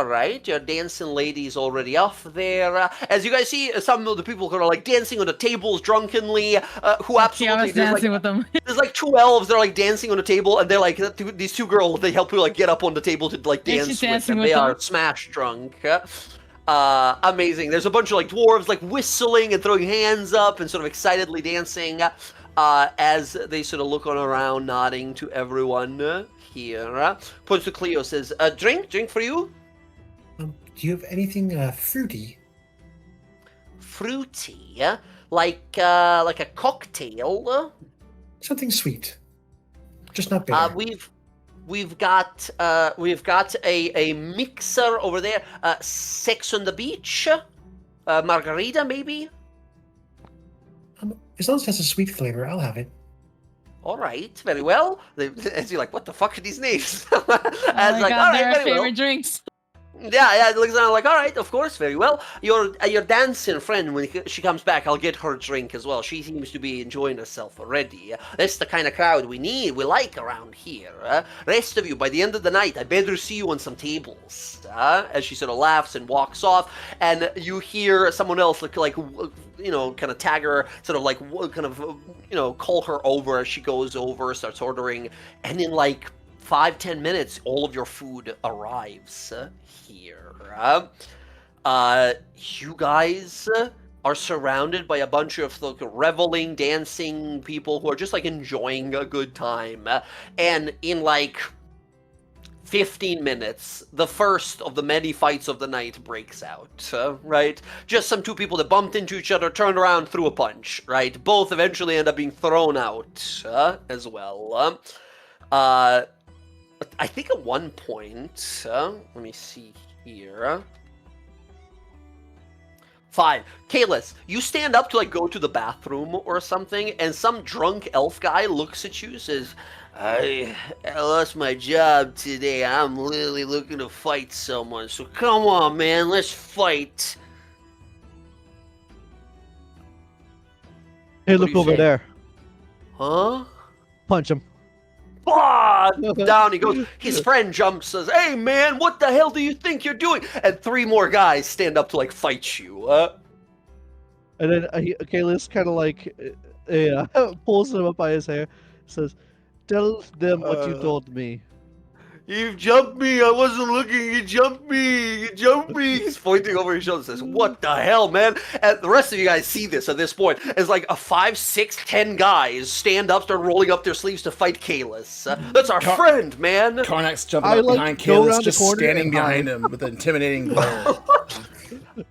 Your dancing lady's already off there. As you guys see, some of the people who are like dancing on the tables drunkenly, who absolutely dancing with them. there's like two elves. They're like dancing on the table, and they're like these two girls. They help you like get up on the table to like Yeah, dance she's with dancing them. with They them. are smash drunk. Amazing. There's a bunch of like dwarves like whistling and throwing hands up and sort of excitedly dancing. As they sort of look on around, nodding to everyone here. Points to Cleo, says, drink for you? Do you have anything fruity? Fruity? Like a cocktail? Something sweet. Just not bitter. We've got a mixer over there. Sex on the beach? Margarita, maybe? As long as it has a sweet flavor, I'll have it. All right, very well. As you're like, what the fuck are these names? Oh my As like, God, all they're right, our very well. favorite drinks. Yeah, it looks like, all right, of course, very well. Your dancing friend, when she comes back, I'll get her a drink as well. She seems to be enjoying herself already. That's the kind of crowd we like around here. Rest of you, by the end of the night, I better see you on some tables. As she sort of laughs and walks off, and you hear someone else like kind of tag her, sort of like kind of call her over as she goes over, starts ordering, and in like 5-10 minutes, all of your food arrives here. You guys are surrounded by a bunch of like reveling, dancing people who are just like enjoying a good time. And in like 15 minutes, the first of the many fights of the night breaks out, right? Just some two people that bumped into each other, turned around, threw a punch, right? Both eventually end up being thrown out as well. I think at one point, let me see here. 5. Kalis, you stand up to like go to the bathroom or something, and some drunk elf guy looks at you and says, I lost my job today. I'm literally looking to fight someone. So come on, man, let's fight. Hey, What look do you over say? there. Huh? Punch him. Down he goes. His friend jumps, says, hey man, what the hell do you think you're doing? And 3 more guys stand up to like fight you. And then Kalis kind of like pulls him up by his hair, says, tell them what you told me. You jumped me, I wasn't looking, you jumped me. He's pointing over his shoulder and says, what the hell, man? And the rest of you guys see this at this point. As like a 5, 6, 10 guys stand up, start rolling up their sleeves to fight Kalis. That's our friend, man. Karnak's jumping I, up like, behind go Kalis, around the just corner standing and behind him with an intimidating glare.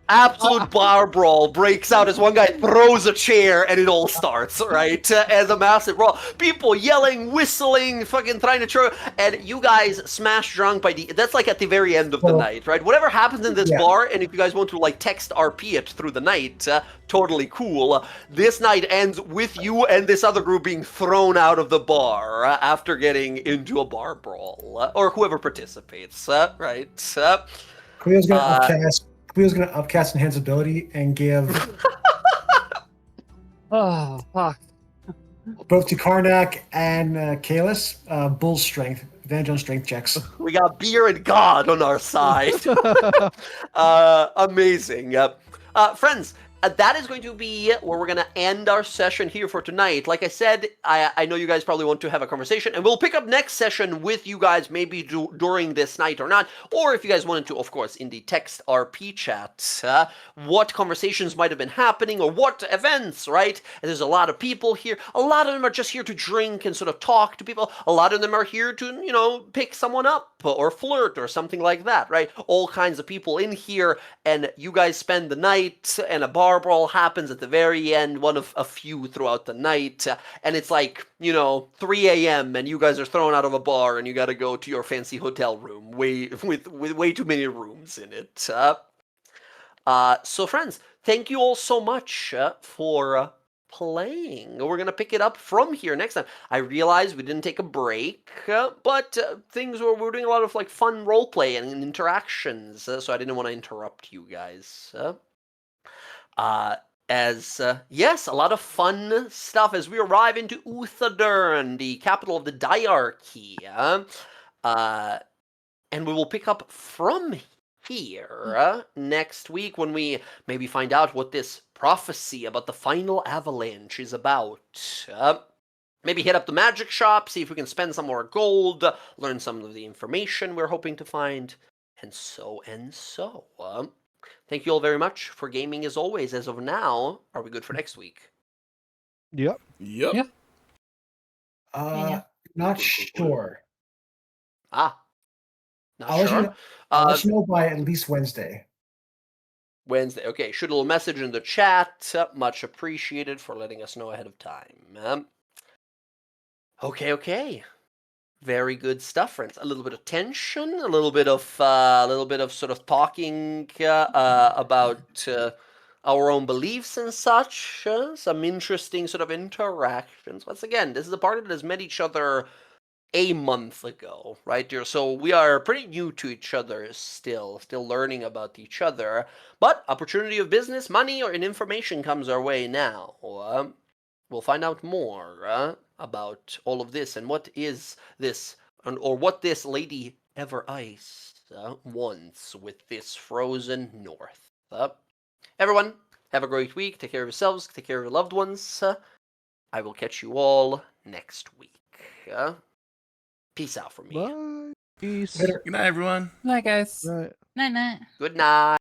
Absolute bar brawl breaks out as one guy throws a chair and it all starts, right? As a massive brawl. People yelling, whistling, fucking trying to throw, and you guys smash drunk by that's like at the very end of the night, right? Whatever happens in this bar, and if you guys want to like text RP it through the night, totally cool. This night ends with you and this other group being thrown out of the bar after getting into a bar brawl, or whoever participates, right? Cleo's gonna upcast. Cleo's gonna upcast Enhance ability and give Oh, fuck. Both to Karnak and Kalis, bull strength, advantage on strength checks. We got beer and God on our side. Amazing. Friends, that is going to be where we're going to end our session here for tonight. Like I said, I know you guys probably want to have a conversation, and we'll pick up next session with you guys maybe during this night or not, or if you guys wanted to, of course, in the text RP chat, what conversations might have been happening or what events, right? And there's a lot of people here. A lot of them are just here to drink and sort of talk to people. A lot of them are here to, pick someone up or flirt or something like that, right? All kinds of people in here, and you guys spend the night, and a bar brawl happens at the very end, one of a few throughout the night, and it's like 3 a.m. and you guys are thrown out of a bar and you got to go to your fancy hotel room with way too many rooms in it. So friends, thank you all so much for playing. We're gonna pick it up from here next time. I realize we didn't take a break, but we're doing a lot of like fun role play and interactions, so I didn't want to interrupt you guys. Yes, a lot of fun stuff as we arrive into Uthadurn, the capital of the diarchy. And we will pick up from here next week when we maybe find out what this prophecy about the final avalanche is about. Maybe hit up the magic shop, see if we can spend some more gold, learn some of the information we're hoping to find, and so and so. Thank you all very much for gaming as always. As of now, are we good for next week? Yep. Yep. Yeah. Not sure. Not I'll sure. let you know by at least Wednesday. Wednesday. Okay, shoot a little message in the chat. Much appreciated for letting us know ahead of time. Okay. Very good stuff, friends. A little bit of tension, a little bit of sort of talking about our own beliefs and such. Some interesting sort of interactions. Once again, this is a party that has met each other a month ago, right? So we are pretty new to each other still learning about each other. But opportunity of business, money, or information comes our way now. We'll find out more about all of this and what is this, or what this Lady Ever Ice wants with this frozen north. Everyone, have a great week. Take care of yourselves. Take care of your loved ones. I will catch you all next week. Peace out from me. Bye. Peace. Later. Good night, everyone. Night, guys. Right. Night night. Good night.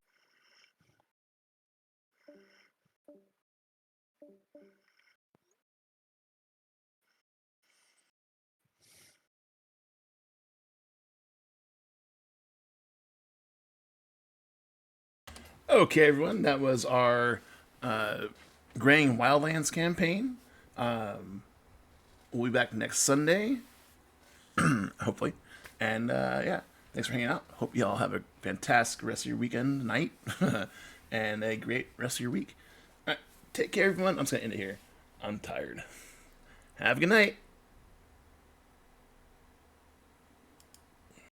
Okay, everyone, that was our Graying Wildlands campaign. We'll be back next Sunday, hopefully. And yeah, thanks for hanging out. Hope you all have a fantastic rest of your weekend, night, and a great rest of your week. All right, take care, everyone. I'm just going to end it here. I'm tired. Have a good night.